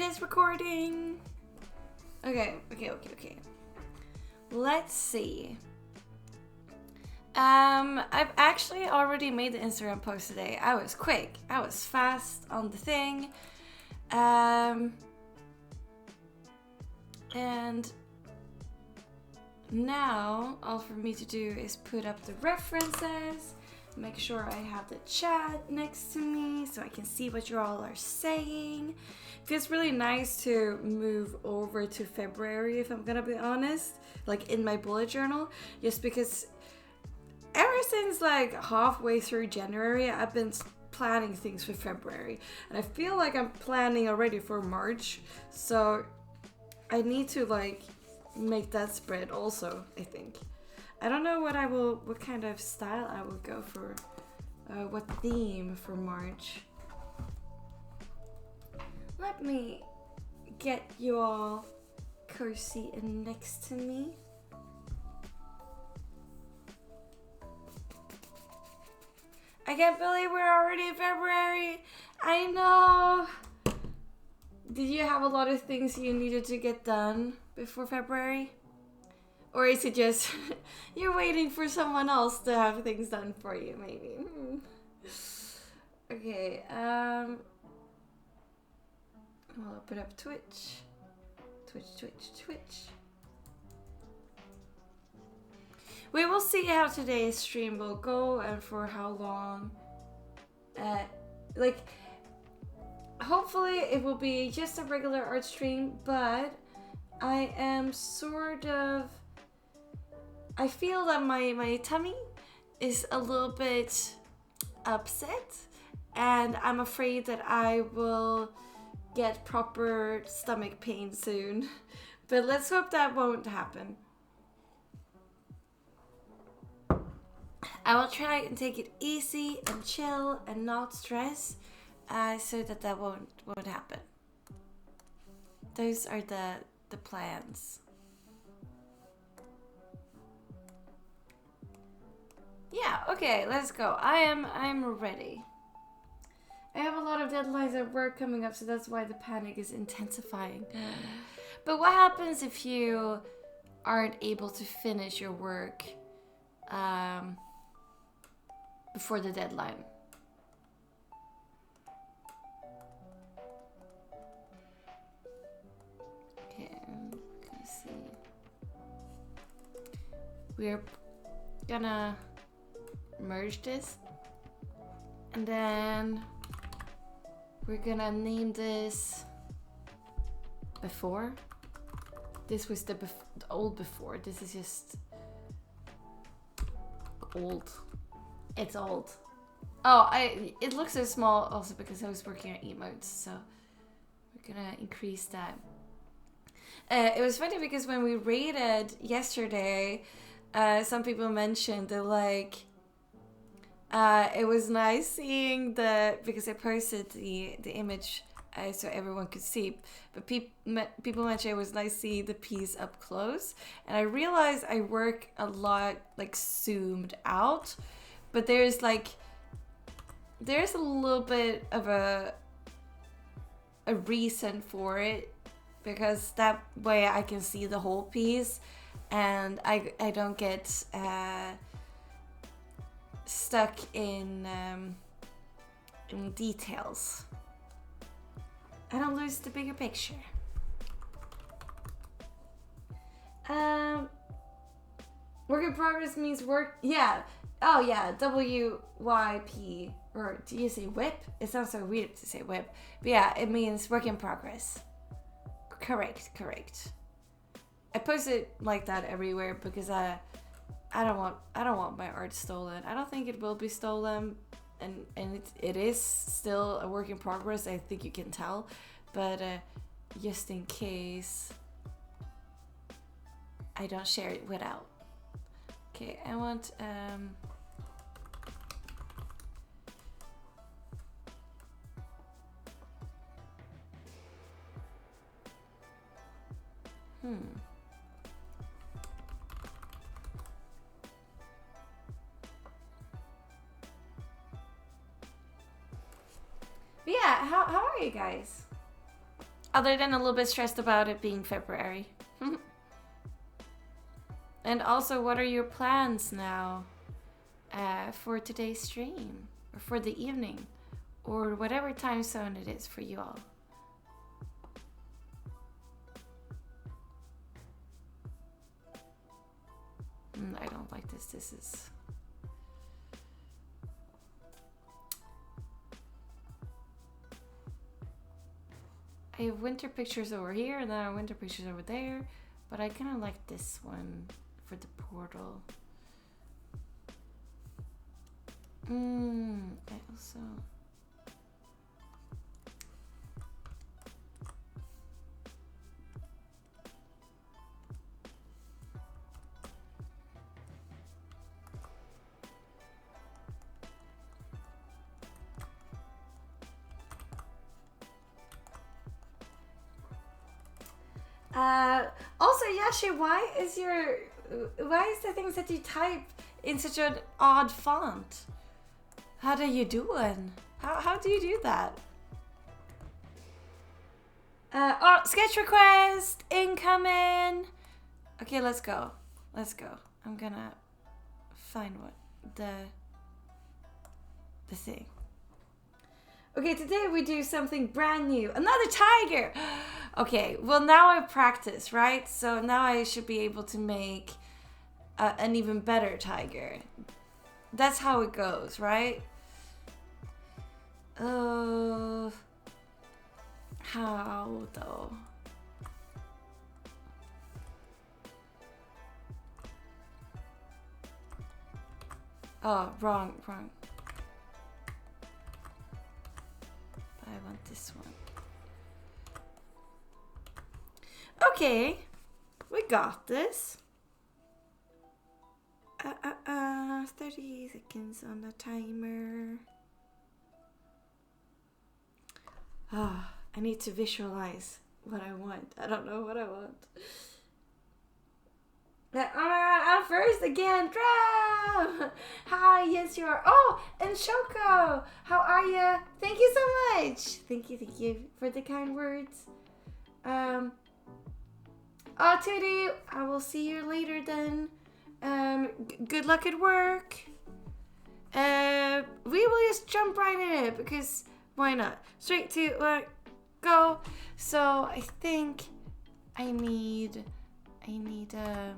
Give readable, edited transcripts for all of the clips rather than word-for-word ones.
It is recording. Okay. Let's see. I've actually already made the Instagram post today. I was quick. I was fast on the thing. And now all for me to do is put up the references, make sure I have the chat next to me so I can see what you all are saying. Feels really nice to move over to February, if I'm gonna be honest, like in my bullet journal, just because ever since like halfway through January, I've been planning things for February, and I feel like I'm planning already for March, so I need to like make that spread also, I think. I don't know what kind of style I will go for, what theme for March. Let me get you all cozy and next to me. I can't believe we're already in February. I know. Did you have a lot of things you needed to get done before February? Or is it just you're waiting for someone else to have things done for you, maybe? Okay, I'll open up Twitch. We will see how today's stream will go and for how long. Hopefully it will be just a regular art stream, but I am I feel that my tummy is a little bit upset, and I'm afraid that I will get proper stomach pain soon. But let's hope that won't happen. I will try and take it easy and chill and not stress, so that won't happen. Those are the plans. Yeah, okay, let's go. I'm ready. I have a lot of deadlines at work coming up, so that's why the panic is intensifying. But what happens if you aren't able to finish your work before the deadline? Okay, let's see. We're gonna merge this, and then we're gonna name this before. This was the old before. This is just old. It's old. Oh, it looks so small also because I was working on emotes, so we're gonna increase that. It was funny because when we rated yesterday, some people mentioned that like it was nice seeing because I posted the image so everyone could see, but people mentioned it was nice seeing the piece up close, and I realized I work a lot like zoomed out, but there's a little bit of a reason for it, because that way I can see the whole piece and I don't get stuck in details. I don't lose the bigger picture. Work in progress means work. Yeah. Oh yeah. WYP. Or do you say whip? It sounds so weird to say whip. But yeah, it means work in progress. Correct. I post it like that everywhere because I don't want my art stolen. I don't think it will be stolen, and it is still a work in progress. I think you can tell, but just in case I don't share it without. Okay, I want But yeah, how are you guys? Other than a little bit stressed about it being February. And also, what are your plans now for today's stream? Or for the evening? Or whatever time zone it is for you all. I don't like this. This is... I have winter pictures over here, and then I have winter pictures over there. But I kind of like this one for the portal. I also... Also, Yashi, why is the things that you type in such an odd font? How do you do it? How do you do that? Oh, sketch request incoming. Okay, let's go. Let's go. I'm gonna find what the thing. Okay, today we do something brand new. Another tiger! Okay, well now I've practiced, right? So now I should be able to make an even better tiger. That's how it goes, right? How though? Oh, wrong. I want this one. Okay, we got this. 30 seconds on the timer. I need to visualize what I want. I don't know what I want. I'm first again. Drum! Hi, yes you are. Oh, and Shoko, how are you? Thank you so much. Thank you for the kind words. Oh, Tootie, I will see you later then. Good luck at work. We will just jump right in it because why not? Straight to work, go. So I think I need a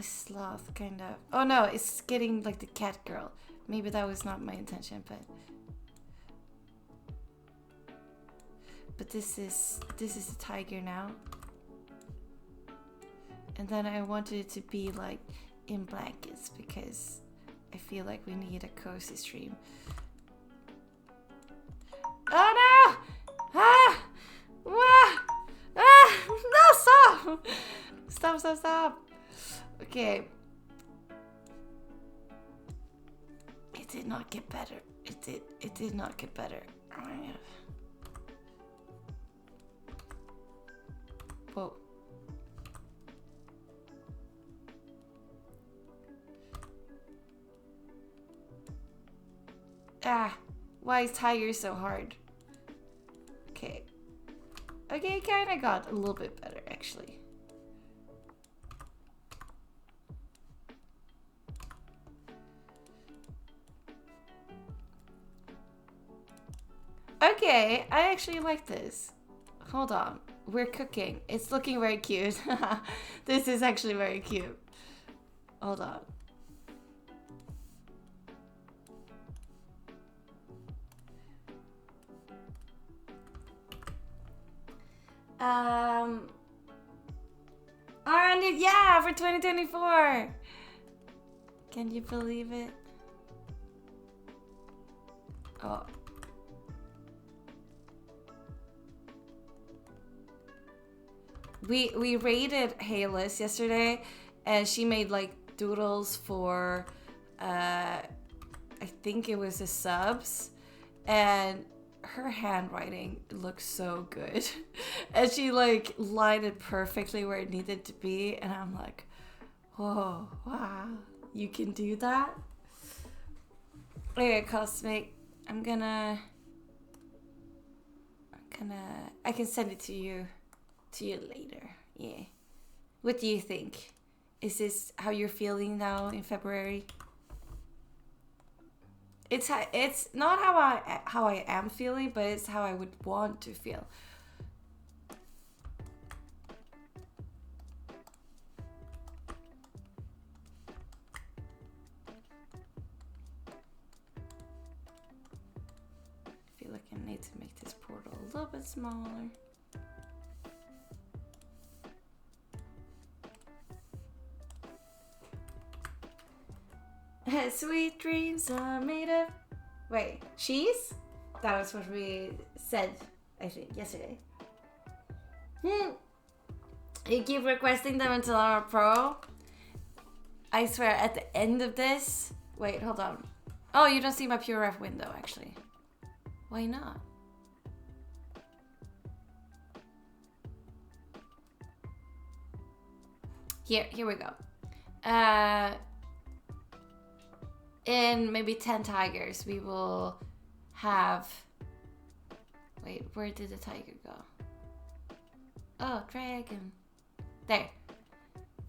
sloth kind of. Oh no, it's getting like the cat girl. Maybe that was not my intention, but this is a tiger now. And then I wanted it to be like in blankets because I feel like we need a cozy stream. Oh no! Ah! Ah! Ah! No, stop! Stop! Okay. It did not get better. It did not get better. Whoa. Ah, why is tiger so hard? Okay. Okay, kinda got a little bit better actually. Okay, I actually like this. Hold on. We're cooking. It's looking very cute. This is actually very cute. Hold on. And yeah, for 2024. Can you believe it? Oh. We raided Hayless yesterday, and she made like doodles for, I think it was the subs, and her handwriting looks so good. And she like lined it perfectly where it needed to be, and I'm like, whoa, wow, you can do that? Okay, Cosmic, I'm gonna I can send it to you later. Yeah. What do you think? Is this how you're feeling now in February? It's not how I am feeling, but it's how I would want to feel. I feel like I need to make this portal a little bit smaller. Sweet dreams are made of... Wait, cheese? That was what we said, I think, yesterday. You keep requesting them until I'm a pro. I swear, at the end of this... Wait, hold on. Oh, you don't see my pure ref window, actually. Why not? Here we go. In maybe 10 tigers, we will have... Wait, where did the tiger go? Oh, dragon. There.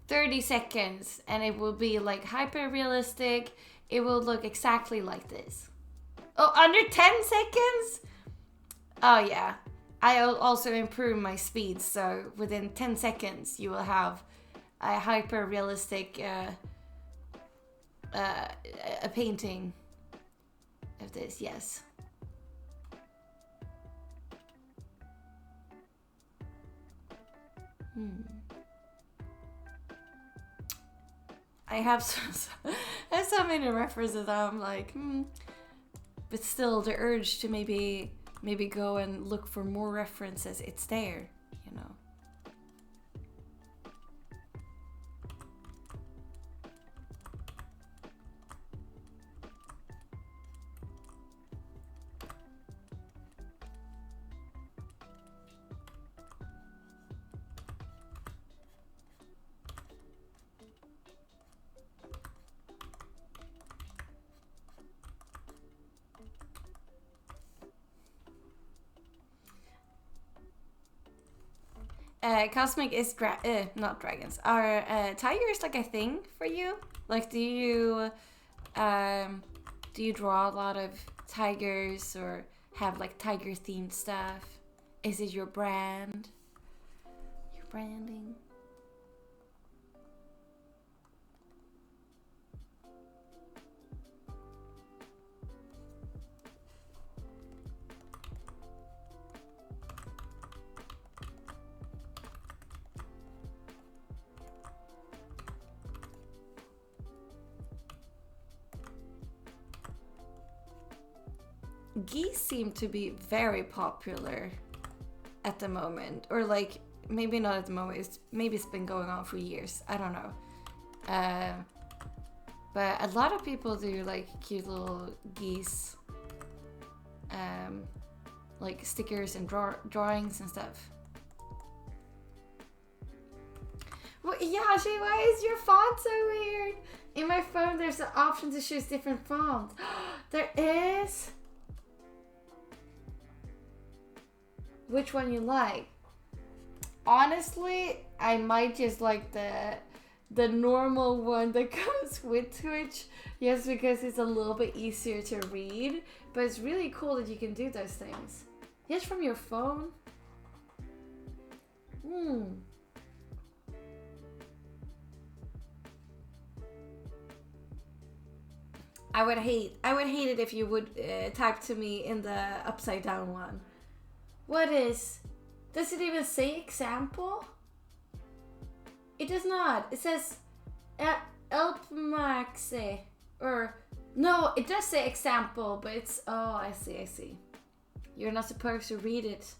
30 seconds, and it will be like hyper realistic. It will look exactly like this. Oh, under 10 seconds? Oh yeah. I'll also improve my speed, so within 10 seconds you will have a hyper realistic a painting of this, yes. I have so many references that I'm like, but still the urge to maybe go and look for more references, it's there, you know. Cosmic is not dragons. Are tigers like a thing for you? Like, do you draw a lot of tigers or have like tiger themed stuff? Is it your brand? Your branding? Geese seem to be very popular at the moment, or like maybe not at the moment. Maybe it's been going on for years. I don't know. But a lot of people do like cute little geese, like stickers and drawings and stuff. Well, Yashi, why is your font so weird? In my phone, there's an option to choose different fonts. There is. Which one you like? Honestly, I might just like the normal one that comes with Twitch. Yes, because it's a little bit easier to read. But it's really cool that you can do those things. Yes, from your phone? I would hate it if you would type to me in the upside down one. What is... Does it even say example? It does not. It says... Elpmaxe. Or... No, it does say example, but it's... Oh, I see. You're not supposed to read it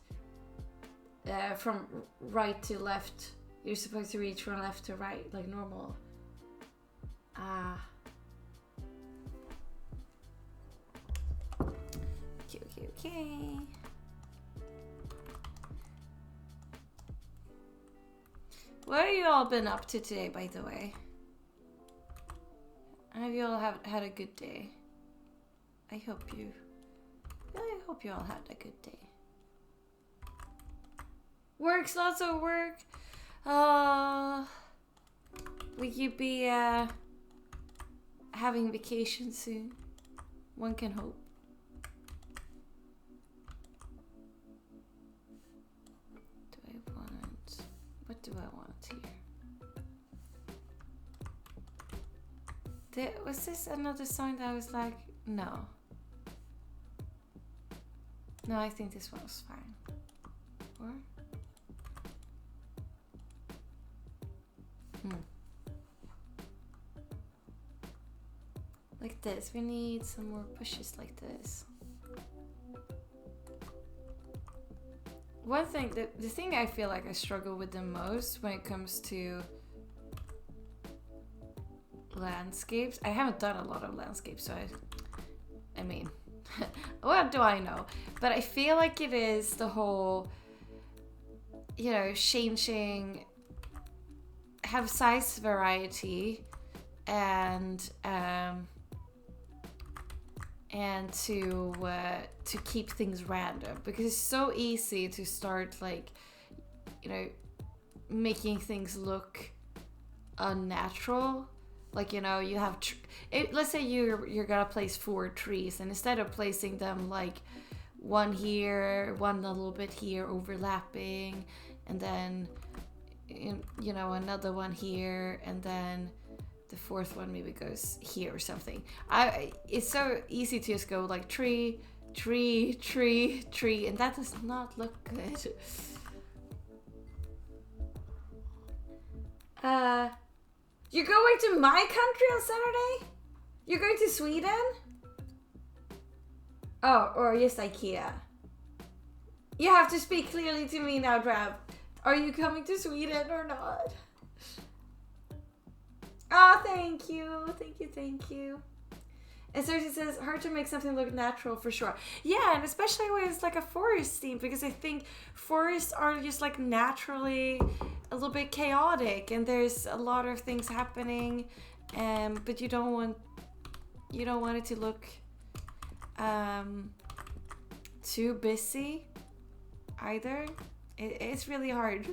from right to left. You're supposed to read from left to right, like normal. Ah. Okay. What have you all been up to today, by the way? Have you all had a good day? I hope you all had a good day. Works, lots of work. Will you be having vacation soon? One can hope. What do I want here? Was this another song that I was like, no. No, I think this one was fine. Or? Like this. We need some more pushes like this. One thing, the thing I feel like I struggle with the most when it comes to landscapes, I haven't done a lot of landscapes, so I mean, what do I know? But I feel like it is the whole, you know, changing, have size variety, and to keep things random, because it's so easy to start, like, you know, making things look unnatural. Like, you know, you have let's say you're gonna place 4 trees, and instead of placing them like one here, one a little bit here overlapping, and then you know, another one here, and then the 4th one maybe goes here or something. It's so easy to just go like tree, tree, tree, tree, and that does not look good. You're going to my country on Saturday? You're going to Sweden? Oh, or just IKEA. You have to speak clearly to me now, Drab. Are you coming to Sweden or not? Oh, thank you. Thank you, thank you. And Cersei says, hard to make something look natural for sure. Yeah, and especially when it's like a forest theme, because I think forests are just like naturally a little bit chaotic, and there's a lot of things happening, but you don't want it to look too busy either. It's really hard.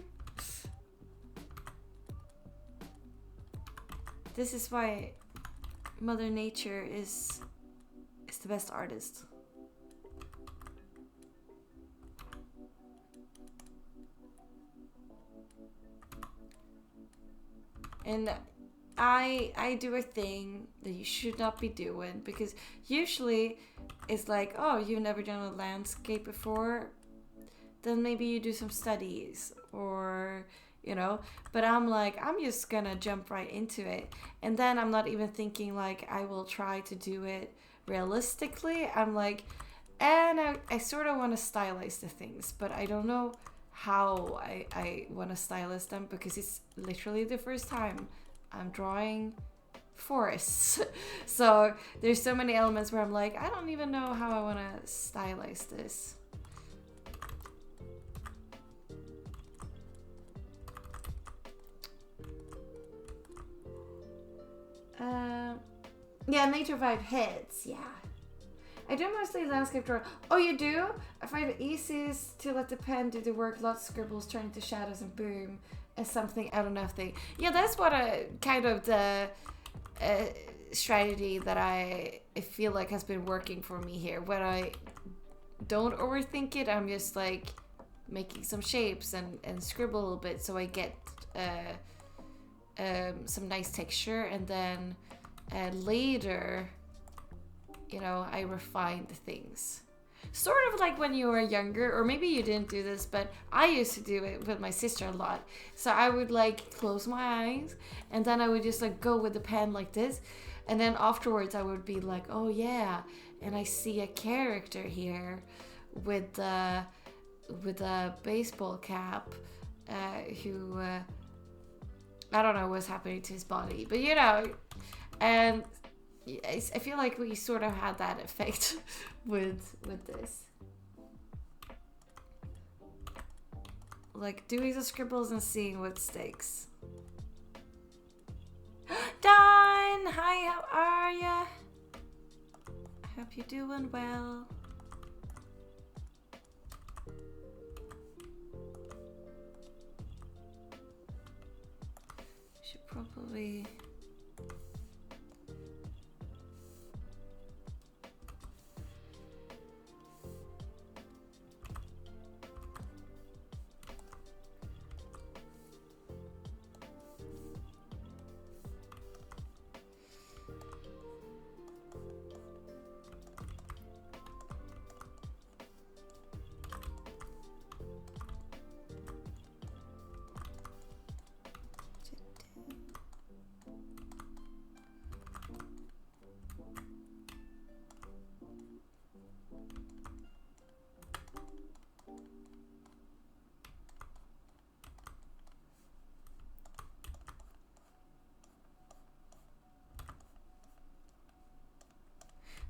This is why Mother Nature is the best artist. And I do a thing that you should not be doing, because usually it's like, oh, you've never done a landscape before, then maybe you do some studies, or you know, but I'm like, I'm just gonna jump right into it, and then I'm not even thinking like I will try to do it realistically. I'm like, and I sort of want to stylize the things, but I don't know how I want to stylize them, because it's literally the first time I'm drawing forests. So there's so many elements where I'm like, I don't even know how I want to stylize this. Yeah, nature vibe heads, yeah. I do mostly landscape drawing. Oh, you do? I find it easiest to let the pen do the work. Lots of scribbles turn into shadows and boom, as something out of nothing. Yeah, that's what kind of the strategy that I feel like has been working for me here. When I don't overthink it, I'm just like making some shapes and scribble a little bit, so I get some nice texture, and then later, you know, I refine the things. Sort of like when you were younger, or maybe you didn't do this, but I used to do it with my sister a lot. So I would like close my eyes, and then I would just like go with the pen like this, and then afterwards I would be like, oh yeah, and I see a character here with a baseball cap, who I don't know what's happening to his body, but you know, and I feel like we sort of had that effect with this. Like doing the scribbles and seeing what sticks. Dawn! Hi, how are ya? I hope you're doing well. probably...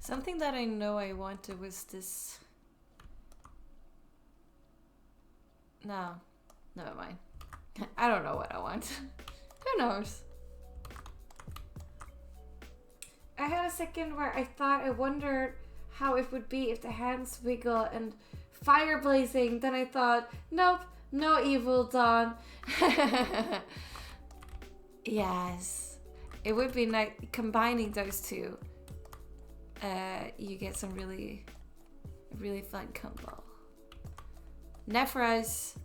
Something that I know I wanted was this... No, never mind. I don't know what I want. Who knows? I had a second where I wondered how it would be if the hands wiggle and fire blazing. Then I thought, nope, no evil dawn. Yes, it would be nice combining those two. You get some really fun combo. Nefra's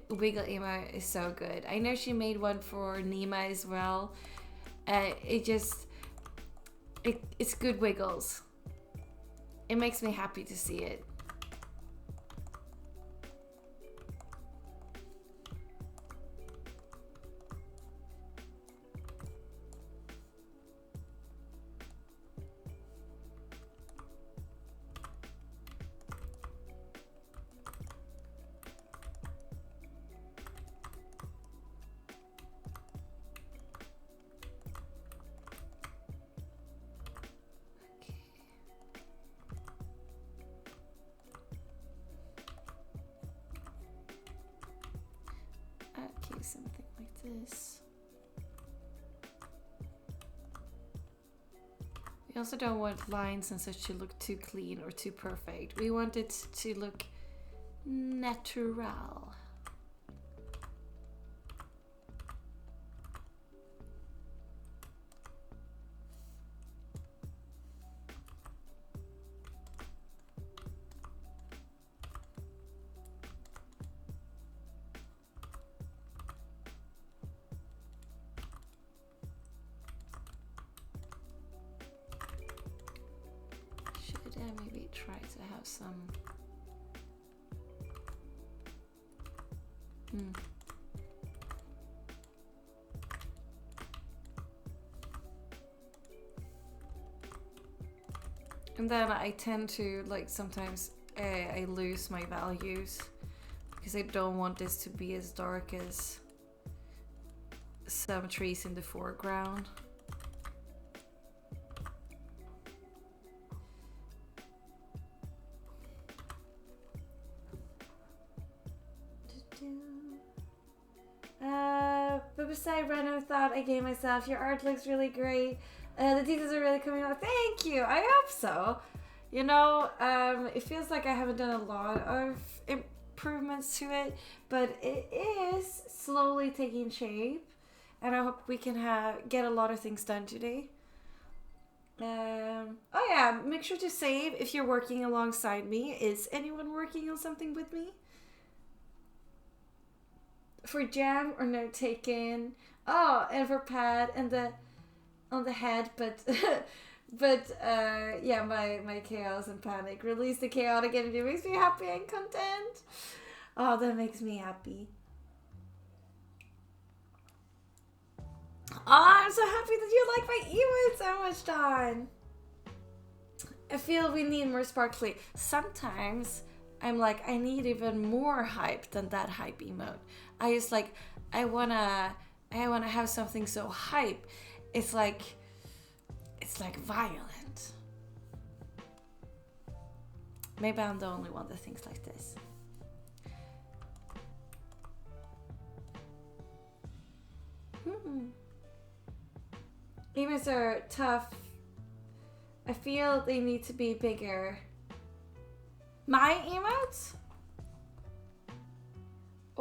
wiggle emote is so good. I know she made one for Nima as well. It's good wiggles. It makes me happy to see it. Something like this. We also don't want lines and such to look too clean or too perfect. We want it to look natural. Maybe try to have some And then I tend to, like, sometimes I lose my values because I don't want this to be as dark as some trees in the foreground. Beside Reno thought I gave myself, your art looks really great. The details are really coming out. Thank you. I hope so. You know, it feels like I haven't done a lot of improvements to it, but it is slowly taking shape, and I hope we can get a lot of things done today. Oh yeah, make sure to save if you're working alongside me. Is anyone working on something with me? For jam or note taken? Oh, and for pad and on the head, but yeah, my chaos and panic. Release the chaotic energy makes me happy and content. Oh, that makes me happy. Oh, I'm so happy that you like my emote so much, Dawn. I feel we need more sparkly. Sometimes I'm like, I need even more hype than that hype emote. I just like, I wanna have something so hype. It's like violent. Maybe I'm the only one that thinks like this. Emotes are tough. I feel they need to be bigger. My emotes?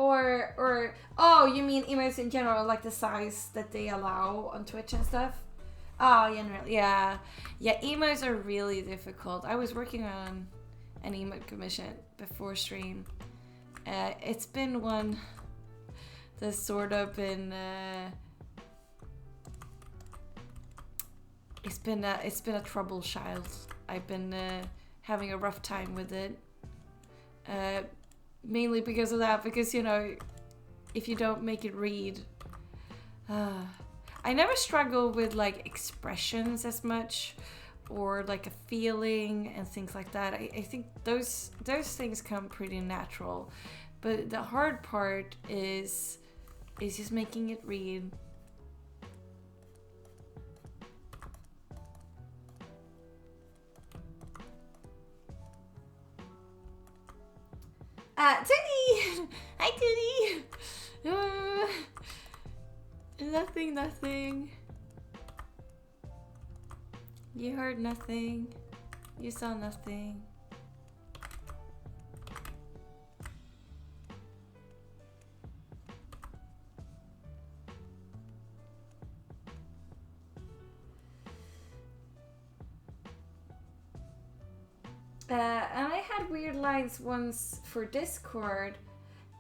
Or oh, you mean emotes in general, like the size that they allow on Twitch and stuff? Oh, yeah. Emotes are really difficult. I was working on an emote commission before stream. It's been one that's sort of been. It's been a trouble child. I've been having a rough time with it. Mainly because of that, because if you don't make it read, I never struggle with like expressions as much, or like a feeling and things like that. I think those things come pretty natural, but the hard part is just making it read. Tootie! Hi, Tootie! Nothing. You heard nothing. You saw nothing. And I had weird lines once for Discord.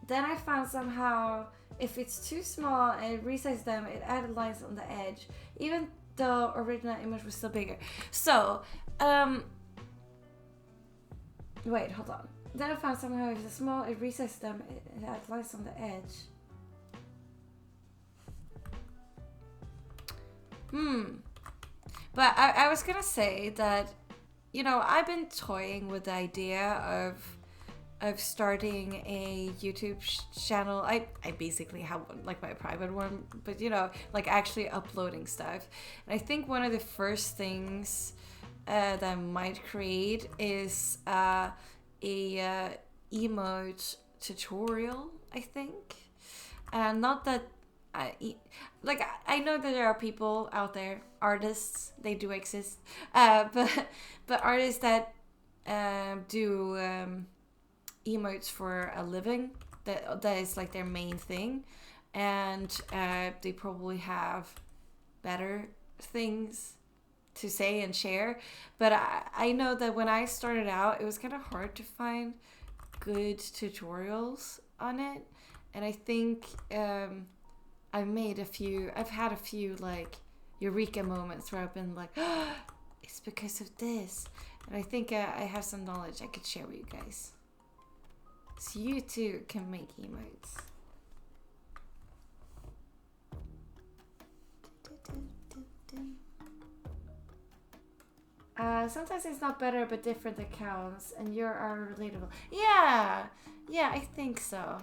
Then I found somehow if it's too small and it resized them, it added lines on the edge, even though original image was still bigger. So, wait, hold on. Then I found somehow if it's small, it resized them, it added lines on the edge. But I was gonna say that, I've been toying with the idea of starting a YouTube channel. I basically have one, like my private one, but like actually uploading stuff. And I think one of the first things that I might create is a emote tutorial, I think. And not that I know that there are people out there, artists, they do exist, but artists that do emotes for a living, that is like their main thing, and they probably have better things to say and share. But I know that when I started out, it was kind of hard to find good tutorials on it, and I think I've had a few like eureka moments where I've been like, oh, it's because of this. And I think I have some knowledge I could share with you guys, so you too can make emotes. Sometimes it's not better but different accounts, and you are relatable. Yeah, I think so.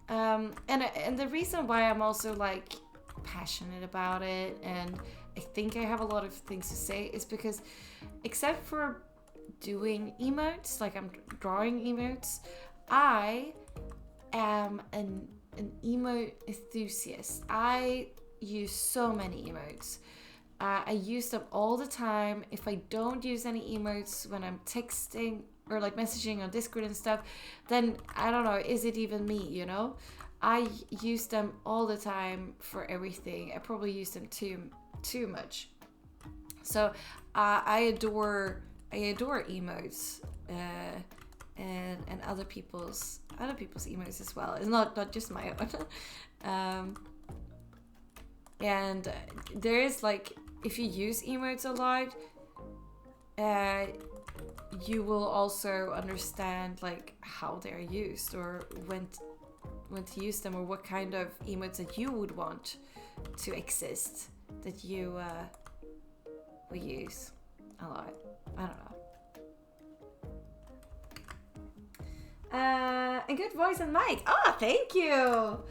And the reason why I'm also like passionate about it, and I think I have a lot of things to say, is because except for doing emotes, like I'm drawing emotes, I am an emote enthusiast. I use so many emotes. I use them all the time. If I don't use any emotes when I'm texting or like messaging on Discord and stuff, then I don't know, is it even me, I use them all the time for everything. I probably use them too much. So I adore emotes, and other people's emotes as well. It's not just my own. And there is like, if you use emotes a lot, you will also understand like how they're used, or when to use them, or what kind of emotes that you would want to exist that you will use a lot. I don't know. A good voice and mic. Oh, thank you.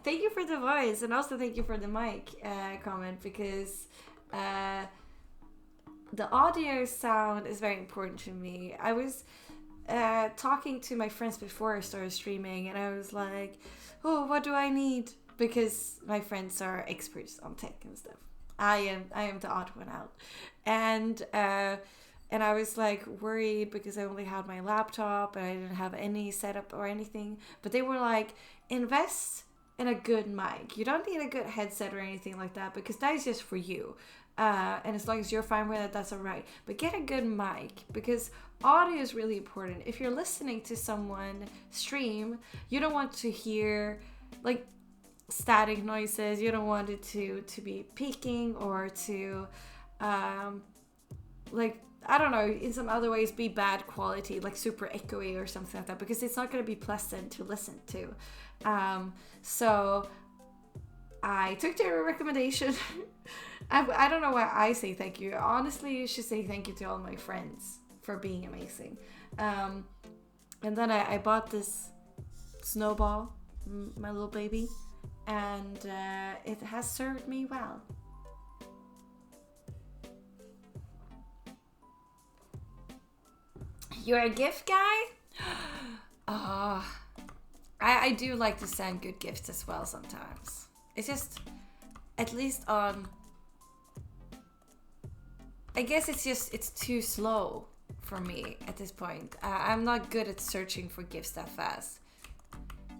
Thank you for the voice, and also thank you for the mic comment, because the audio sound is very important to me. I was talking to my friends before I started streaming, and I was like, oh, what do I need? Because my friends are experts on tech and stuff. I am the odd one out. And I was like worried because I only had my laptop and I didn't have any setup or anything. But they were like, invest in a good mic. You don't need a good headset or anything like that because that is just for you. And as long as you're fine with it, that's all right. But get a good mic because audio is really important. If you're listening to someone stream, you don't want to hear like static noises. You don't want it to be peaking or to like, I don't know, in some other ways be bad quality, like super echoey or something like that, because it's not going to be pleasant to listen to. So I took their recommendation. I don't know why I say thank you. Honestly, you should say thank you to all my friends for being amazing. And then I bought this Snowball, my little baby, and it has served me well. You're a gift guy? I do like to send good gifts as well sometimes. It's just, at least on, I guess it's too slow for me at this point. I'm not good at searching for gifts that fast.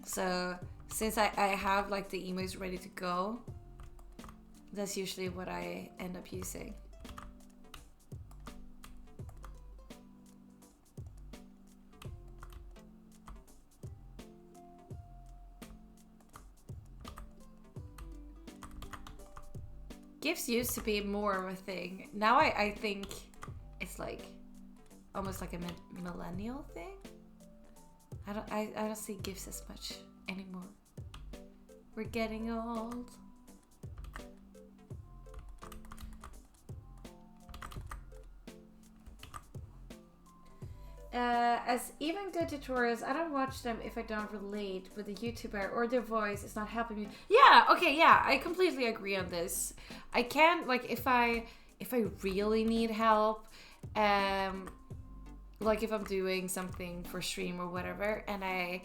So since I have like the emotes ready to go, that's usually what I end up using. Gifts used to be more of a thing. Now I think it's like almost like a millennial thing. I don't see gifts as much anymore. We're getting old. As even good tutorials, I don't watch them if I don't relate with the YouTuber or their voice is not helping me. Yeah, okay, yeah, I completely agree on this. I can't, like, if I really need help, like if I'm doing something for stream or whatever, and I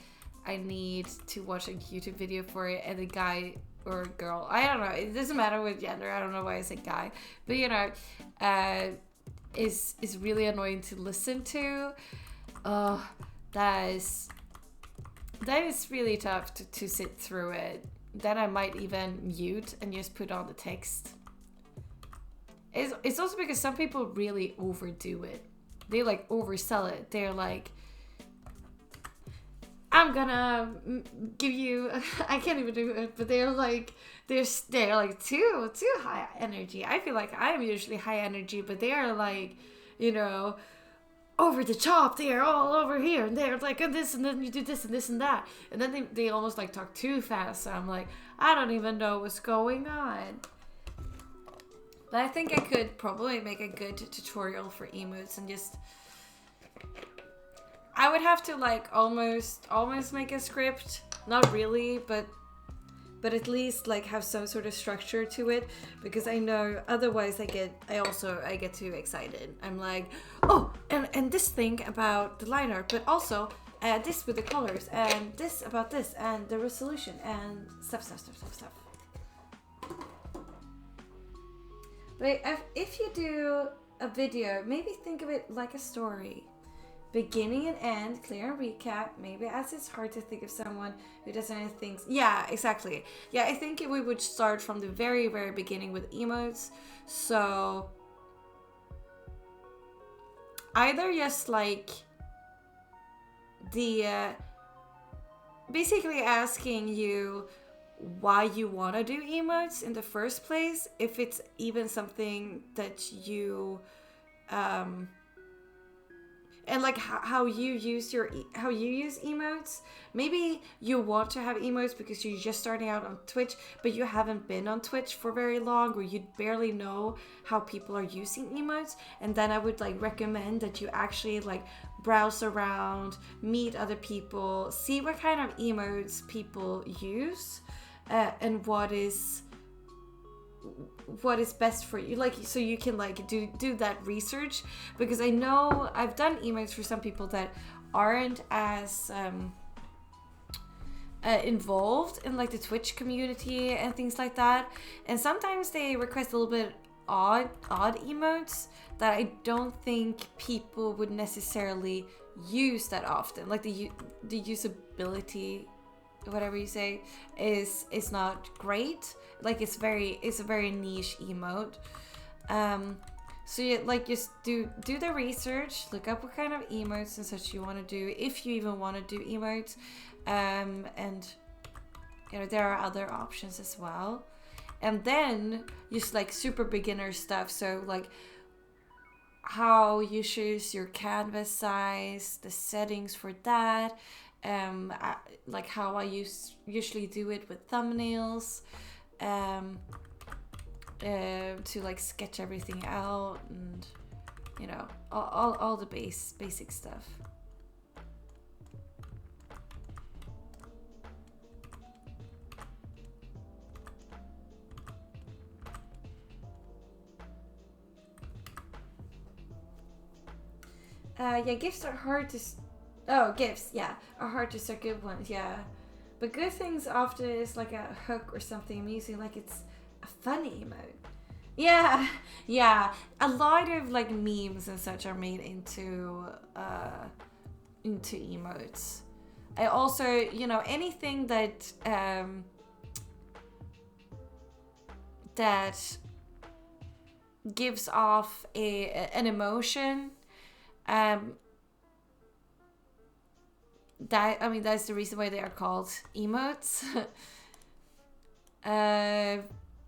need to watch a YouTube video for it, and the guy or girl, I don't know, it doesn't matter with gender, I don't know why I said guy, but you know, is really annoying to listen to. Oh, that is really tough to sit through it. Then I might even mute and just put on the text. It's also because some people really overdo it. They like oversell it. They're like, I'm gonna give you, I can't even do it, but they're like too high energy. I feel like I'm usually high energy, but they are like, you know, over the top. They are all over here, and they're like, and this, and then you do this and this and that, and then they almost like talk too fast. So I'm like, I don't even know what's going on. But I think I could probably make a good tutorial for emotes and just, I would have to like almost make a script. Not really, but at least like have some sort of structure to it, because I know otherwise I get too excited. I'm like, oh, and this thing about the line art, but also this with the colors, and this about this, and the resolution, and stuff. But if you do a video, maybe think of it like a story. Beginning and end, clear and recap. Maybe as it's hard to think of someone who doesn't know things. Yeah, exactly. Yeah, I think we would start from the very, very beginning with emotes. So either just like the basically asking you why you want to do emotes in the first place, if it's even something that you and like how you use emotes. Maybe you want to have emotes because you're just starting out on Twitch, but you haven't been on Twitch for very long, or you barely know how people are using emotes. And then I would like recommend that you actually like browse around, meet other people, see what kind of emotes people use, and what is best for you, like, so you can like do that research. Because I know I've done emotes for some people that aren't as involved in like the Twitch community and things like that, and sometimes they request a little bit odd emotes that I don't think people would necessarily use that often. Like the usability, whatever you say, is not great. Like it's a very niche emote. So you like just do the research, look up what kind of emotes and such you want to do, if you even want to do emotes. And you know, there are other options as well. And then just like super beginner stuff, so like how you choose your canvas size, the settings for that, like how I usually do it with thumbnails, to like sketch everything out, and you know, all the basic stuff. Yeah, gifts are hard to... gifts, yeah, are hard to start good ones, yeah. But good things often is like a hook or something amusing, like it's a funny emote. Yeah, yeah. A lot of like memes and such are made into emotes. I also, you know, anything that that gives off an emotion, that, I mean, that's the reason why they are called emotes.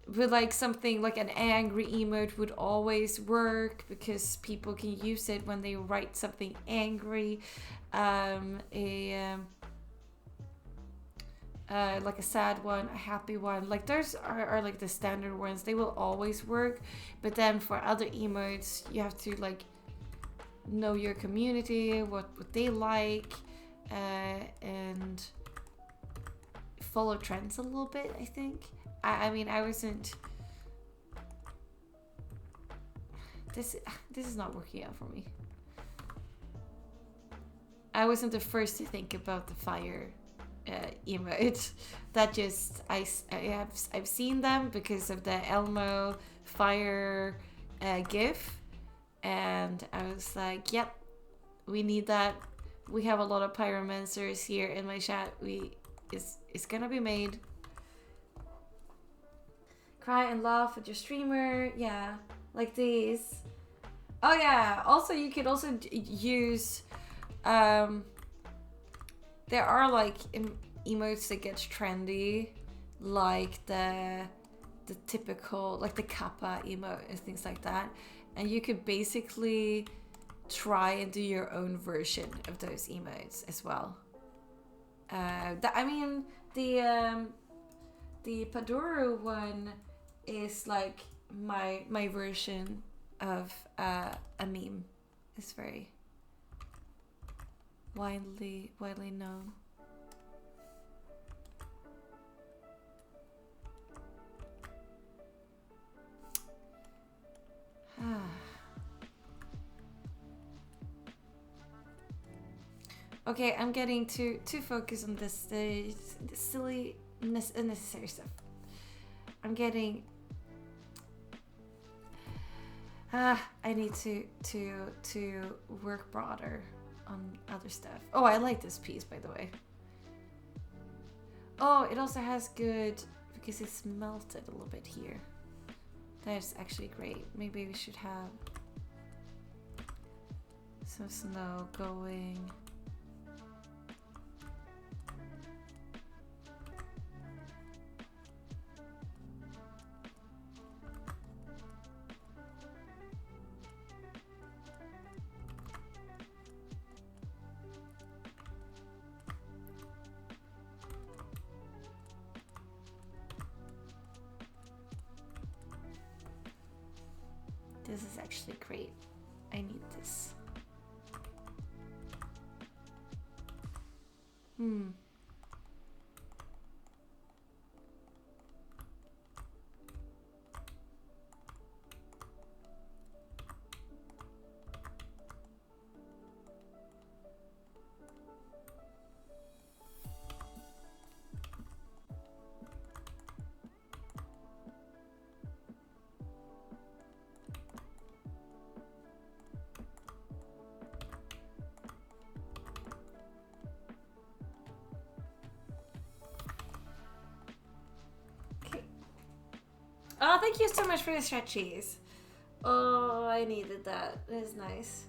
But like something like an angry emote would always work because people can use it when they write something angry. Like a sad one, a happy one, like those are like the standard ones. They will always work. But then for other emotes, you have to like know your community, what they like, and follow trends a little bit, I think. I mean, I wasn't... This is not working out for me. I wasn't the first to think about the fire emote. That just... I've seen them because of the Elmo fire gif. And I was like, yep, we need that. We have a lot of pyromancers here in my chat. It's gonna be made. Cry and laugh with your streamer, yeah, like these. Oh yeah, also you could also use, there are like emotes that get trendy, like the typical, like the kappa emote and things like that, and you could basically try and do your own version of those emotes as well. I mean, the Paduro one is like my version of a meme. It's very widely known. Okay, I'm getting too focused on this the silly unnecessary stuff. I'm getting... I need to work broader on other stuff. Oh, I like this piece, by the way. Oh, it also has good, because it's melted a little bit here. That's actually great. Maybe we should have some snow going. This is actually great. I need this. Oh, thank you so much for the stretchies. Oh, I needed that. That is nice.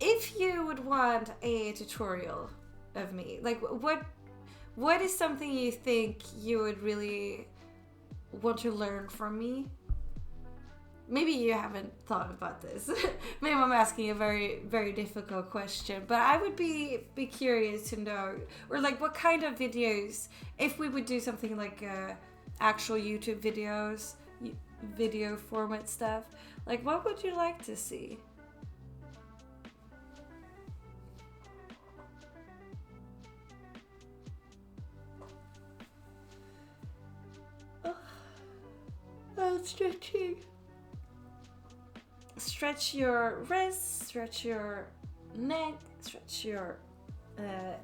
If you would want a tutorial of me, like what is something you think you would really want to learn from me? Maybe you haven't thought about this. Maybe I'm asking a very, very difficult question, but I would be curious to know, or like what kind of videos, if we would do something like actual YouTube videos, video format stuff, like what would you like to see? Oh, stretching. Stretch your wrists, stretch your neck, stretch your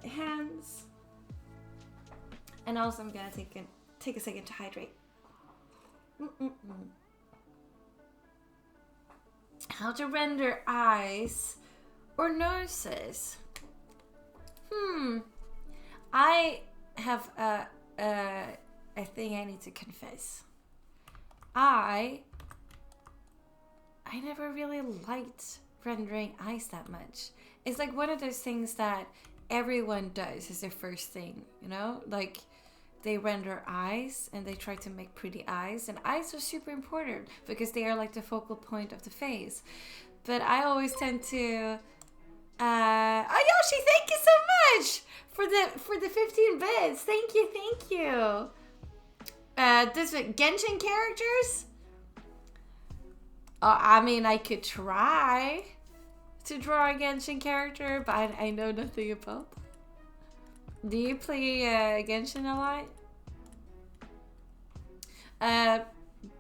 hands. And also I'm gonna take a second to hydrate. How to render eyes or noses? I have a thing I need to confess. I never really liked rendering eyes that much. It's like one of those things that everyone does as their first thing, you know? Like they render eyes and they try to make pretty eyes, and eyes are super important because they are like the focal point of the face. But I always tend to oh, Yoshi, thank you so much for the 15 bits. Thank you. This Genshin characters? I mean, I could try to draw a Genshin character, but I know nothing about that. Do you play Genshin a lot?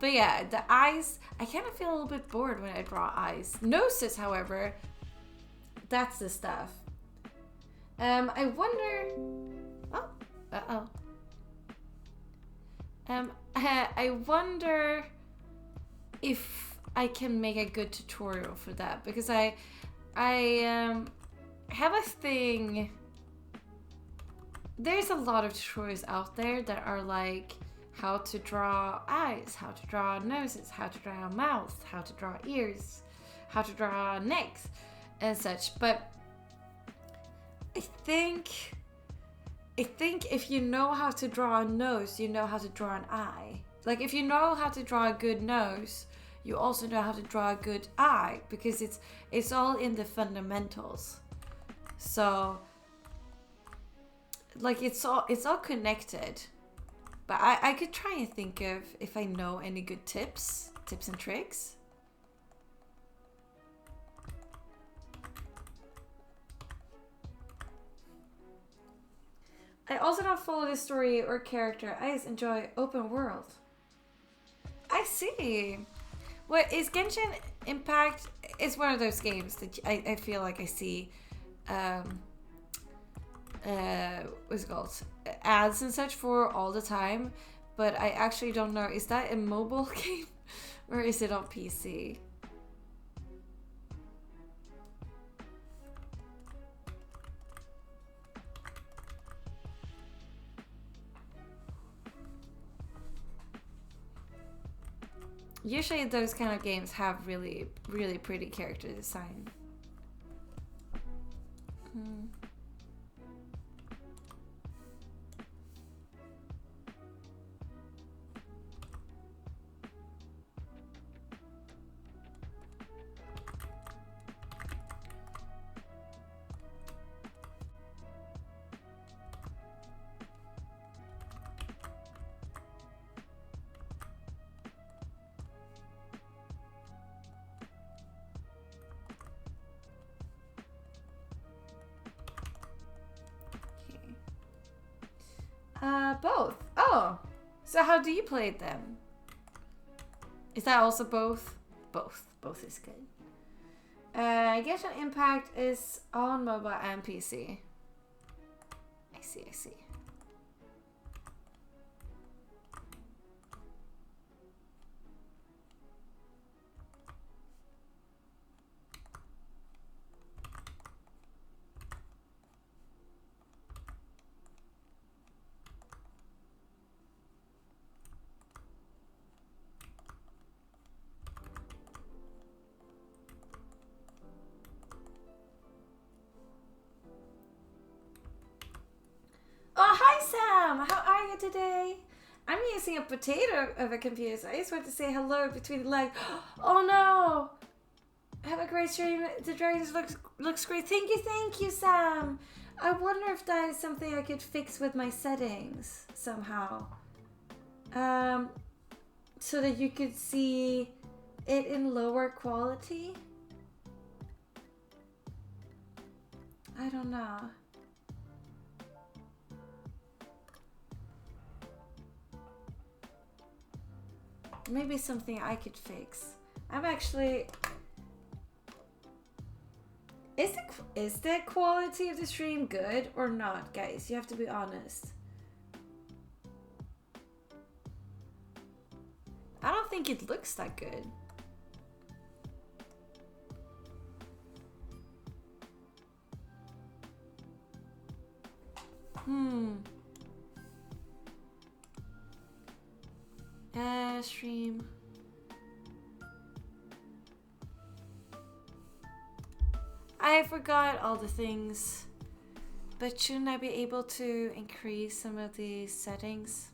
But yeah, the eyes, I kind of feel a little bit bored when I draw eyes. Noses, however, that's the stuff. I wonder... Oh, uh-oh. I wonder if I can make a good tutorial for that, because I have a thing. There's a lot of tutorials out there that are like how to draw eyes, how to draw noses, how to draw mouths, how to draw ears, how to draw necks and such. But I think if you know how to draw a nose, you know how to draw an eye. Like if you know how to draw a good nose, you also know how to draw a good eye, because it's all in the fundamentals. So like it's all connected. But I could try and think of if I know any good tips and tricks. I also don't follow the story or character. I just enjoy open world. I see. What is Genshin Impact? It's one of those games that I feel like I see what's it called, ads and such for all the time, but I actually don't know, is that a mobile game or is it on PC? Usually those kind of games have really, really pretty character design. Both. Oh, so how do you play it then? Is that also both? Both is good. Genshin Impact is on mobile and PC. I see. Sam, how are you today? I'm using a potato of a computer. I just want to say hello between the legs. Oh no! Have a great stream. The dragons looks great. Thank you, Sam. I wonder if that is something I could fix with my settings somehow. So that you could see it in lower quality. I don't know. Maybe something I could fix. I'm actually... Is the quality of the stream good or not, guys? You have to be honest. I don't think it looks that good. Stream. I forgot all the things, but shouldn't I be able to increase some of the settings?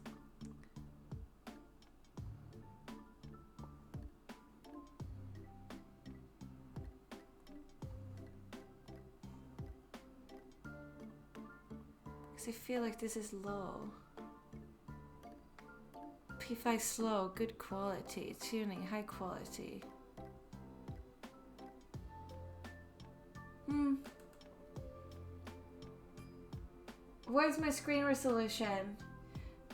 Because I feel like this is low. P5 slow, good quality, tuning, high quality. What is my screen resolution?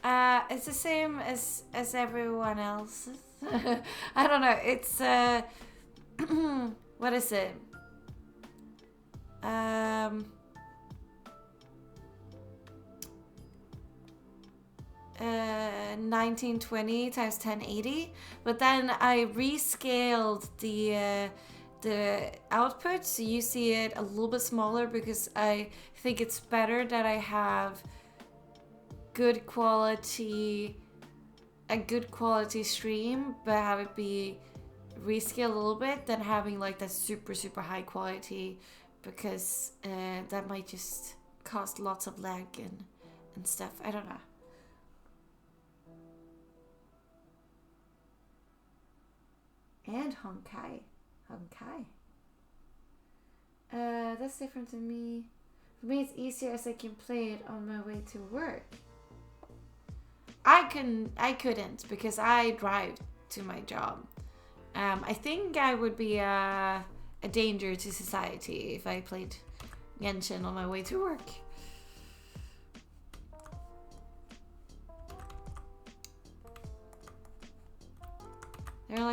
It's the same as everyone else's. I don't know. It's what is it? 1920 times 1080, but then I rescaled the output so you see it a little bit smaller because I think it's better that I have good quality, a good quality stream, but have it be rescaled a little bit than having like that super high quality, because that might just cause lots of lag and stuff. I don't know. And Honkai. That's different to me. For me, it's easier as I can play it on my way to work. I couldn't because I drive to my job. I think I would be a danger to society if I played Genshin on my way to work.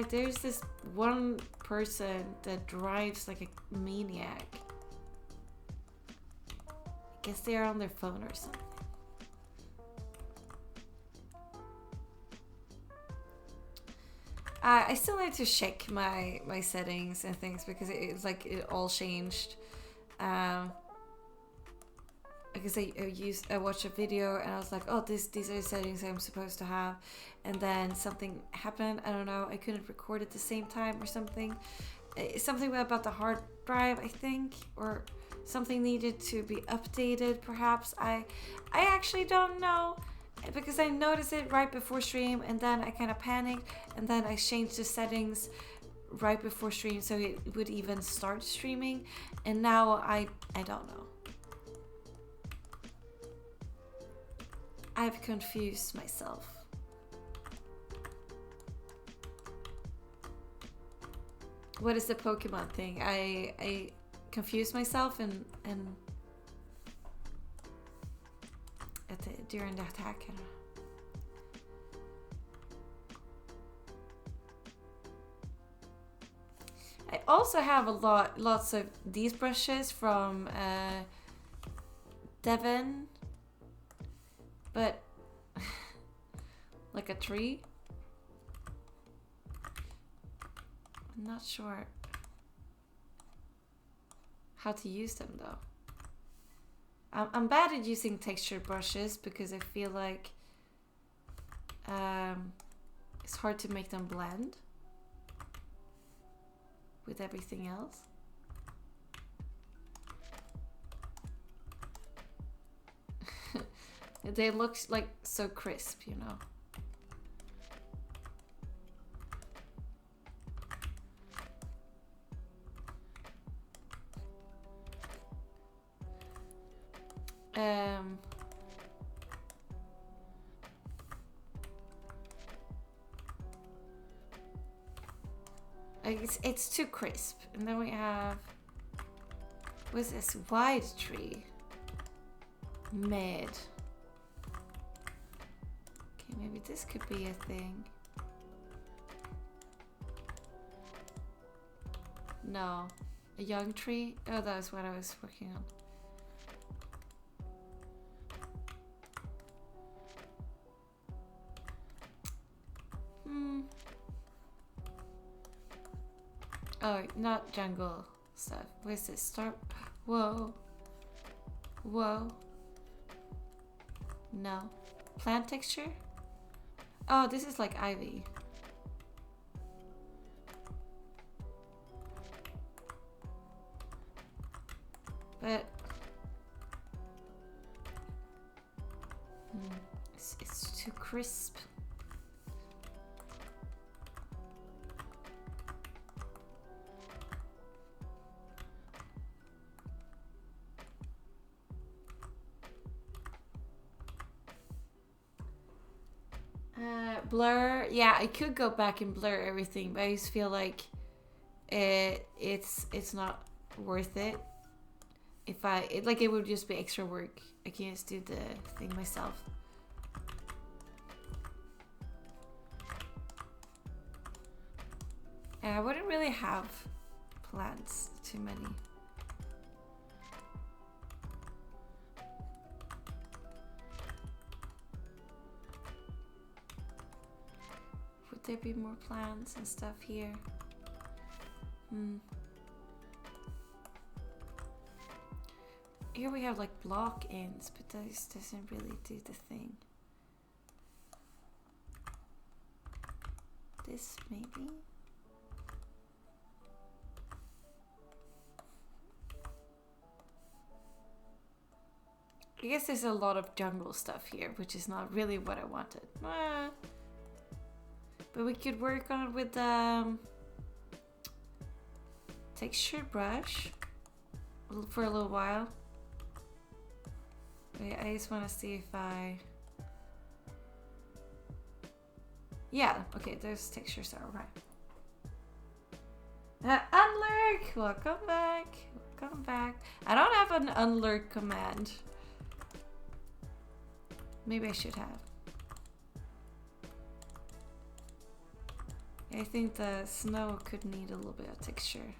There's this one person that drives like a maniac. I guess they are on their phone or something. I still need to check my settings and things because it's like it all changed. Because I watched a video and I was like, oh, these are the settings I'm supposed to have, and then something happened. I don't know. I couldn't record at the same time or something. Something about the hard drive, I think, or something needed to be updated. Perhaps I actually don't know, because I noticed it right before stream, and then I kind of panicked, and then I changed the settings right before stream so it would even start streaming, and now I don't know. I've confused myself. What is the Pokemon thing? I confused myself and during the attack. I don't know. I also have lots of these brushes from Devon. But like a tree. I'm not sure how to use them though. I'm bad at using texture brushes because I feel like it's hard to make them blend with everything else. They look like so crisp, you know. It's too crisp. And then we have, what's this? Wide tree. Mid. Okay, maybe this could be a thing. No. A young tree? Oh, that was what I was working on. Oh, not jungle stuff. Where's this? Start. Whoa. Whoa. No. Plant texture? Oh, this is like ivy. But it's too crisp. Blur, yeah, I could go back and blur everything, but I just feel like it's not worth it. If it would just be extra work. I can just do the thing myself. And I wouldn't really have plants, too many. Would there be more plants and stuff here? Here we have like block ends, but this doesn't really do the thing. This maybe? I guess there's a lot of jungle stuff here, which is not really what I wanted. But we could work on it with texture brush for a little while. Wait, I just want to see if yeah, okay, there's textures are right. Unlurk! Welcome back. Welcome back. I don't have an unlurk command. Maybe I should have. I think the snow could need a little bit of texture.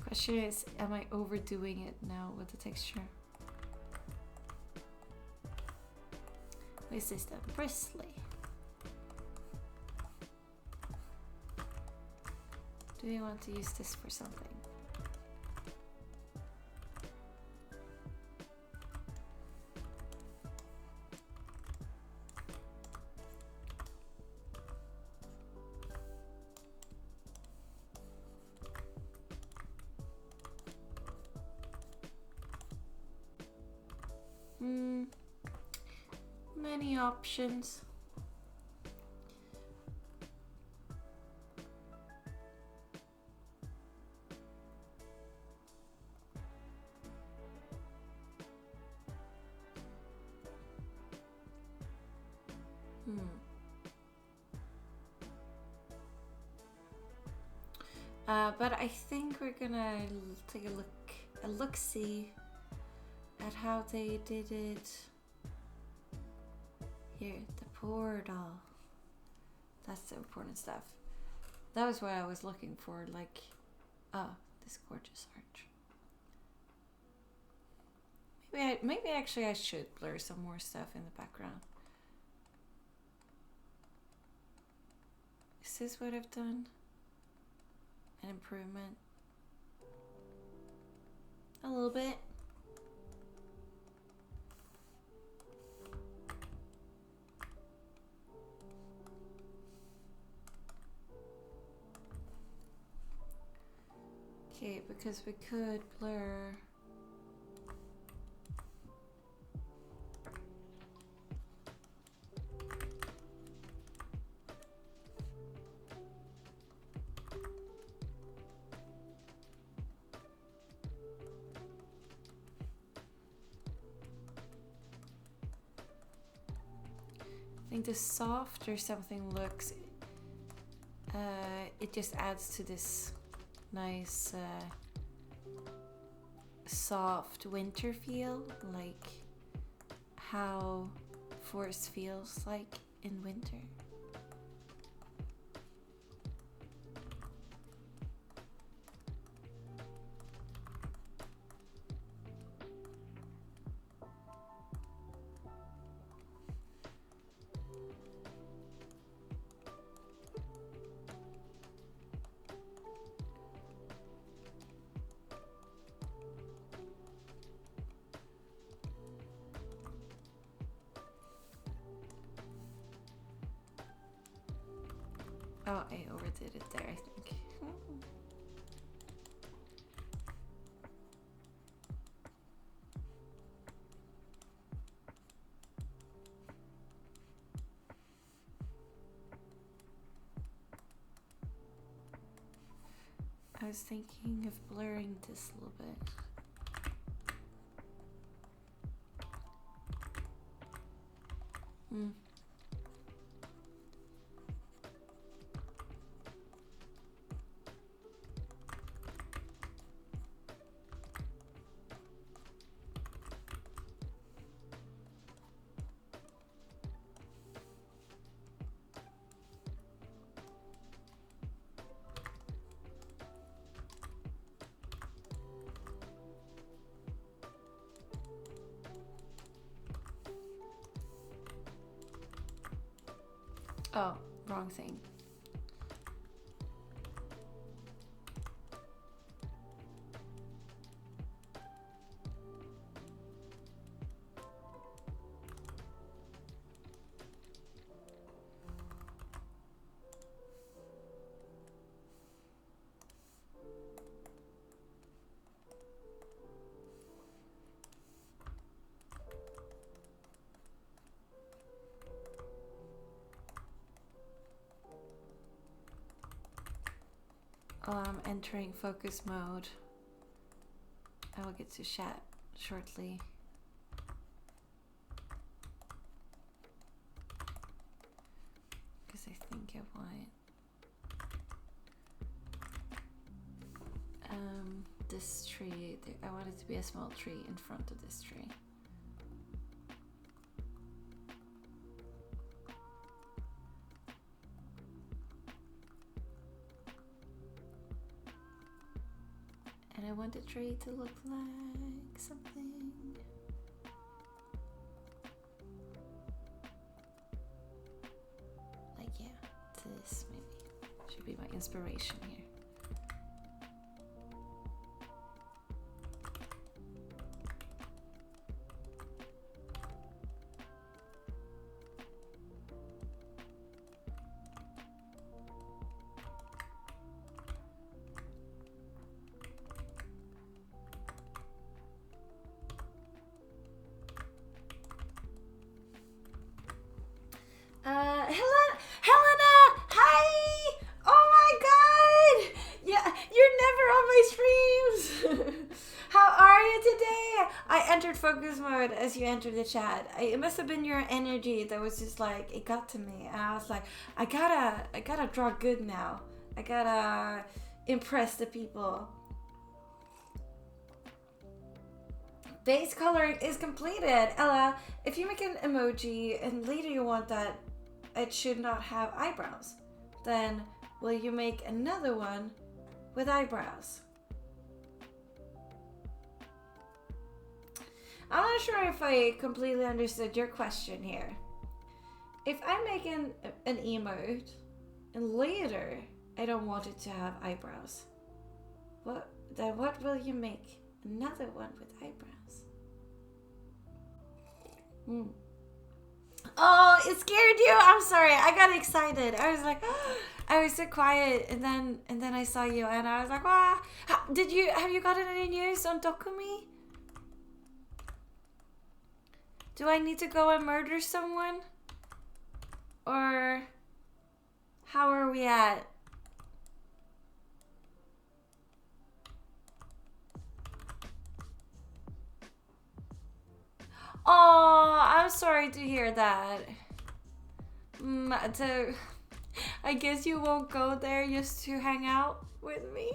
Question is, am I overdoing it now with the texture? What is this then? Bristly. Do we want to use this for something? Many options. But I think we're gonna take a look-see at how they did it. Here, the portal. That's the important stuff. That was what I was looking for, like, oh, this gorgeous arch. Maybe actually I should blur some more stuff in the background. Is this what I've done? An improvement? A little bit. Okay, because we could blur. I think the softer something looks, it just adds to this nice soft winter feel, like how forest feels like in winter. Oh, I overdid it there, I think. I was thinking of blurring this a little bit. Oh, wrong thing. I'm entering focus mode. I will get to chat shortly. Because I think I want this tree. I want it to be a small tree in front of this tree. And I want the tree to look like something. Like, yeah, this maybe should be my inspiration here. Helena, hi! Oh my god! Yeah, you're never on my streams! How are you today? I entered focus mode as you entered the chat. It must have been your energy that was just like, it got to me. And I was like, I gotta draw good now. I gotta impress the people. Base coloring is completed. Ella, if you make an emoji and later you want that it should not have eyebrows, then will you make another one with eyebrows? I'm not sure if I completely understood your question here. If I'm making an emote and later I don't want it to have eyebrows, then what will you make? Another one with eyebrows. Oh, it scared you? I'm sorry. I got excited. I was like, I was so quiet, and then I saw you, and I was like, wow. Have you gotten any news on Dokumi? Do I need to go and murder someone? Or how are we at? Oh, I'm sorry to hear that. I guess you won't go there just to hang out with me.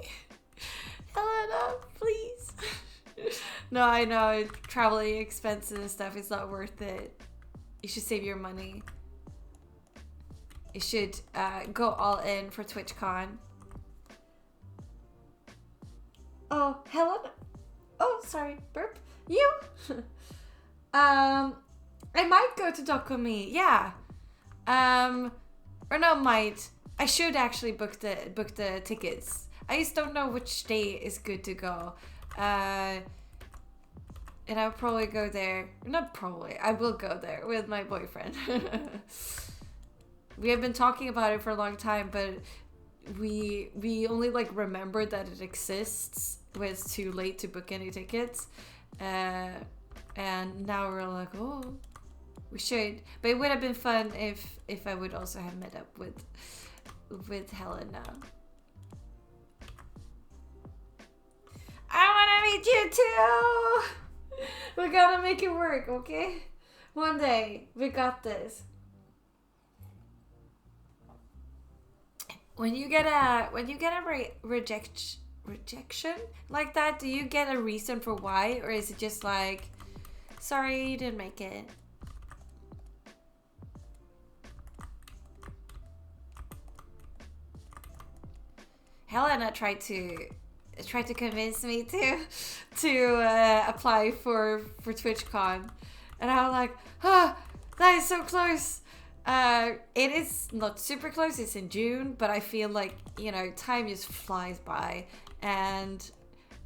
Helena, please. No, I know, traveling expenses and stuff is not worth it. You should save your money. You should go all in for TwitchCon. Oh, Helena. Oh, sorry, burp. You? I might go to Dokumi, yeah. Or no, might. I should actually book the tickets. I just don't know which day is good to go. And I'll probably go there. Not probably. I will go there with my boyfriend. We have been talking about it for a long time, but we only like remembered that it exists when it's too late to book any tickets. And now we're like, oh, we should. But it would have been fun if I would also have met up with Helena. I want to meet you too. We're gonna make it work, okay? One day, we got this. When you get a rejection like that, do you get a reason for why, or is it just like, sorry, you didn't make it? Helena tried to convince me to apply for TwitchCon, and I was like, that is so close. It is not super close. It's in June, but I feel like, you know, time just flies by, and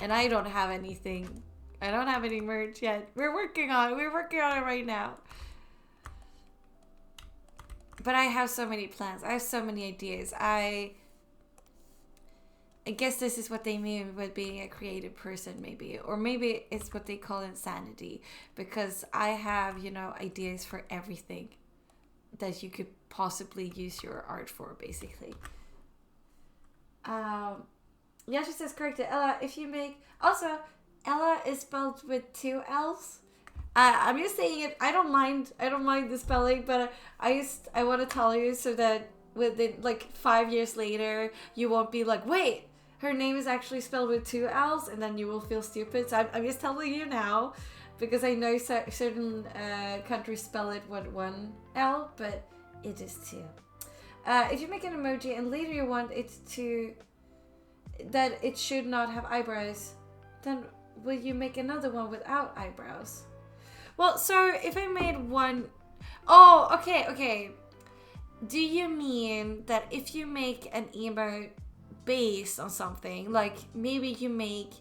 I don't have anything. I don't have any merch yet. We're working on it right now. But I have so many plans. I have so many ideas. I guess this is what they mean with being a creative person, maybe. Or maybe it's what they call insanity. Because I have, you know, ideas for everything that you could possibly use your art for, basically. Yeah, she says correct. Ella, if you make... Also, Ella is spelled with 2 L's. I'm just saying it. I don't mind the spelling, but I want to tell you so that within like 5 years later, you won't be like, wait, her name is actually spelled with 2 L's, and then you will feel stupid. So I'm just telling you now, because I know certain countries spell it with 1 L, but it is 2. If you make an emoji and later you want it that it should not have eyebrows, then will you make another one without eyebrows? Well, so if I made one... Oh, okay. Do you mean that if you make an emote based on something, like maybe you make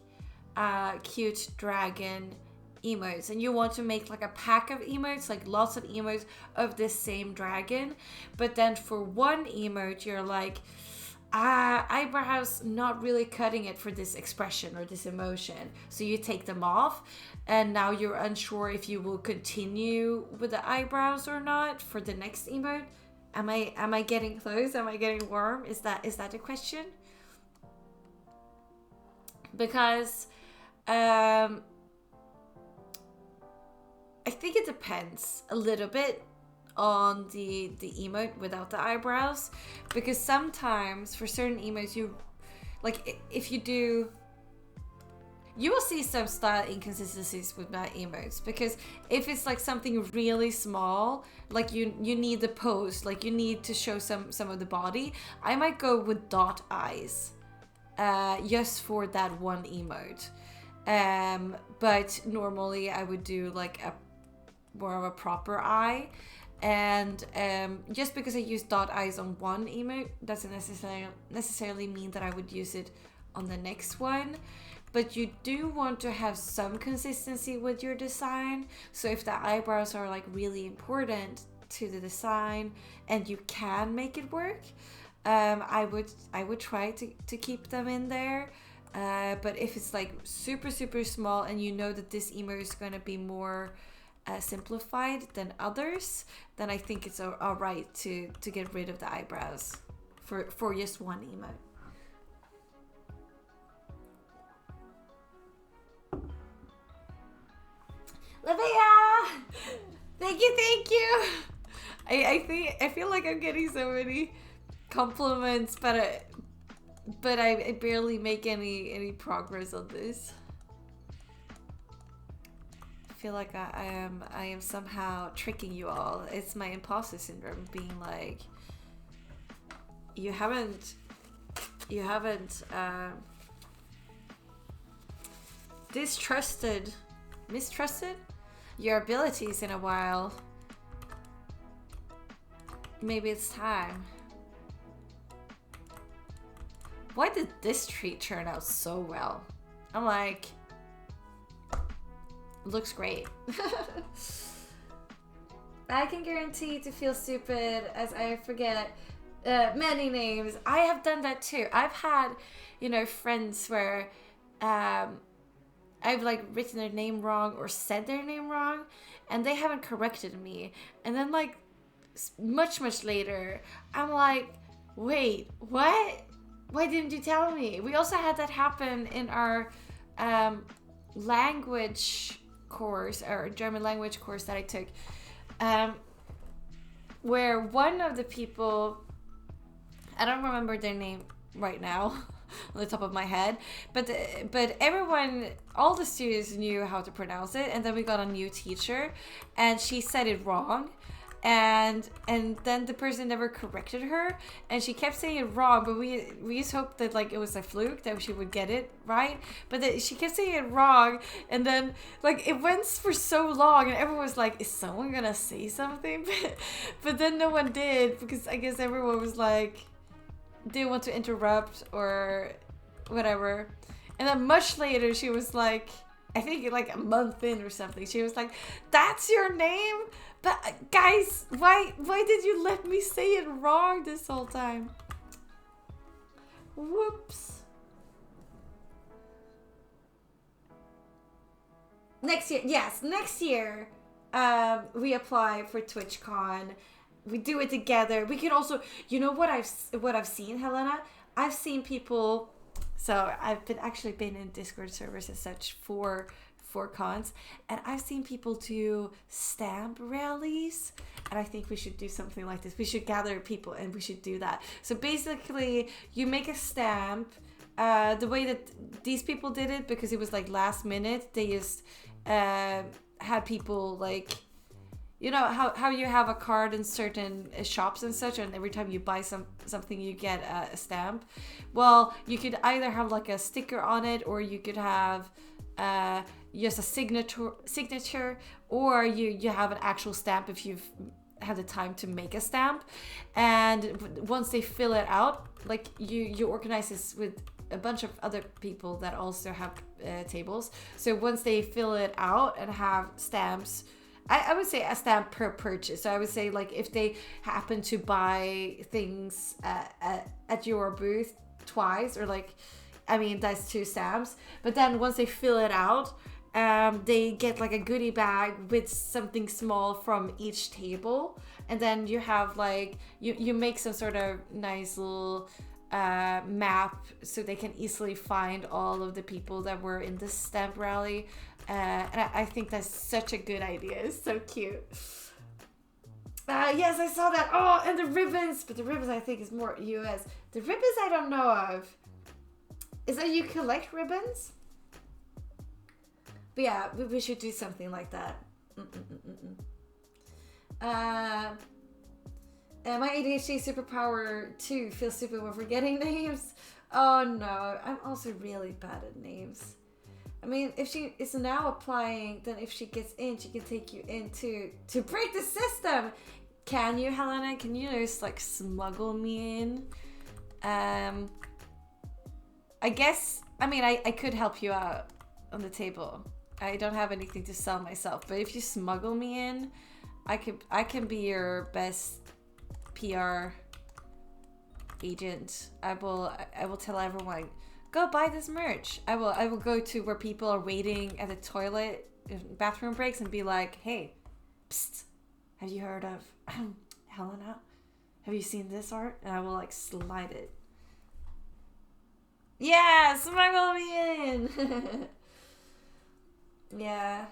cute dragon emotes and you want to make like a pack of emotes, like lots of emotes of this same dragon, but then for one emote you're like, eyebrows not really cutting it for this expression or this emotion, so you take them off, and now you're unsure if you will continue with the eyebrows or not for the next emote. Am I getting close? Am I getting warm? Is that the question? Because I think it depends a little bit on the emote without the eyebrows, because sometimes for certain emotes, you like, if you do, you will see some style inconsistencies with my emotes, because if it's like something really small, like you need the pose, like you need to show some of the body, I might go with dot eyes, just for that one emote. But normally I would do like a more of a proper eye. And just because I use dot eyes on one emote doesn't necessarily mean that I would use it on the next one. But you do want to have some consistency with your design. So if the eyebrows are like really important to the design and you can make it work, I would try to keep them in there. But if it's like super small and you know that this emote is going to be more simplified than others, then I think it's alright to get rid of the eyebrows for just one emote. Livia! Thank you! I feel like I'm getting so many compliments, but I barely make any progress on this. I feel like I am somehow tricking you all. It's my imposter syndrome being like, you haven't mistrusted your abilities in a while. Maybe it's time. Why did this tree turn out so well? I'm like, looks great. I can guarantee to feel stupid as I forget many names. I have done that too. I've had, friends where I've like written their name wrong or said their name wrong, and they haven't corrected me. And then like much later, I'm like, wait, what? Why didn't you tell me? We also had that happen in our language course, or German language course that I took, where one of the people, I don't remember their name right now on the top of my head, but everyone, all the students knew how to pronounce it, and then we got a new teacher and she said it wrong, and then the person never corrected her, and she kept saying it wrong, but we just hoped that like it was a fluke, that she would get it right, but she kept saying it wrong, and then like it went for so long and everyone was like, is someone gonna say something? But then no one did, because I guess everyone was like, didn't want to interrupt or whatever. And then much later she was like, I think like a month in or something, she was like, that's your name? But guys, why did you let me say it wrong this whole time? Whoops. Next year, yes, next year we apply for TwitchCon. We do it together. We can also, what I've seen, Helena? I've seen people, so I've been in Discord servers as such for cons, and I've seen people do stamp rallies, and I think we should do something like this. We should gather people and we should do that. So basically you make a stamp, the way that these people did it, because it was like last minute, they just had people like, how you have a card in certain shops and such, and every time you buy something you get a stamp. Well, you could either have like a sticker on it, or you could have just a signature, or you have an actual stamp if you've had the time to make a stamp. And once they fill it out, like you organize this with a bunch of other people that also have tables. So once they fill it out and have stamps, I would say a stamp per purchase. So I would say like if they happen to buy things at your booth twice, or like, that's 2 stamps. But then once they fill it out, they get like a goodie bag with something small from each table. And then you have like, you make some sort of nice little map so they can easily find all of the people that were in this stamp rally. And I think that's such a good idea. It's so cute. Yes, I saw that. Oh, and the ribbons. But the ribbons I think is more US. The ribbons I don't know of. Is that you collect ribbons? But yeah, we should do something like that. My ADHD superpower too feels stupid when forgetting names. Oh no, I'm also really bad at names. I mean, if she is now applying, then if she gets in, she can take you in to break the system. Can you, Helena? Can you just like smuggle me in? I guess, I mean, I could help you out on the table. I don't have anything to sell myself, but if you smuggle me in, I can be your best PR agent. I will tell everyone, go buy this merch. I will go to where people are waiting at the toilet, bathroom breaks, and be like, hey, psst, have you heard of Helena? Have you seen this art? And I will like slide it. Yeah, smuggle me in. Yeah.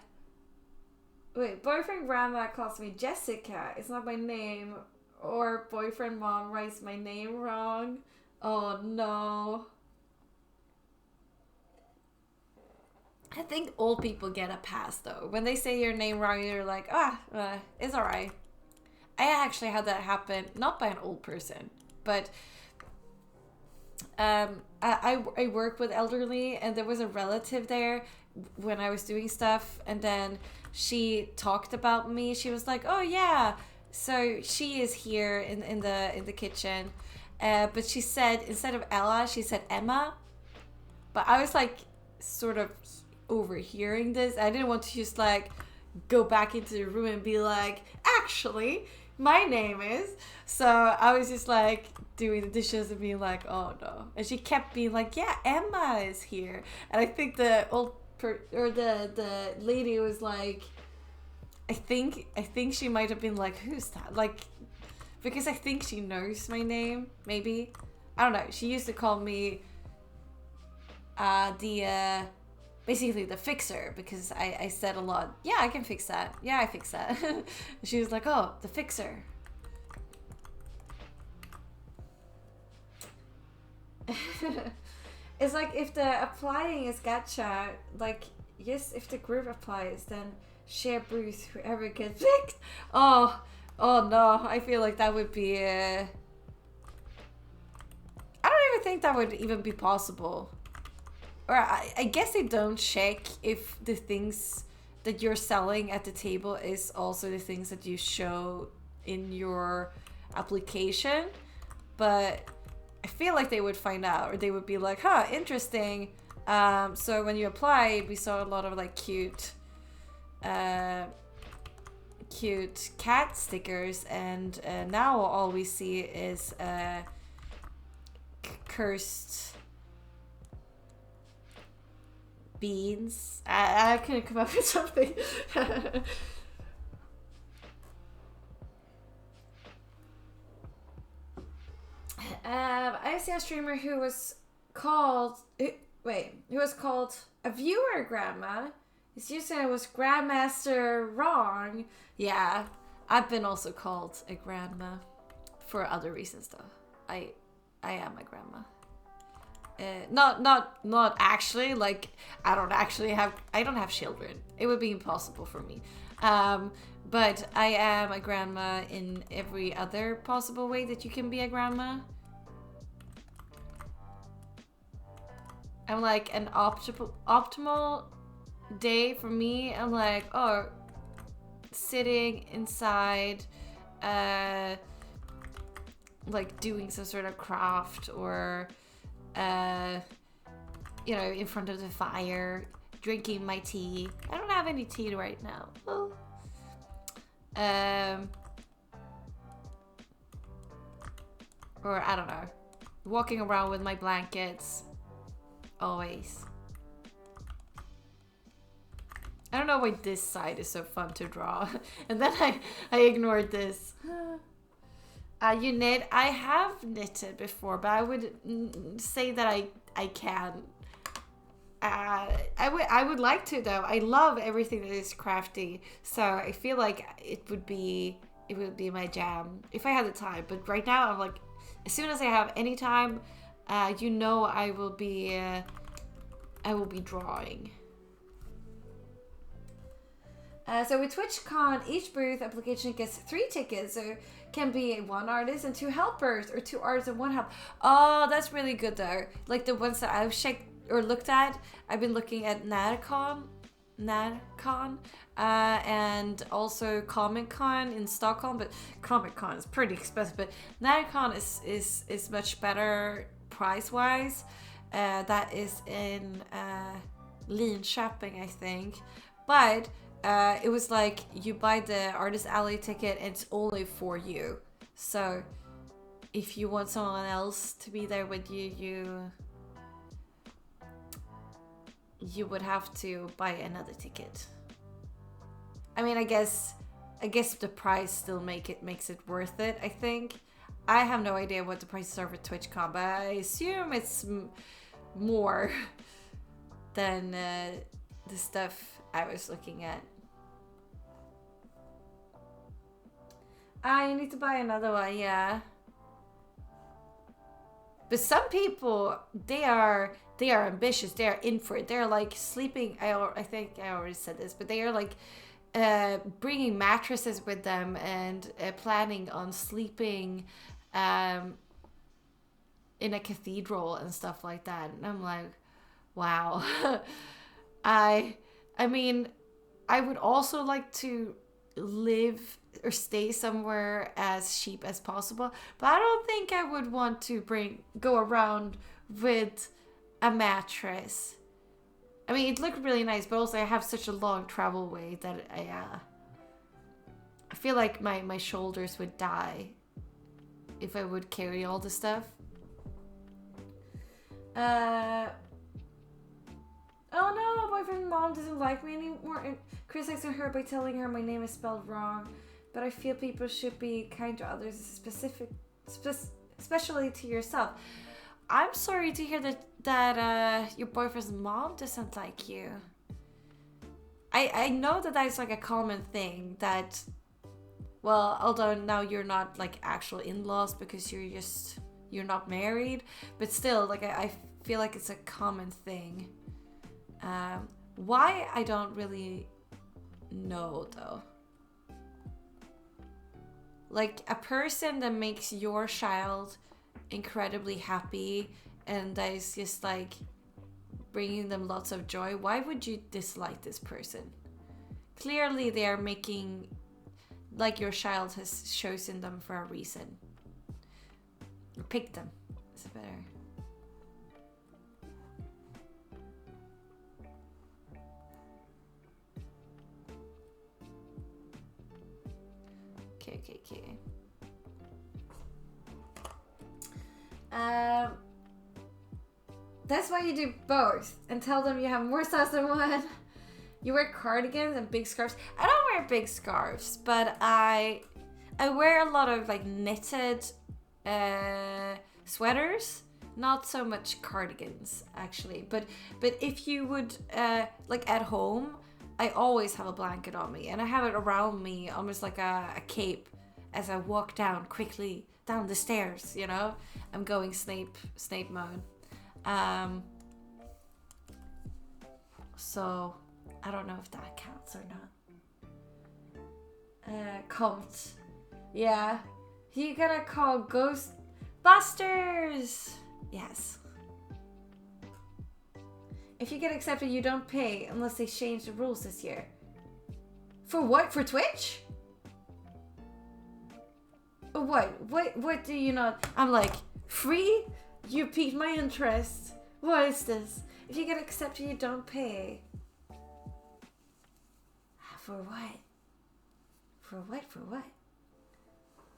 Wait, boyfriend grandma calls me Jessica. It's not my name. Or boyfriend mom writes my name wrong. Oh no. I think old people get a pass though. When they say your name wrong, you're like, it's alright. I actually had that happen, not by an old person, but I work with elderly, and there was a relative there when I was doing stuff, and then she talked about me. She was like, oh yeah, so she is here in the kitchen, but she said, instead of Ella, she said Emma. But I was like sort of overhearing this. I didn't want to just like go back into the room and be like, actually my name is. So I was just like doing the dishes and being like, oh no. And she kept being like, yeah, Emma is here. And I think the the lady was like, I think she might have been like, who's that? Like, because I think she knows my name, maybe. I don't know. She used to call me basically the fixer, because I said a lot, yeah, I can fix that. Yeah, I fix that. She was like, oh, the fixer. It's like if the applying is gacha, like, yes, if the group applies, then share booth, whoever gets picked. Oh no, I feel like that would be I don't even think that would even be possible. Or I guess they don't check if the things that you're selling at the table is also the things that you show in your application. But I feel like they would find out, or they would be like, huh, interesting. So when you applied, we saw a lot of like cute cat stickers, and now all we see is cursed beans. I couldn't come up with something. I see a streamer who was called a viewer grandma. His username was Grandmaster Wrong. Yeah, I've been also called a grandma for other reasons though. I am a grandma. Not actually, like I don't have children. It would be impossible for me. But I am a grandma in every other possible way that you can be a grandma. I'm like an optimal day for me. I'm like, oh, sitting inside, like doing some sort of craft, or in front of the fire, drinking my tea. I don't have any tea right now. Oh. Or I don't know, walking around with my blankets, always. I don't know why this side is so fun to draw. And then I ignored this. You knit? I have knitted before, but I would say that I can. I would like to though. I love everything that is crafty, so I feel like it would be my jam if I had the time. But right now I'm like, as soon as I have any time, I will be drawing. So with TwitchCon, each booth application gets 3 tickets. So can be 1 artist and 2 helpers, or 2 artists and 1 help. Oh, that's really good though. Like the ones that I've checked or looked at, I've been looking at NADCon, and also Comic Con in Stockholm. But Comic Con is pretty expensive. But NADCon is much better price wise. That is in Linköping, I think. But it was like you buy the Artist Alley ticket and it's only for you. So if you want someone else to be there with you, you would have to buy another ticket. I mean, I guess the price still makes it worth it, I think. I have no idea what the prices are for TwitchCon, but I assume it's more than the stuff I was looking at. You need to buy another one, yeah. But some people, they are ambitious. They are in for it. They're like sleeping. I think I already said this, but they are like bringing mattresses with them and planning on sleeping in a cathedral and stuff like that. And I'm like, wow. I mean, I would also like to live or stay somewhere as cheap as possible, but I don't think I would want to go around with a mattress. I mean, it looked really nice, but also I have such a long travel way that I feel like my shoulders would die if I would carry all the stuff. Oh no, boyfriend's mom doesn't like me anymore and criticizing her by telling her my name is spelled wrong. But I feel people should be kind to others, especially to yourself. I'm sorry to hear that your boyfriend's mom doesn't like you. I know that's like a common thing that, well, although now you're not like actual in-laws because you're not married, but still, like I feel like it's a common thing. Why, I don't really know though. Like a person that makes your child incredibly happy and that is just like bringing them lots of joy, why would you dislike this person? Clearly they are making, like your child has chosen them for a reason. Or picked them. It's better. Okay. That's why you do both and tell them you have more styles than one. You wear cardigans and big scarves. I don't wear big scarves, but I wear a lot of like knitted sweaters. Not so much cardigans actually, but if you would like at home, I always have a blanket on me and I have it around me almost like a cape as I walk quickly down the stairs, you know? I'm going Snape mode. So I don't know if that counts or not. Compt. Yeah. You gotta call Ghostbusters! Yes. If you get accepted, you don't pay unless they change the rules this year. For what? For Twitch? What do you not? I'm like, free? You piqued my interest. What is this? If you get accepted, you don't pay. For what? For what?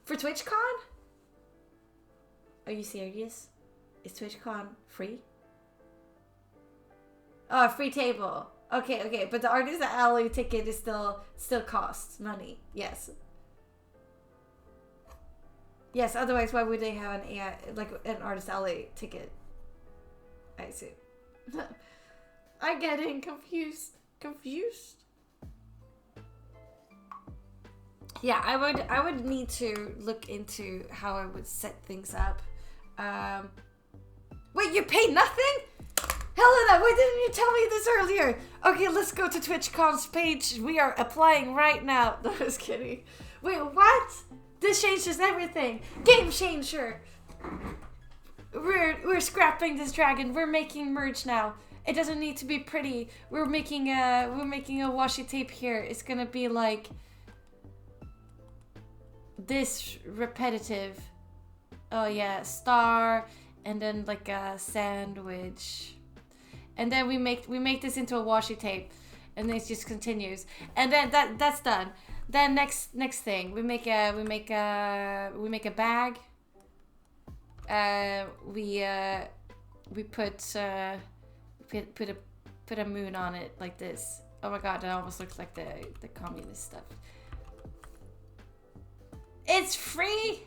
For TwitchCon? Are you serious? Is TwitchCon free? Oh, free table. Okay, but the Artist Alley ticket is still costs money. Yes. Yes, otherwise why would they have an Artist Alley ticket? I see. I'm getting confused. Yeah, I would need to look into how I would set things up. Wait, you paid nothing? Helena, why didn't you tell me this earlier? Okay, let's go to TwitchCon's page. We are applying right now. No, I was kidding. Wait, what? This changes everything. Game changer. We're scrapping this dragon. We're making merch now. It doesn't need to be pretty. We're making a washi tape here. It's gonna be like this repetitive. Oh yeah, star, and then like a sandwich. And then we make this into a washi tape, and then it just continues. And then that's done. Then next thing, we make a bag. We put a moon on it like this. Oh my god, that almost looks like the communist stuff. It's free.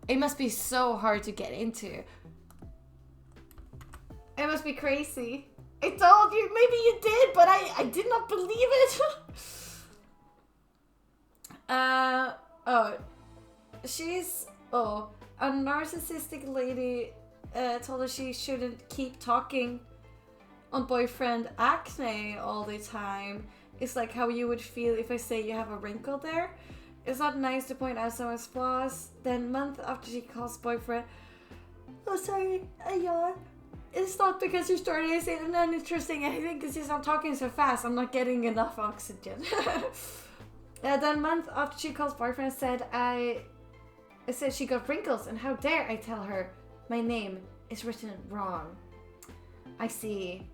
It must be so hard to get into. It must be crazy. I told you, maybe you did, but I did not believe it. A narcissistic lady told her she shouldn't keep talking on boyfriend acne all the time. It's like how you would feel if I say you have a wrinkle there. It's not nice to point out someone's flaws. Then month after she calls boyfriend, oh sorry, I yawn. It's not because you're starting to say uninteresting anything, because I'm talking so fast, I'm not getting enough oxygen. Then month after she calls boyfriend, said she got wrinkles, and how dare I tell her my name is written wrong. I see.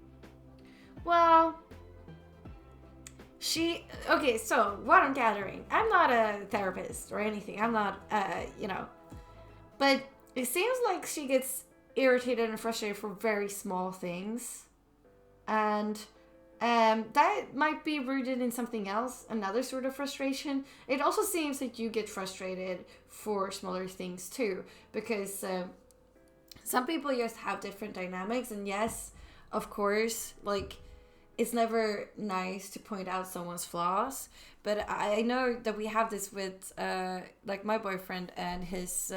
Well, okay, so what I'm gathering, I'm not a therapist or anything. I'm not, but it seems like she gets irritated and frustrated for very small things. And that might be rooted in something else, another sort of frustration. It also seems like you get frustrated for smaller things too, because some people just have different dynamics. And yes, of course, like, it's never nice to point out someone's flaws, but I know that we have this with like my boyfriend and his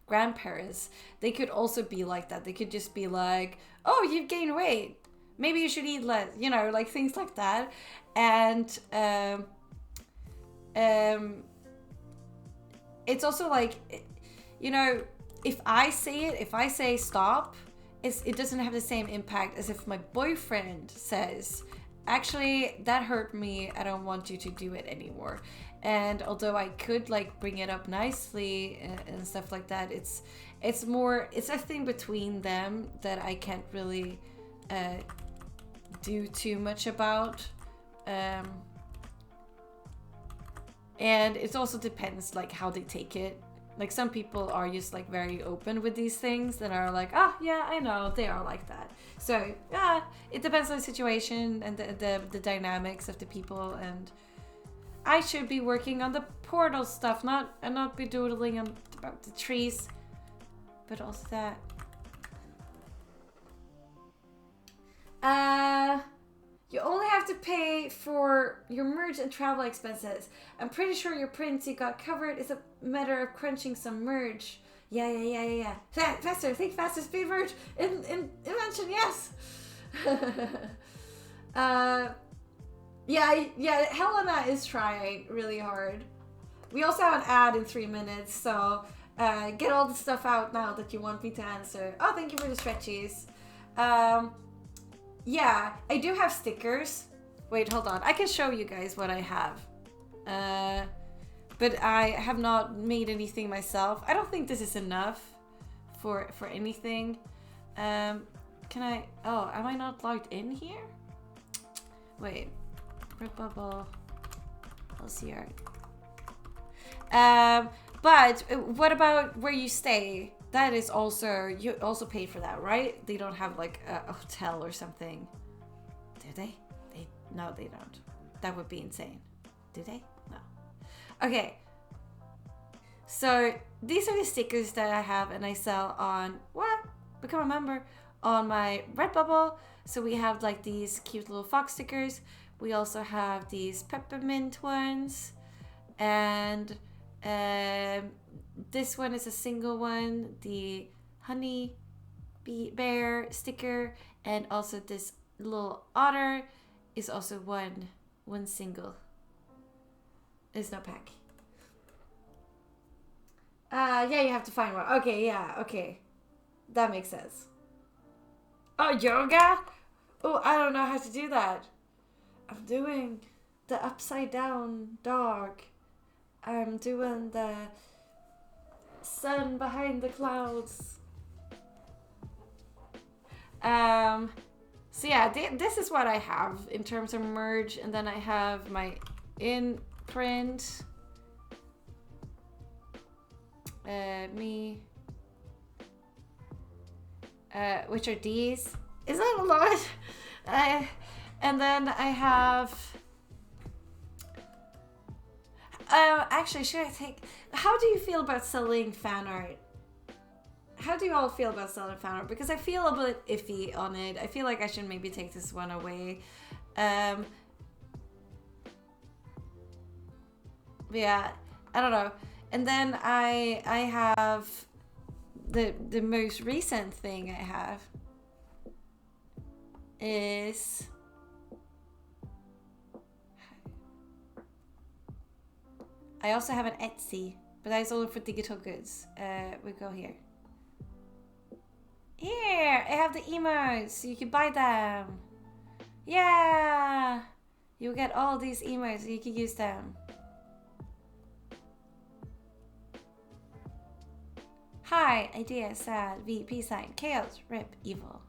grandparents. They could also be like that. They could just be like, oh, you've gained weight, maybe you should eat less, like things like that. And it's also like, if I say stop, it doesn't have the same impact as if my boyfriend says, actually, that hurt me, I don't want you to do it anymore. And although I could like bring it up nicely and stuff like that, it's a thing between them that I can't really do too much about. And it also depends like how they take it. Like, some people are just like very open with these things that are like, oh yeah, I know, they are like that. So yeah, it depends on the situation and the dynamics of the people. And I should be working on the portal stuff, not be doodling about the trees, but also that. You only have to pay for your merch and travel expenses. I'm pretty sure your prints you got covered. It's a matter of crunching some merch. Yeah. Faster, think faster, speed merch. Invention, yes. Yeah, Helena is trying really hard. We also have an ad in 3 minutes, so get all the stuff out now that you want me to answer. Oh, thank you for the stretchies. Yeah, I do have stickers. Wait, hold on. I can show you guys what I have. But I have not made anything myself. I don't think this is enough for anything. Can I... Oh, am I not logged in here? Wait. Redbubble. LCR. But what about where you stay? That is also, you also pay for that, right? They don't have like a hotel or something. Do they? No, they don't. That would be insane. Do they? No. Okay. So these are the stickers that I have and I sell on, become a member, on my Redbubble. So we have like these cute little fox stickers. We also have these peppermint ones. And this one is a single one, the honey bear sticker, And also this little otter is also one single. It's no pack. Yeah, you have to find one. Okay, yeah, okay. That makes sense. Oh, yoga? Oh, I don't know how to do that. I'm doing the upside down dog. I'm doing the sun behind the clouds. So yeah, this is what I have in terms of merge, and then I have my imprint. Me. Which are these? Is that a lot? And then I have. Actually, should I take? How do you feel about selling fan art? How do you all feel about selling fan art? Because I feel a bit iffy on it. I feel like I should maybe take this one away. Yeah, I don't know. And then I have the most recent thing I have is I also have an Etsy, but that is only for digital goods. We go here. Here, I have the emotes, so you can buy them. Yeah, you get all these emotes, so you can use them. Hi, idea, sad, VP sign, chaos, rip, evil.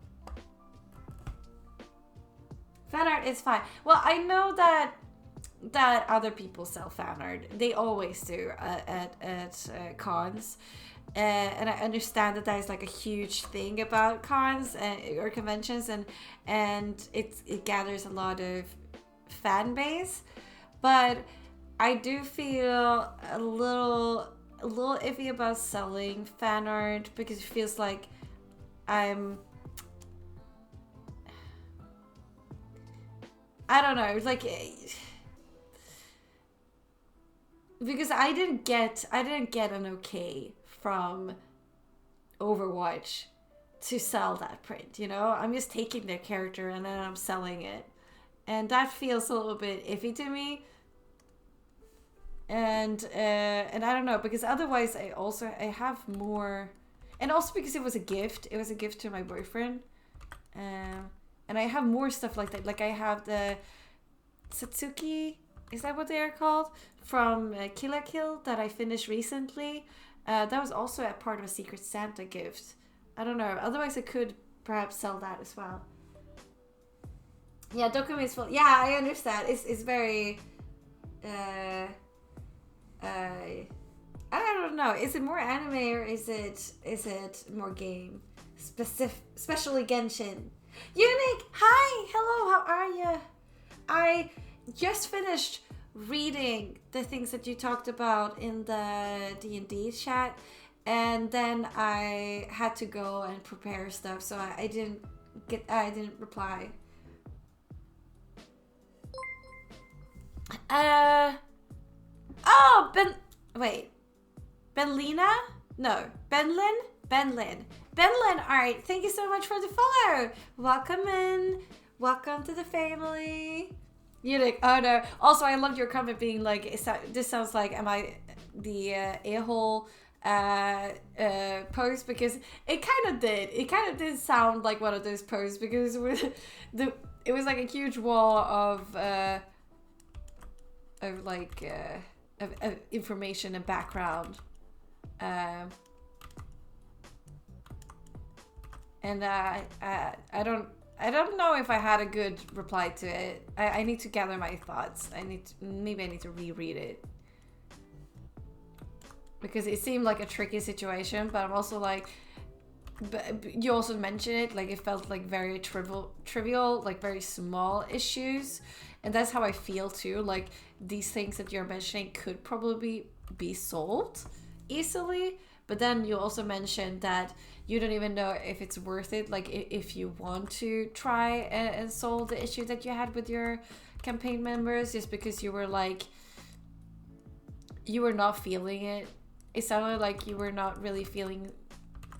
Fan art is fine. Well, I know that other people sell fan art. They always do at cons. And I understand that is like a huge thing about cons or conventions, and it gathers a lot of fan base. But I do feel a little iffy about selling fan art because it feels like I don't know, like, because I didn't get an okay from Overwatch to sell that print, you know? I'm just taking their character and then I'm selling it. And that feels a little bit iffy to me. And I don't know, because otherwise I have more, and also because it was a gift to my boyfriend, and I have more stuff like that. Like I have the Satsuki, is that what they are called, from Kill la Kill that I finished recently. That was also a part of a Secret Santa gift. I don't know, otherwise I could perhaps sell that as well. Yeah, Dokumi is full. Yeah, I understand. It's very I don't know. Is it more anime or is it more game? Especially Genshin. Unique! Hi! Hello, how are you? I just finished reading the things that you talked about in the D&D chat, and then I had to go and prepare stuff, so I didn't reply. Oh, Benlina? No, Benlin? Benlin. Alright, thank you so much for the follow. Welcome in. Welcome to the family. Unique. Oh no. Also, I loved your comment being like, this sounds like, am I the a-hole post? Because it kind of did. It kind of did sound like one of those posts, because it was like a huge wall of information and background, and I don't know if I had a good reply to it. I need to gather my thoughts. Maybe I need to reread it, because it seemed like a tricky situation. But I'm also like, but you also mentioned it, like it felt like very trivial, like very small issues. And that's how I feel too. Like these things that you're mentioning could probably be solved easily. But then you also mentioned that you don't even know if it's worth it. Like if you want to try and solve the issue that you had with your campaign members, just because you were like, you were not feeling it. It sounded like you were not really feeling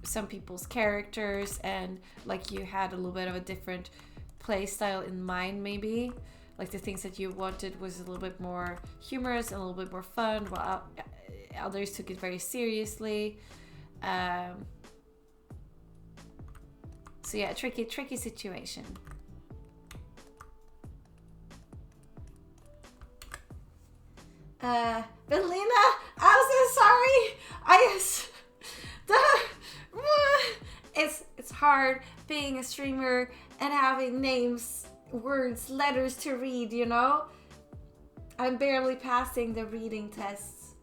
some people's characters, and like you had a little bit of a different play style in mind, maybe like the things that you wanted was a little bit more humorous and a little bit more fun, while others took it very seriously. So yeah, tricky situation. But Lena, I'm so sorry. It's hard being a streamer and having names, words, letters to read, you know? I'm barely passing the reading tests.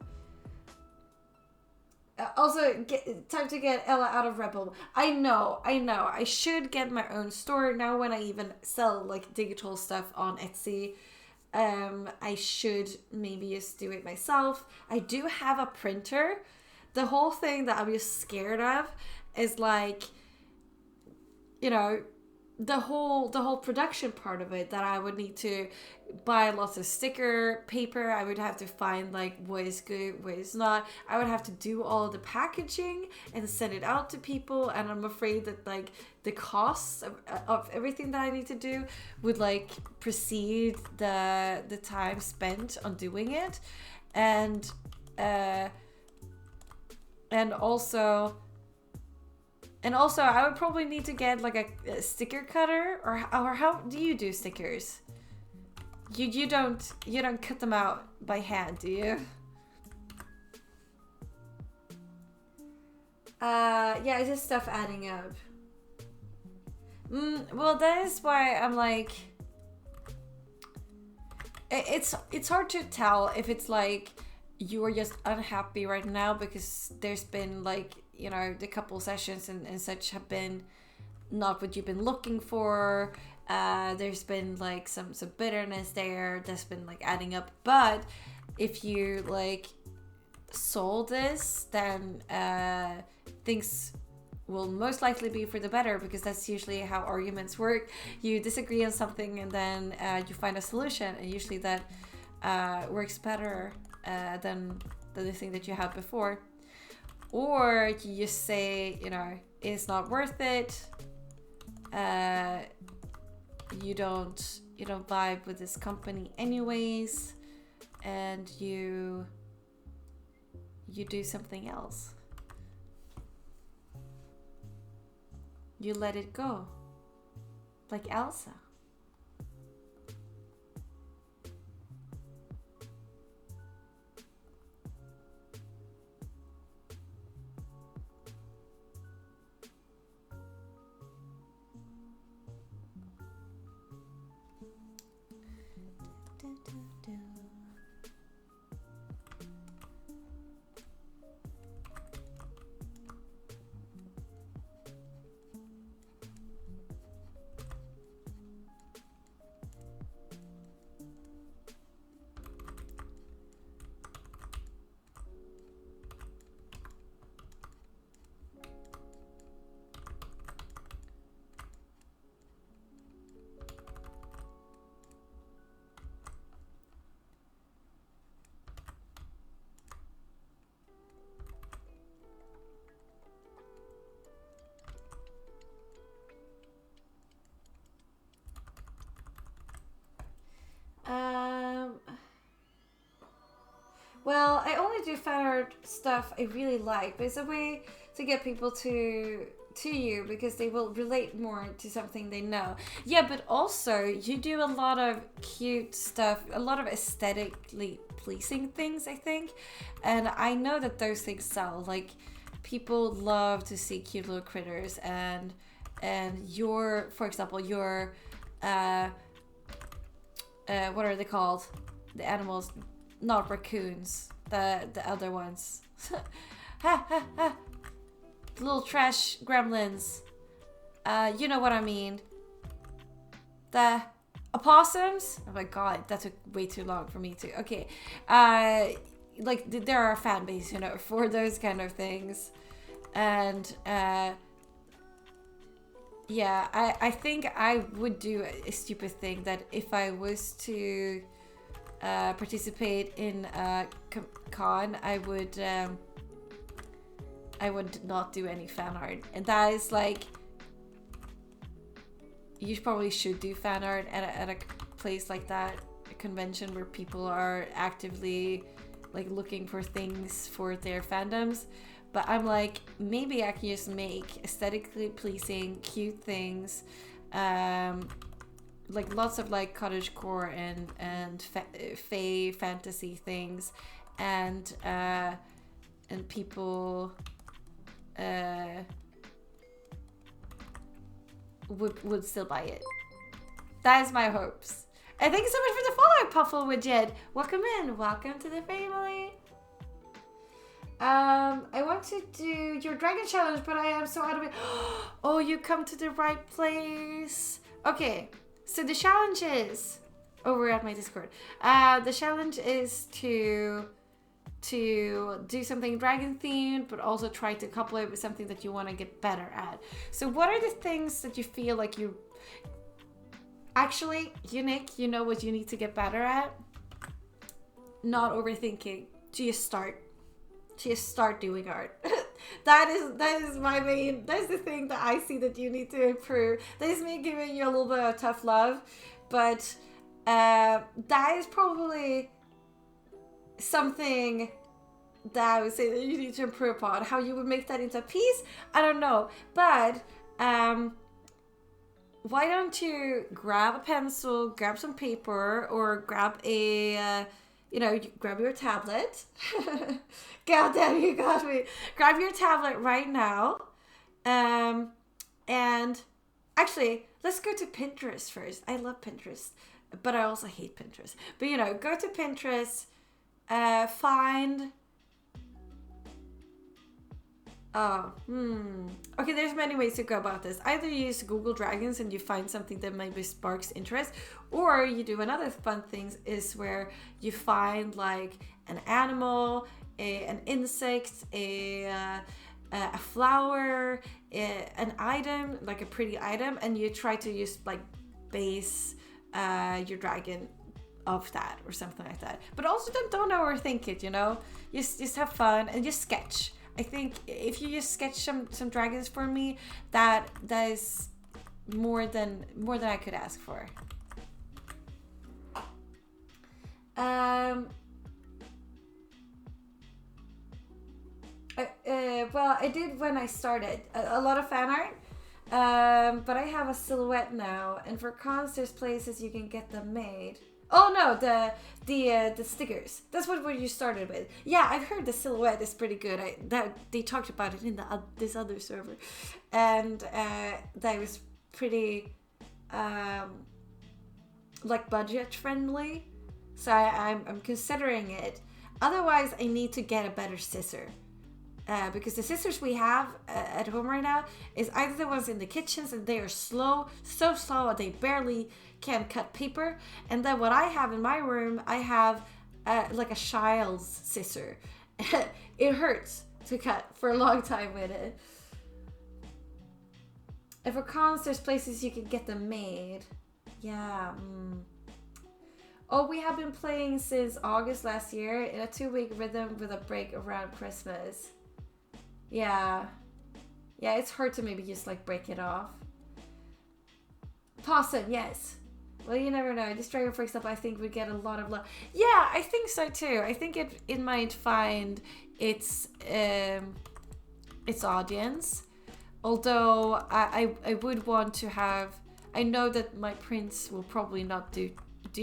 Also, time to get Ella out of Rebel. I know. I should get my own store now when I even sell like digital stuff on Etsy. I should maybe just do it myself. I do have a printer. The whole thing that I'm just scared of is like, you know, the whole production part of it, that I would need to buy lots of sticker paper. I would have to find like what is good, what is not. I would have to do all the packaging and send it out to people, and I'm afraid that like the cost of everything that I need to do would like precede the time spent on doing it. And also I would probably need to get like a sticker cutter, or how do you do stickers? You don't cut them out by hand, do you? Yeah, it's just stuff adding up. Well, that is why I'm like, it's hard to tell if it's like you're just unhappy right now because there's been like, you know, the couple sessions and such have been not what you've been looking for. There's been like some bitterness there that's been like adding up. But if you like sold this, then things will most likely be for the better, because that's usually how arguments work. You disagree on something and then you find a solution, and usually that works better than the thing that you had before. Or you just say, you know, it's not worth it. You don't vibe with this company anyways, and you do something else. You let it go, like Elsa. Well, I only do fan art stuff I really like, but it's a way to get people to you, because they will relate more to something they know. Yeah, but also you do a lot of cute stuff, a lot of aesthetically pleasing things, I think, and I know that those things sell. Like, people love to see cute little critters, and your, for example, your what are they called? The animals. Not raccoons, the other ones. Ha ha ha! Little trash gremlins. You know what I mean. The opossums. Oh my god, that took way too long for me to. Okay, like there are a fan base, you know, for those kind of things, and yeah, I think I would do a stupid thing that if I was to participate in a con, I would I would not do any fan art. And that is like, you probably should do fan art at a place like that, a convention where people are actively like looking for things for their fandoms. But I'm like, maybe I can just make aesthetically pleasing, cute things, like lots of like cottagecore and fae fantasy things, and people would still buy it. That is my hopes. And thank you so much for the follow, Puffle Widget. Welcome in. Welcome to the family. I want to do your dragon challenge, but I am so out of it. Oh, you come to the right place. Okay, so the challenge is over at my Discord. The challenge is to do something dragon themed, but also try to couple it with something that you want to get better at. So what are the things that you feel like you actually, Nick, you know what you need to get better at? Not overthinking. Just start doing art. that is my main, that's the thing that I see that you need to improve. That is me giving you a little bit of tough love, but that is probably something that I would say that you need to improve upon. How you would make that into a piece, I don't know. But why don't you grab a pencil, grab some paper, or grab a grab your tablet. God damn, you got me. Grab your tablet right now. And actually, let's go to Pinterest first. I love Pinterest, but I also hate Pinterest. But go to Pinterest, find... Okay, there's many ways to go about this. Either you use Google Dragons and you find something that maybe sparks interest, or you do another fun thing is where you find like an animal, an insect, a flower, an item, like a pretty item, and you try to just like base your dragon of that or something like that. But also don't overthink it, just have fun and just sketch. I think if you just sketch some dragons for me, that is more than I could ask for. Well, I did when I started a lot of fan art, but I have a silhouette now, and for cons there's places you can get them made. Oh no, the stickers. That's what you started with. Yeah, I've heard the silhouette is pretty good. They talked about it in this other server, and that was pretty like budget friendly. So I'm considering it. Otherwise, I need to get a better scissor. Because the scissors we have at home right now is either the ones in the kitchens and they are so slow they barely can cut paper, and then what I have in my room, I have like a child's scissor. It hurts to cut for a long time with it. And for cons, there's places you can get them made. Yeah. Oh, we have been playing since August last year in a 2-week rhythm with a break around Christmas. Yeah, it's hard to maybe just like break it off. Possum, yes. Well, you never know. This dragon, for example, I think would get a lot of love. Yeah, I think so too. I think it might find its audience. Although I would want to have... I know that my prince will probably not do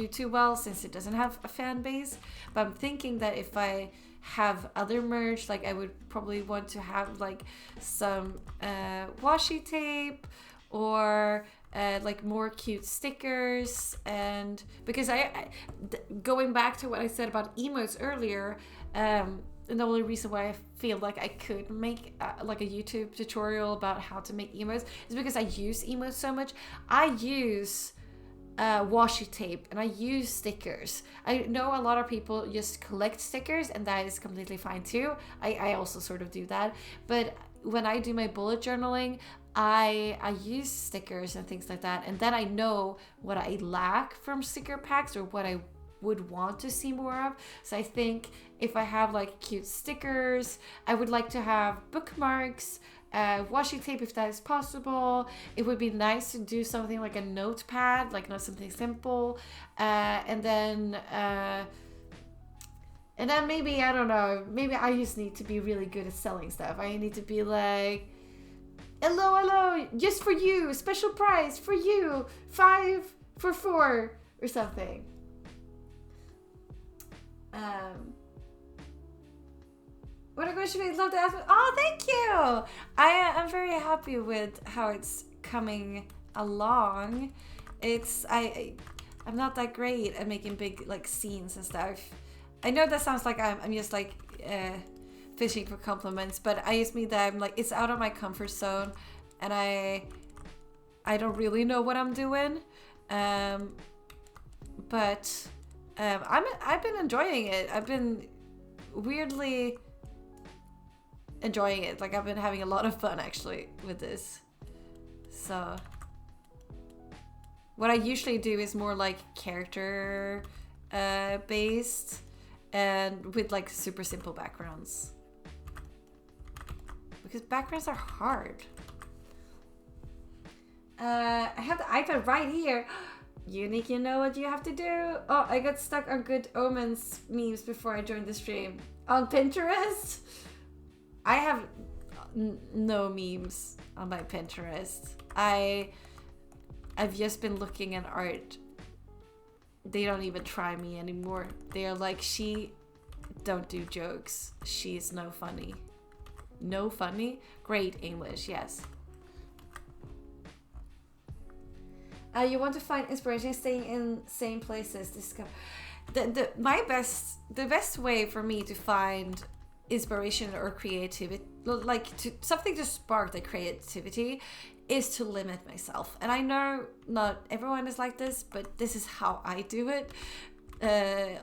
too well since it doesn't have a fan base. But I'm thinking that if I have other merch, like I would probably want to have like some washi tape or like more cute stickers. And because going back to what I said about emotes earlier, and the only reason why I feel like I could make like a YouTube tutorial about how to make emotes is because I use emotes so much. I use washi tape and I use stickers. I know a lot of people just collect stickers, and that is completely fine too. I also sort of do that, but when I do my bullet journaling, I use stickers and things like that, and then I know what I lack from sticker packs or what I would want to see more of. So I think if I have like cute stickers, I would like to have bookmarks, washi tape if that is possible. It would be nice to do something like a notepad, like not something simple, and then maybe, I don't know, maybe I just need to be really good at selling stuff. I need to be like, hello, just for you, special price for you, 5 for 4 or something. What a question we'd love to ask. Oh, thank you. I'm very happy with how it's coming along. I'm not that great at making big like scenes and stuff. I know that sounds like I'm just like fishing for compliments, but I just mean that I'm like, it's out of my comfort zone, and I don't really know what I'm doing. But I've been enjoying it. I've been weirdly enjoying it. Like, I've been having a lot of fun actually with this. So what I usually do is more like character based and with like super simple backgrounds, because backgrounds are hard. I have the iPad right here. Unique, you know what you have to do? Oh, I got stuck on Good Omens memes before I joined the stream. On Pinterest? I have no memes on my Pinterest. I've just been looking at art. They don't even try me anymore. They're like, she don't do jokes. She's no funny. No funny? Great English, yes. You want to find inspiration staying in same places. The best way for me to find inspiration or creativity, like to something to spark the creativity, is to limit myself. And I know not everyone is like this, but this is how I do it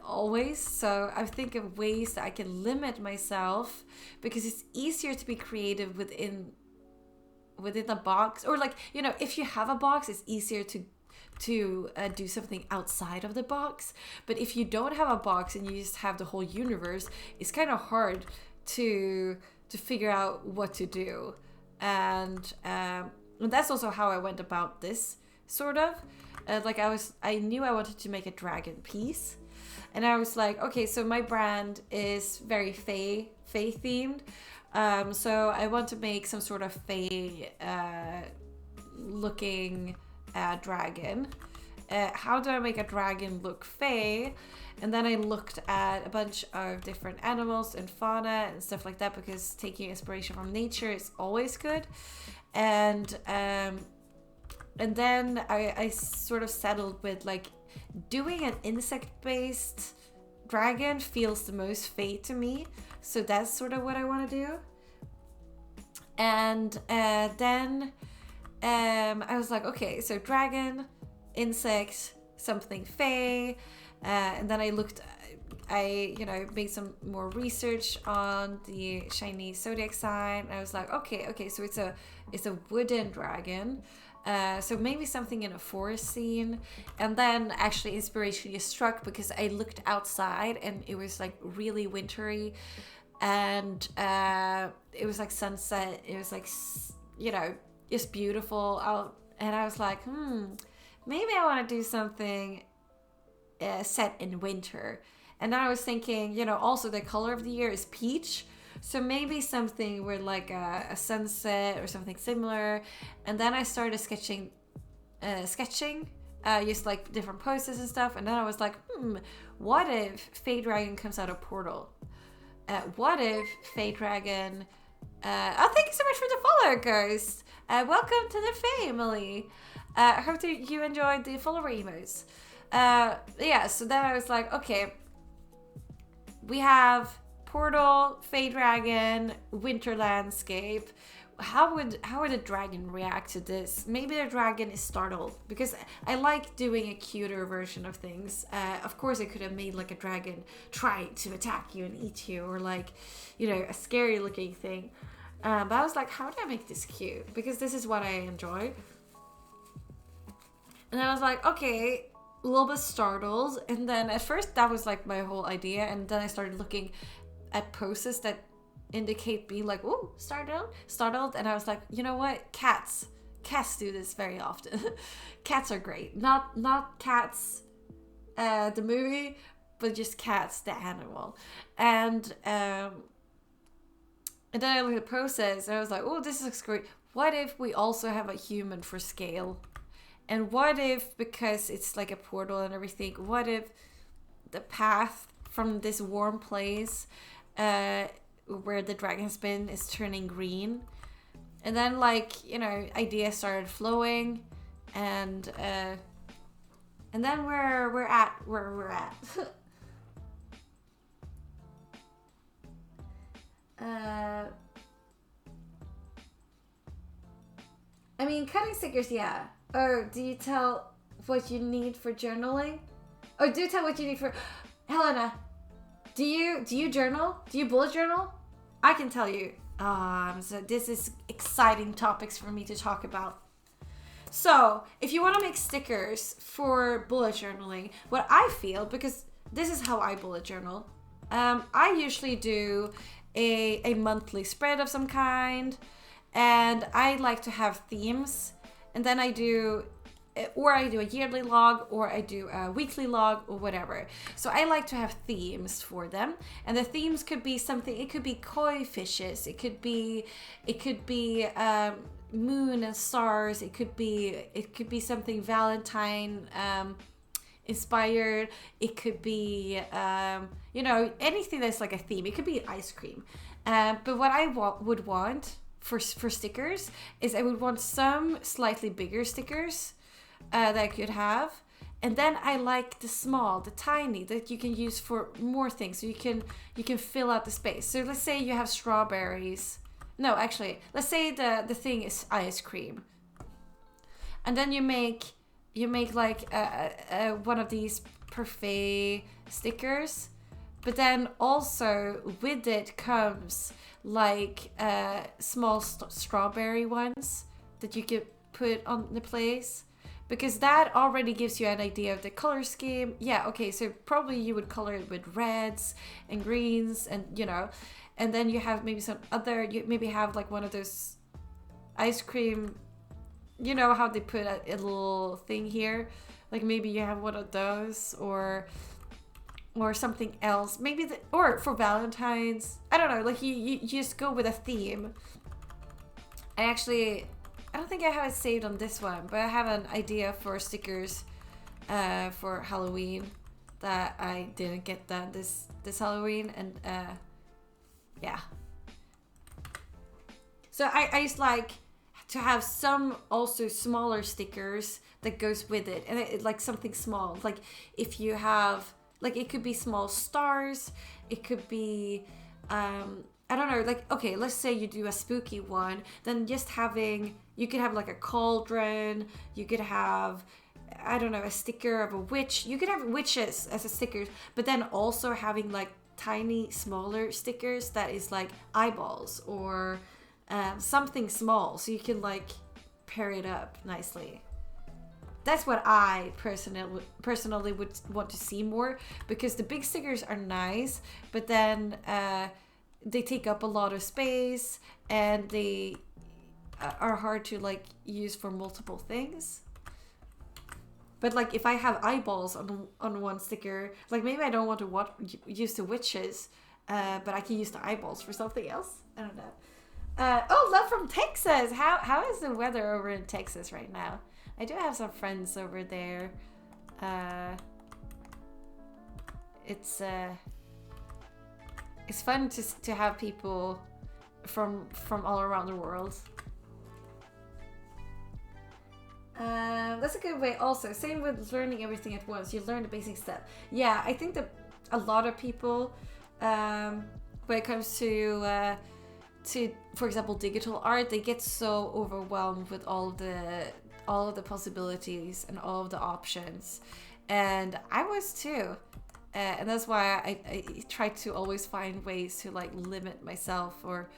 always. So I think of ways that I can limit myself, because it's easier to be creative within a box, or like, you know, if you have a box, it's easier to do something outside of the box. But if you don't have a box and you just have the whole universe, it's kind of hard to figure out what to do. And that's also how I went about this, sort of. Like I knew I wanted to make a dragon piece, and I was like, okay, so my brand is very fae themed. So I want to make some sort of fae looking dragon. How do I make a dragon look fae? And then I looked at a bunch of different animals and fauna and stuff like that, because taking inspiration from nature is always good. And then I sort of settled with like doing an insect-based dragon feels the most fae to me. So that's sort of what I want to do. And then I was like, okay, so dragon, insect, something fae. And then I made some more research on the Chinese zodiac sign. And I was like, okay, so it's a wooden dragon. So maybe something in a forest scene. And then actually inspiration just struck, because I looked outside and it was like really wintry, and it was like sunset. It was like, you know, just beautiful out. And I was like, maybe I want to do something set in winter. And then I was thinking, you know, also the color of the year is peach. So maybe something with like a sunset or something similar. And then I started sketching just like different poses and stuff. And then I was like, what if Fae Dragon comes out of Portal? What if Fae Dragon... thank you so much for the follow, Ghost. Welcome to the family. I hope that you enjoyed the follower emotes. So then I was like, okay, we have Portal, Fae Dragon, winter landscape. How would a dragon react to this? Maybe the dragon is startled, because I like doing a cuter version of things. Of course, I could have made like a dragon try to attack you and eat you, or like, you know, a scary looking thing. But I was like, how do I make this cute? Because this is what I enjoy. And I was like, okay, a little bit startled, and then at first that was like my whole idea, and then I started looking at poses that indicate being like, oh, startled, and I was like, you know what, cats do this very often. Cats are great. Not Cats the movie, but just Cats the animal. And then I looked at the process and I was like, oh, this looks great. What if we also have a human for scale? And what if, because it's like a portal and everything, what if the path from this warm place where the dragon's been is turning green? And then, like, you know, ideas started flowing, and then we're at where we're at. I mean, cutting stickers, yeah. Or do you tell what you need for journaling? Or do tell what you need for... Helena, do you journal? Do you bullet journal? I can tell you. So this is exciting topics for me to talk about. So, if you want to make stickers for bullet journaling, what I feel, because this is how I bullet journal, I usually do a monthly spread of some kind, and I like to have themes, and then I do a yearly log, or I do a weekly log, or whatever. So I like to have themes for them, and the themes could be something. It could be koi fishes. It could be moon and stars. It could be something Valentine inspired. It could be anything that's like a theme. It could be ice cream. But what I would want for stickers is I would want some slightly bigger stickers that I could have, and then I like the tiny that you can use for more things, so you can fill out the space. So let's say you have strawberries. No, actually, let's say the thing is ice cream, and then you make like one of these parfait stickers, but then also with it comes like small strawberry ones that you could put on the place. Because that already gives you an idea of the color scheme. Yeah, okay, so probably you would color it with reds and greens, and and then you have maybe you maybe have like one of those ice cream, you know how they put a little thing here? Like maybe you have one of those, or something else. Maybe or for Valentine's. I don't know, like you just go with a theme. I don't think I have it saved on this one, but I have an idea for stickers for Halloween that I didn't get that this Halloween, and yeah. So I just like to have some also smaller stickers that goes with it, and it like something small. Like if you have, like, it could be small stars, it could be I don't know, like, okay, let's say you do a spooky one, then just you could have like a cauldron, you could have, I don't know, a sticker of a witch, you could have witches as a stickers, but then also having like tiny, smaller stickers that is like eyeballs, or something small, so you can like pair it up nicely. That's what I personally would want to see more, because the big stickers are nice, but then they take up a lot of space, and they are hard to like use for multiple things. But like if I have eyeballs on one sticker, like maybe I don't want to use the witches, but I can use the eyeballs for something else. I don't know. Love from Texas. How is the weather over in Texas right now? I do have some friends over there. It's fun to have people from all around the world. That's a good way also. Same with learning everything at once. You learn the basic step. Yeah, I think that a lot of people, when it comes to for example digital art, they get so overwhelmed with all of the possibilities and all of the options, and I was too. And that's why I try to always find ways to like limit myself, or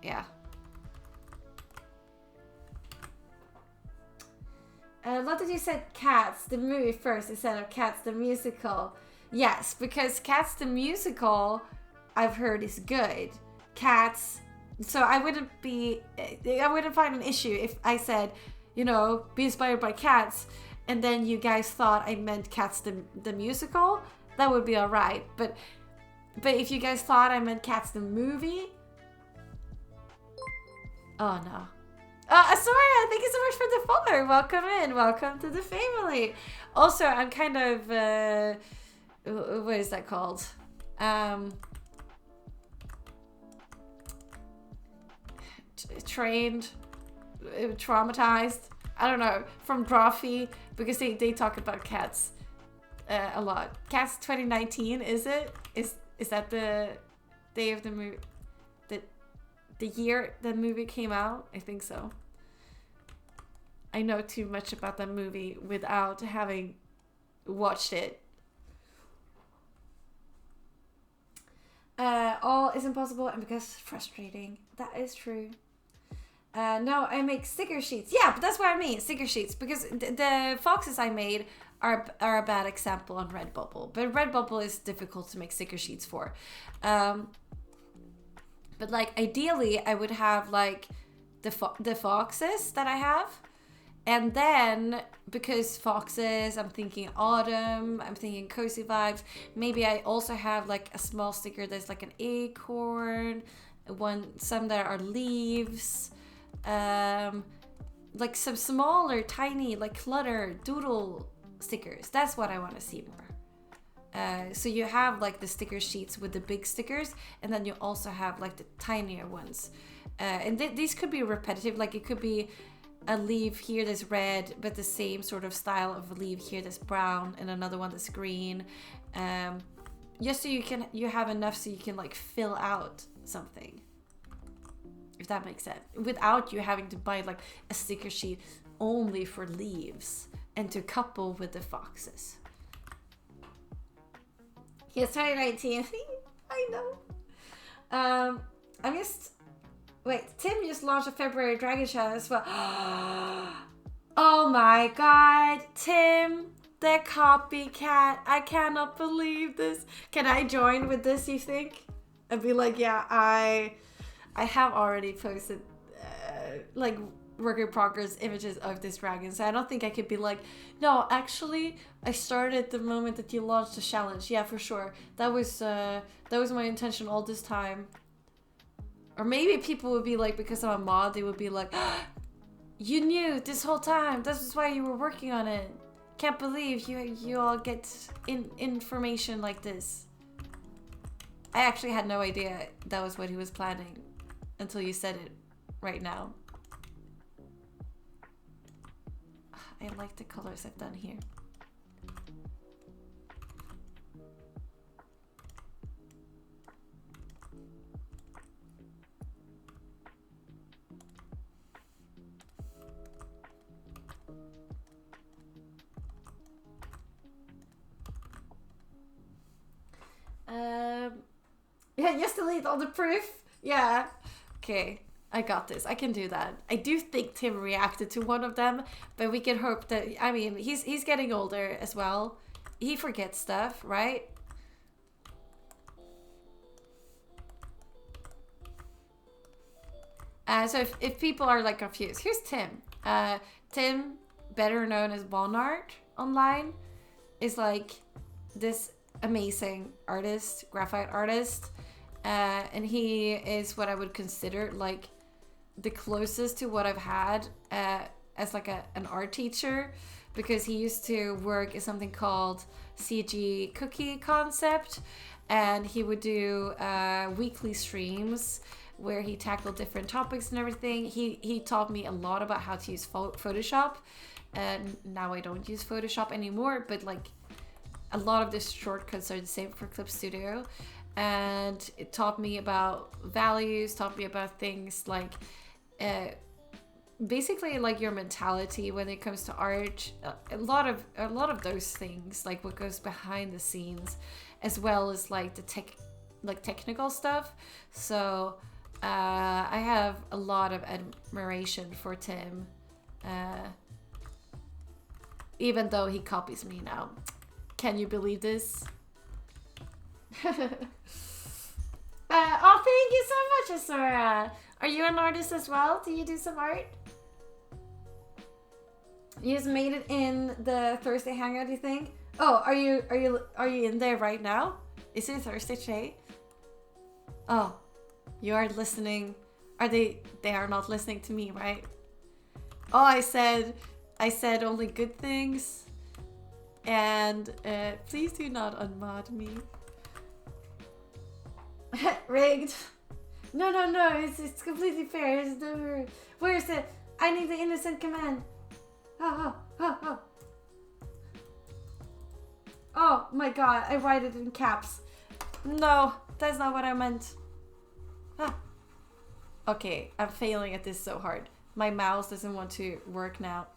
yeah. A lot of you said Cats, the movie first instead of Cats, the musical. Yes, because Cats, the musical, I've heard is good. Cats, so I wouldn't find an issue if I said, you know, be inspired by Cats, and then you guys thought I meant Cats, the musical. That would be alright. But if you guys thought I meant Cats, the movie, oh no. Sorry, thank you so much for the follow. Welcome in. Welcome to the family. Also, I'm kind of, what is that called? Trained, traumatized, I don't know, from Drawfee, because they talk about Cats a lot. Cats 2019, is it? Is that the day of the movie? The year the movie came out? I think so. I know too much about that movie without having watched it. All is impossible and because it's frustrating. That is true. No, I make sticker sheets. Yeah, but that's what I mean, sticker sheets. Because the foxes I made are a bad example on Redbubble. But Redbubble is difficult to make sticker sheets for. But like ideally I would have like the foxes that I have. And then because foxes, I'm thinking autumn, I'm thinking cozy vibes. Maybe I also have like a small sticker that's like an acorn, some that are leaves, like some smaller, tiny, like clutter, doodle stickers. That's what I want to see more. So you have like the sticker sheets with the big stickers, and then you also have like the tinier ones. And these could be repetitive, like it could be a leaf here that's red, but the same sort of style of a leaf here that's brown, and another one that's green. Just so you have enough so you can like fill out something, if that makes sense, without you having to buy like a sticker sheet only for leaves and to couple with the foxes. Yes, 2019. I know. Wait, Tim just launched a February Dragon Challenge as well. Oh my god, Tim, the copycat. I cannot believe this. Can I join with this, you think? And be like, yeah, I have already posted like work in progress images of this dragon, so I don't think I could be like, no, actually I started the moment that you launched the challenge. Yeah, for sure. That was my intention all this time. Or maybe people would be like, because I'm a mod, they would be like, you knew this whole time. This is why you were working on it. Can't believe you all get information like this. I actually had no idea that was what he was planning until you said it right now. I like the colors I've done here. Yeah, just delete all the proof. Yeah. Okay, I got this. I can do that. I do think Tim reacted to one of them, but we can hope that, I mean, he's getting older as well. He forgets stuff, right? So if people are like confused, here's Tim. Tim, better known as Bonart online, is like this amazing artist, graphite artist, and he is what I would consider like the closest to what I've had as like an art teacher, because he used to work in something called CG Cookie Concept, and he would do weekly streams where he tackled different topics and everything. He taught me a lot about how to use Photoshop, and now I don't use Photoshop anymore, but like a lot of the shortcuts are the same for Clip Studio, and it taught me about values, taught me about things like basically like your mentality when it comes to art, a lot of those things, like what goes behind the scenes, as well as like the technical stuff. So I have a lot of admiration for Tim. Even though he copies me now. Can you believe this? Oh, thank you so much, Asura. Are you an artist as well? Do you do some art? You just made it in the Thursday hangout, you think? Oh, are you in there right now? Is it Thursday today? Oh, you are listening. Are they are not listening to me, right? Oh, I said only good things. And please do not unmod me. Rigged. No, it's completely fair. It's never... Where is it? I need the innocent command. Oh my god, I write it in caps. No, that's not what I meant. Okay, I'm failing at this so hard. My mouse doesn't want to work now.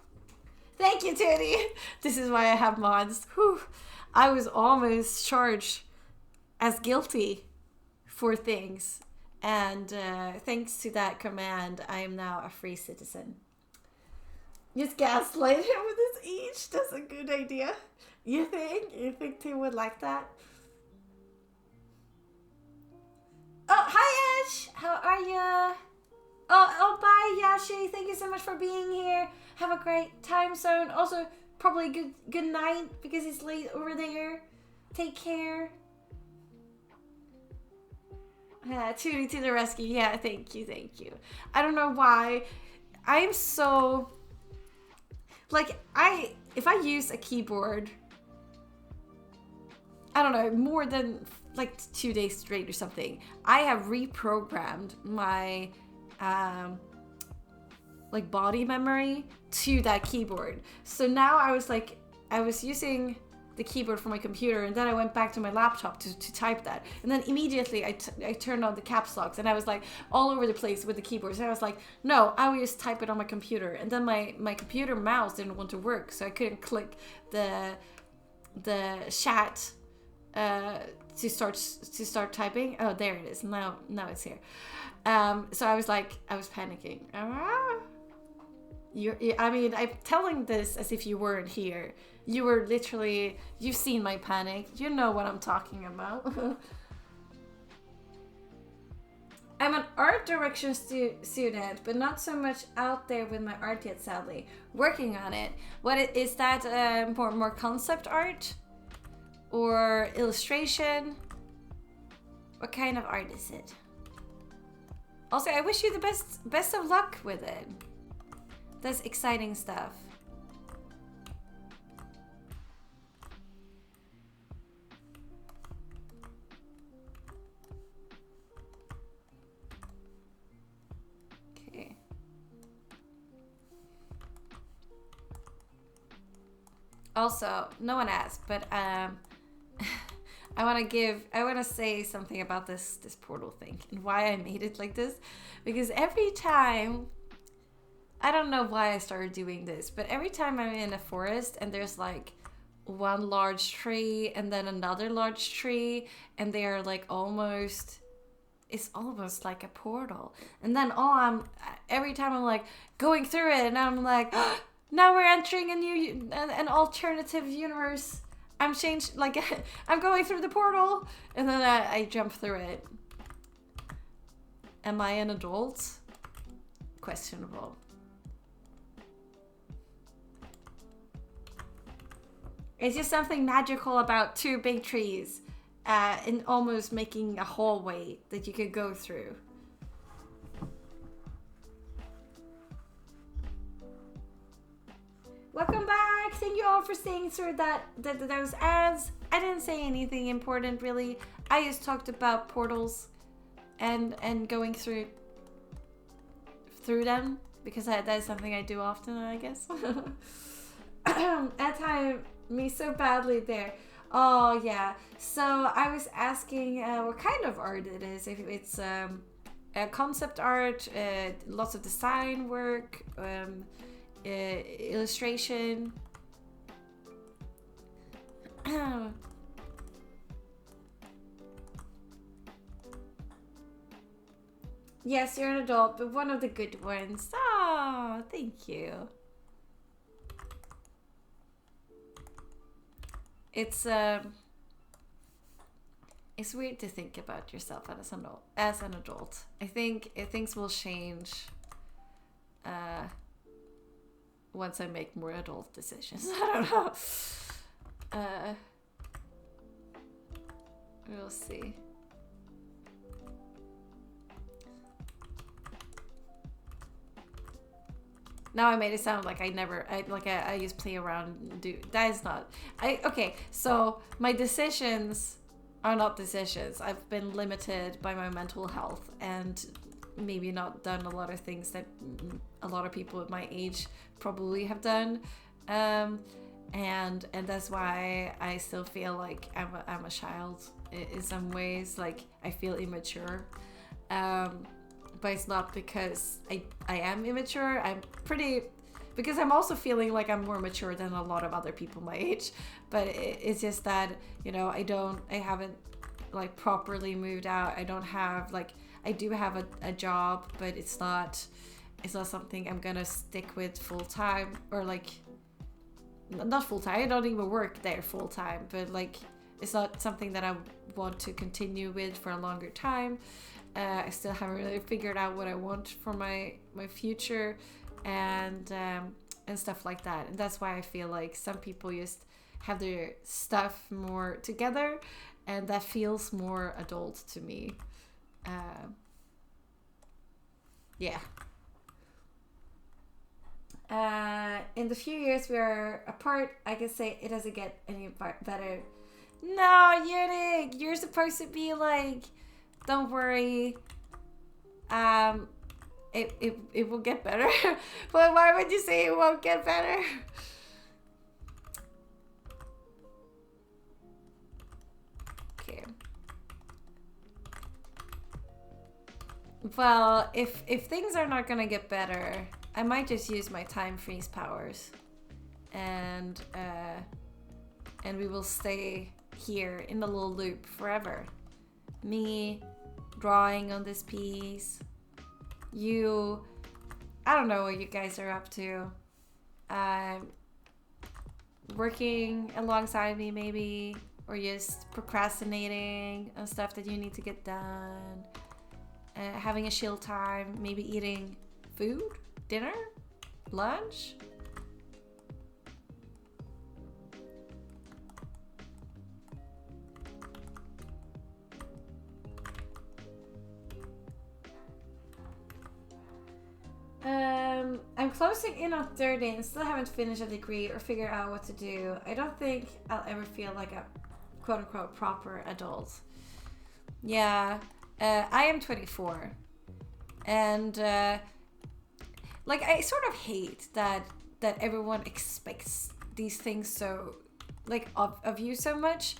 Thank you, Tootie. This is why I have mods. Whew. I was almost charged as guilty for things. And thanks to that command, I am now a free citizen. Just gaslight him with his age. That's a good idea. You think? You think Tim would like that? Oh, hi Ash! How are ya? Oh, bye Yashi. Thank you so much for being here. Have a great time zone. Also, probably good night because it's late over there. Take care. Tootie to the rescue. Yeah, thank you. I don't know why. I'm so... Like, if I use a keyboard, I don't know, more than like 2 days straight or something, I have reprogrammed my like body memory to that keyboard. So now I was using the keyboard for my computer, and then I went back to my laptop to type that, and then immediately I turned on the caps locks, and I was like all over the place with the keyboards, and I was like, no, I will just type it on my computer. And then my computer mouse didn't want to work, so I couldn't click the chat to start typing. Oh, there it is. Now it's here. So I was panicking. I mean, I'm telling this as if you weren't here. You were literally, you've seen my panic. You know what I'm talking about. I'm an art direction student, but not so much out there with my art yet, sadly. Working on it. Is that more concept art? Or illustration? What kind of art is it? Also, I wish you the best of luck with it. That's exciting stuff. Okay. Also, no one asked, but I want to say something about this portal thing and why I made it like this. Because every time, I don't know why I started doing this, but every time I'm in a forest and there's like one large tree and then another large tree, and they are like it's almost like a portal. And then every time I'm like going through it, and I'm like, oh, now we're entering an alternative universe. I'm going through the portal, and then I jump through it. Am I an adult? Questionable. It's just something magical about two big trees and almost making a hallway that you could go through. Welcome back! Thank you all for staying through those ads. I didn't say anything important, really. I just talked about portals and going through them, because that is something I do often, I guess. That time, me so badly there. Oh, yeah. So I was asking what kind of art it is. If it's concept art, lots of design work, illustration. Yes, you're an adult, but one of the good ones. Oh, thank you. it's weird to think about yourself as an adult. I think things will change once I make more adult decisions. I don't know. We'll see. Now I made it sound like I just play around and do. That is not. Okay, so my decisions are not decisions. I've been limited by my mental health and maybe not done a lot of things that a lot of people at my age probably have done. And that's why I still feel like I'm a child in some ways. Like I feel immature. But it's not because I am immature. Because I'm also feeling like I'm more mature than a lot of other people my age. But it's just that, you know, I haven't like properly moved out. I don't have like, I do have a job, but it's not something I'm gonna stick with full time, or like, not full time. I don't even work there full time, but like, it's not something that I want to continue with for a longer time. I still haven't really figured out what I want for my future, and stuff like that. And that's why I feel like some people just have their stuff more together, and that feels more adult to me. Yeah. In the few years we are apart, I can say it doesn't get any better. No, Yurik, you're supposed to be like, don't worry, it will get better. But why would you say it won't get better? Okay. Well, if things are not gonna get better, I might just use my time freeze powers, and we will stay here in the little loop forever. Me drawing on this piece, you, I don't know what you guys are up to, working alongside me maybe, or just procrastinating on stuff that you need to get done, having a chill time, maybe eating food, dinner, lunch. I'm closing in on 30 and still haven't finished a degree or figured out what to do. I don't think I'll ever feel like a quote-unquote proper adult. Yeah, I am 24. And like, I sort of hate that everyone expects these things so, like, of you so much.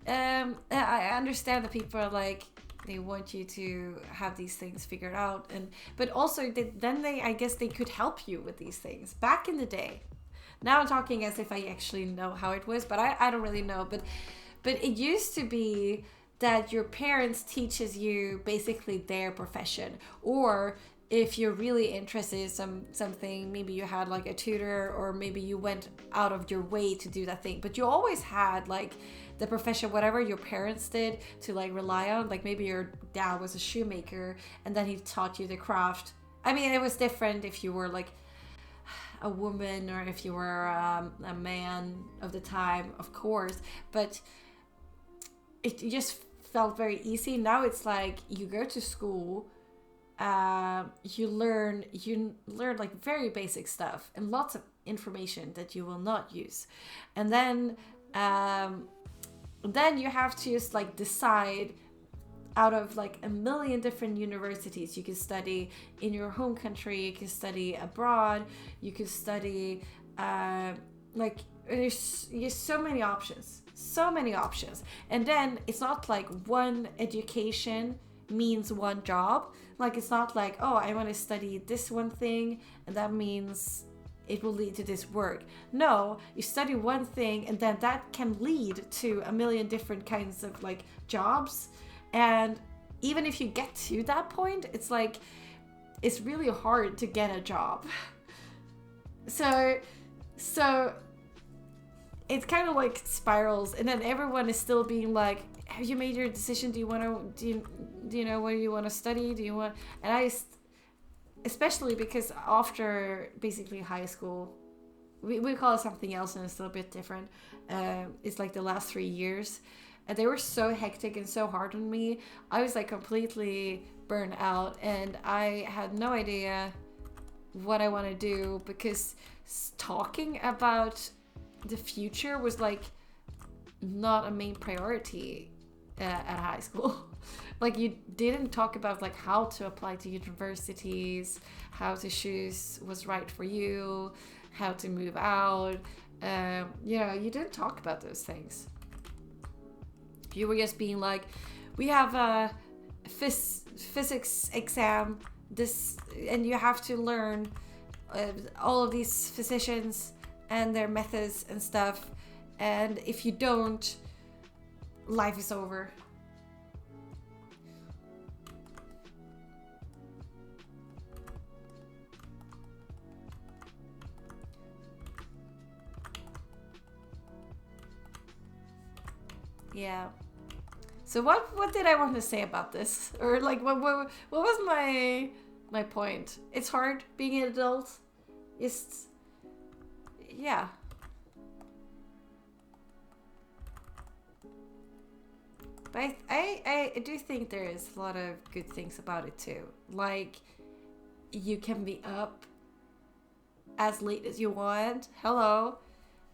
I understand that people are like, they want you to have these things figured out, but also I guess they could help you with these things back in the day. Now I'm talking as if I actually know how it was, but I don't really know. But it used to be that your parents teaches you basically their profession, or if you're really interested in something, maybe you had like a tutor, or maybe you went out of your way to do that thing, but you always had like the profession, whatever your parents did, to like rely on. Like maybe your dad was a shoemaker and then he taught you the craft. I mean, it was different if you were like a woman or if you were a man of the time, of course, but it just felt very easy. Now it's like you go to school, you learn like very basic stuff and lots of information that you will not use, and then you have to just like decide out of like a million different universities. You can study in your home country, you can study abroad, you can study like there's so many options, and then it's not like one education means one job. Like it's not like, oh, I want to study this one thing and that means it will lead to this work. No, you study one thing and then that can lead to a million different kinds of like jobs. And even if you get to that point, it's like, it's really hard to get a job. So it kind of like spirals, and then everyone is still being like, have you made your decision? Do you know where you want to study? Do you want? And especially because after basically high school, we call it something else, and it's still a bit different. It's like the last 3 years, and they were so hectic and so hard on me. I was like completely burned out, and I had no idea what I want to do, because talking about the future was like not a main priority at high school. Like, you didn't talk about like how to apply to universities, how to choose what's right for you, how to move out. You didn't talk about those things. You were just being like, we have a physics exam this, and you have to learn all of these physicians and their methods and stuff, and if you don't, life is over. Yeah. So what did I want to say about this? Or like what was my point? It's hard being an adult. It's, yeah. But I do think there is a lot of good things about it too. Like, you can be up as late as you want. Hello.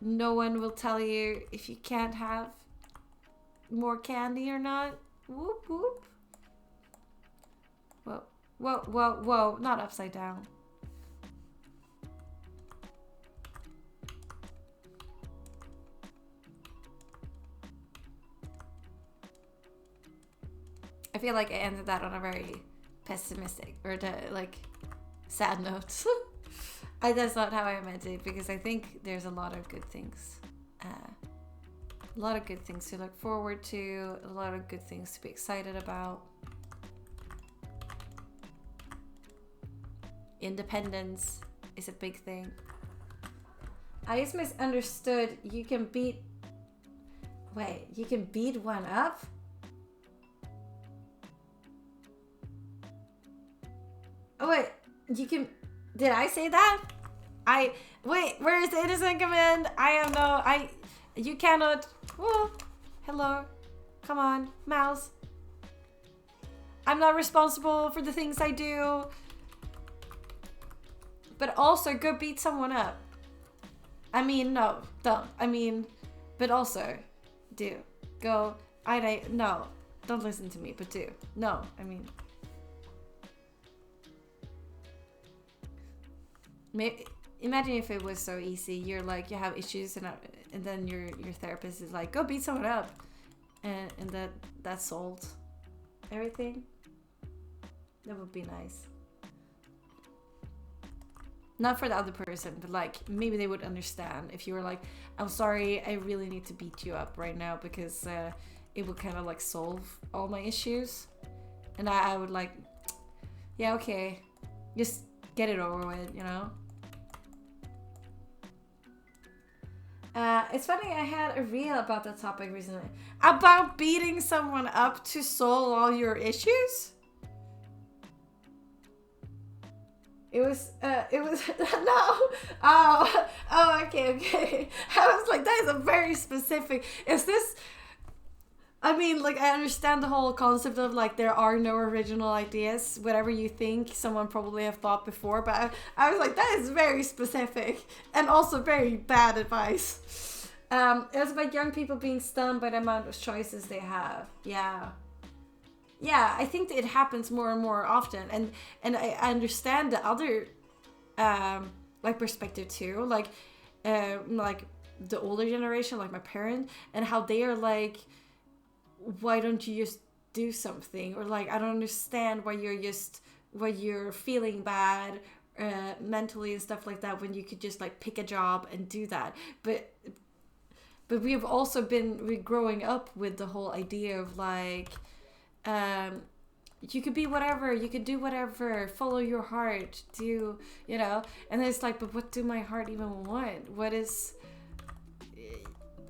No one will tell you if you can't have more candy or not. Whoop whoop. Whoa, whoa, whoa, whoa. Not upside down. I feel like I ended that on a very pessimistic or sad note. That's not how I meant it, because I think there's a lot of good things. A lot of good things to look forward to, a lot of good things to be excited about. Independence is a big thing. I just misunderstood. You can beat one up? Oh wait, did I say that? Where is the innocent command? You cannot. Oh, hello. Come on, mouse. I'm not responsible for the things I do. But also, go beat someone up. I mean, no, don't. I mean, but also, do. Go. No, don't listen to me, but do. No, I mean. Maybe, imagine if it was so easy. You're like, you have issues, and then your therapist is like, go beat someone up, and that solved everything. That would be nice. Not for the other person, but like maybe they would understand if you were like, I'm sorry, I really need to beat you up right now, because it would kind of like solve all my issues, and I would like, yeah, okay, just get it over with, you know. It's funny, I had a reel about that topic recently. About beating someone up to solve all your issues? It was no. Oh, okay. I was like, that is a very specific, is this, I mean, like, I understand the whole concept of like there are no original ideas. Whatever you think, someone probably have thought before. But I was like, that is very specific and also very bad advice. It was about young people being stunned by the amount of choices they have. Yeah, I think that it happens more and more often, and I understand the other like perspective too, like the older generation, like my parents, and how they are like, why don't you just do something? Or like, I don't understand why you're feeling bad mentally and stuff like that, when you could just like pick a job and do that. But we've also been growing up with the whole idea of like, you could be whatever, you could do whatever, follow your heart, do, you know. And then it's like, but what do my heart even want? What is,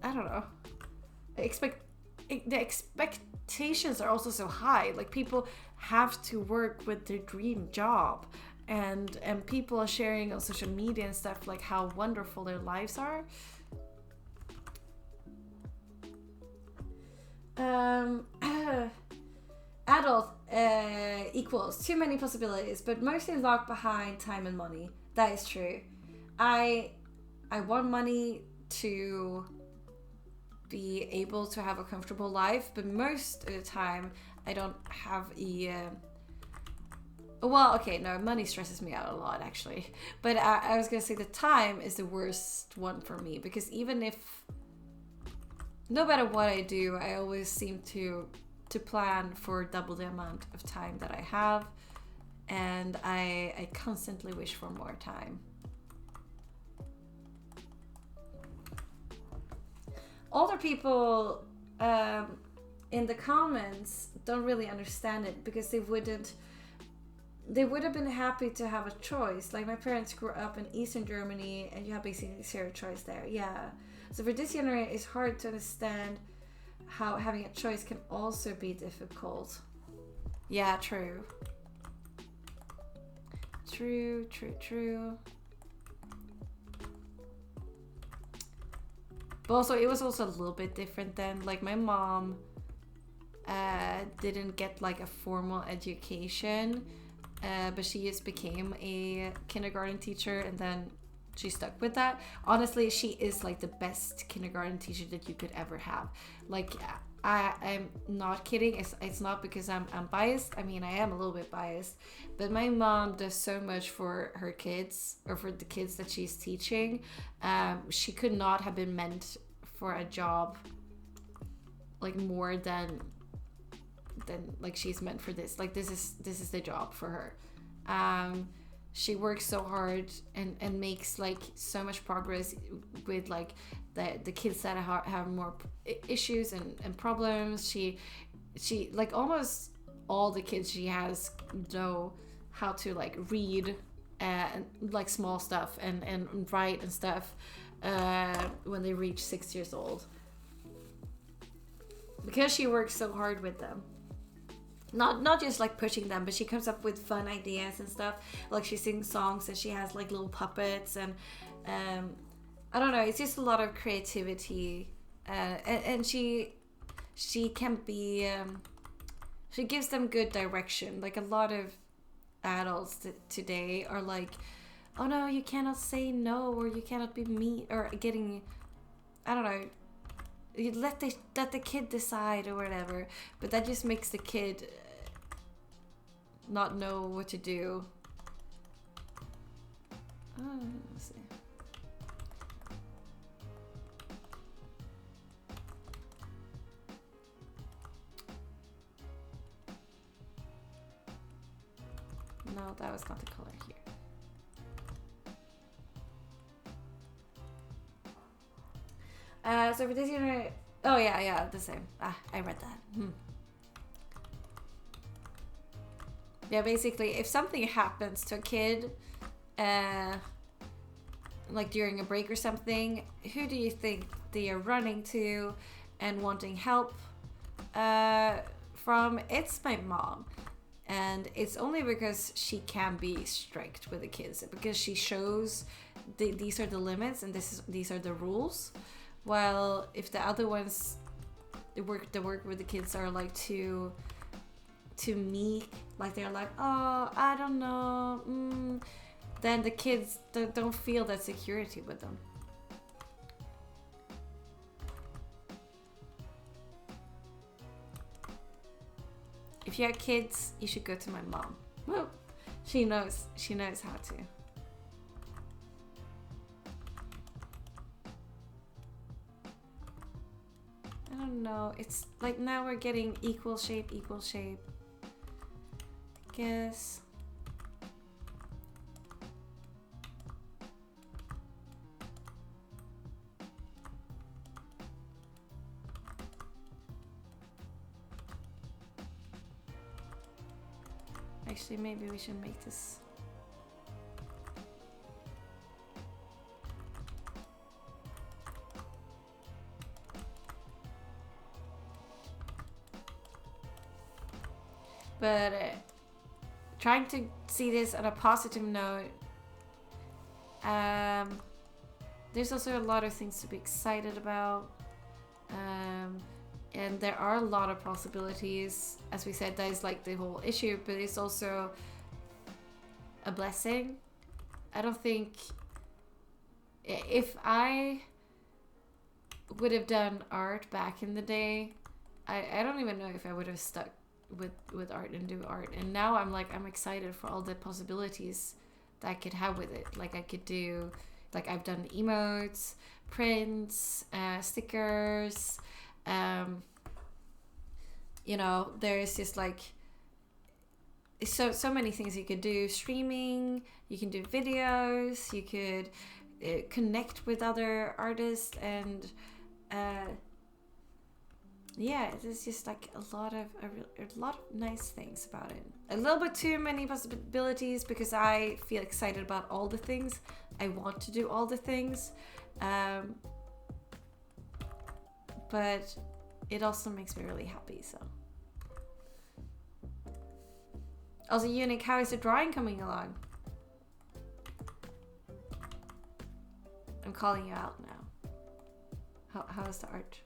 I don't know, the expectations are also so high. Like people have to work with their dream job, and people are sharing on social media and stuff like how wonderful their lives are. Adult equals too many possibilities, but mostly locked behind time and money. That is true. I want money to be able to have a comfortable life, but most of the time I don't have well, okay, no, money stresses me out a lot actually, but I was gonna say the time is the worst one for me, because even if no matter what I do, I always seem to plan for double the amount of time that I have, and I constantly wish for more time. Older people in the comments don't really understand it, because they would have been happy to have a choice. Like my parents grew up in Eastern Germany, and you have basically zero choice there. Yeah. So for this generation, it's hard to understand how having a choice can also be difficult. Yeah, true. True. But also, it was also a little bit different then. Like my mom didn't get like a formal education, but she just became a kindergarten teacher, and then she stuck with that. Honestly, she is like the best kindergarten teacher that you could ever have. Like I'm not kidding. It's not because I'm biased. I mean, I am a little bit biased, but my mom does so much for her kids, or for the kids that she's teaching. She could not have been meant for a job like more than like she's meant for this. Like this is the job for her. She works so hard and makes like so much progress with like the kids that have more issues and problems. She like almost all the kids she has know how to like read and like small stuff and write and stuff when they reach 6 years old, because she works so hard with them. Not just like pushing them, but she comes up with fun ideas and stuff. Like she sings songs and she has like little puppets, and I don't know, it's just a lot of creativity, and she can be she gives them good direction. Like a lot of adults today are like, oh no, you cannot say no, or you cannot be mean, or getting, I don't know, you let the kid decide or whatever, but that just makes the kid not know what to do. Let's see. No, that was not the color here. So for this unit, oh yeah, the same. I read that. Yeah, basically, if something happens to a kid, like during a break or something, who do you think they are running to and wanting help from? It's my mom. And it's only because she can be strict with the kids, because she shows these are the limits and these are the rules. While if the other ones, the work with the kids are like too meek, like they're like, oh, I don't know, then the kids don't feel that security with them. If you have kids, you should go to my mom. Well, she knows how to. I don't know. It's like now we're getting equal shape. I guess. Actually, maybe we should make this. But trying to see this on a positive note, there's also a lot of things to be excited about. And there are a lot of possibilities. As we said, that is like the whole issue, but it's also a blessing. I don't think if I would have done art back in the day, I don't even know if I would have stuck with art and do art. And now I'm excited for all the possibilities that I could have with it. Like I could do, like I've done emotes, prints, stickers. You know, there's just like so many things you could do. Streaming, you can do videos, you could connect with other artists, and yeah, there's just like a lot of nice things about it. A little bit too many possibilities because I feel excited about all the things. I want to do all the things, but it also makes me really happy. So, also, Unique, how is the drawing coming along? I'm calling you out now. How is the art?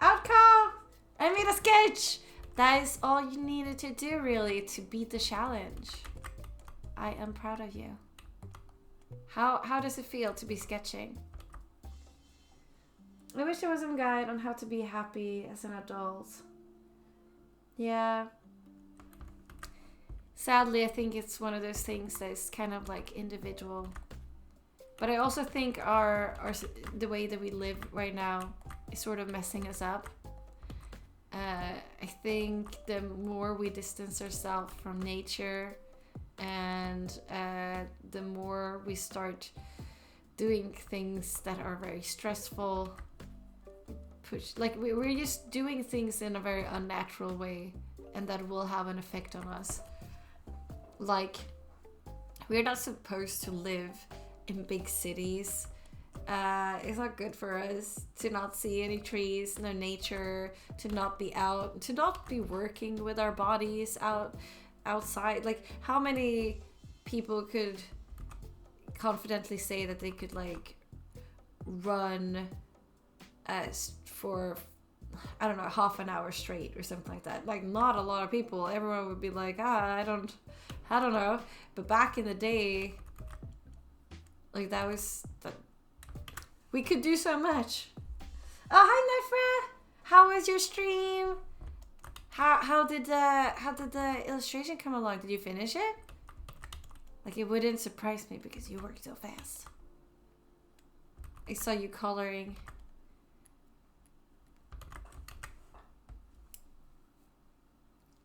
Outcome! I made a sketch! That is all you needed to do, really, to beat the challenge. I am proud of you. How does it feel to be sketching? I wish there was some guide on how to be happy as an adult. Yeah. Sadly, I think it's one of those things that is kind of like individual. But I also think the way that we live right now is sort of messing us up. I think the more we distance ourselves from nature, and the more we start doing things that are very stressful, we're just doing things in a very unnatural way, and that will have an effect on us. Like, we're not supposed to live in big cities. It's not good for us to not see any trees, no nature, to not be out, to not be working with our bodies outside. Like, how many people could confidently say that they could like run for, I don't know, half an hour straight or something like that? Like, not a lot of people. Everyone would be like, I don't know. But back in the day, like, we could do so much. Oh, hi Nefra! How was your stream? How did the illustration come along? Did you finish it? Like, it wouldn't surprise me because you worked so fast. I saw you coloring.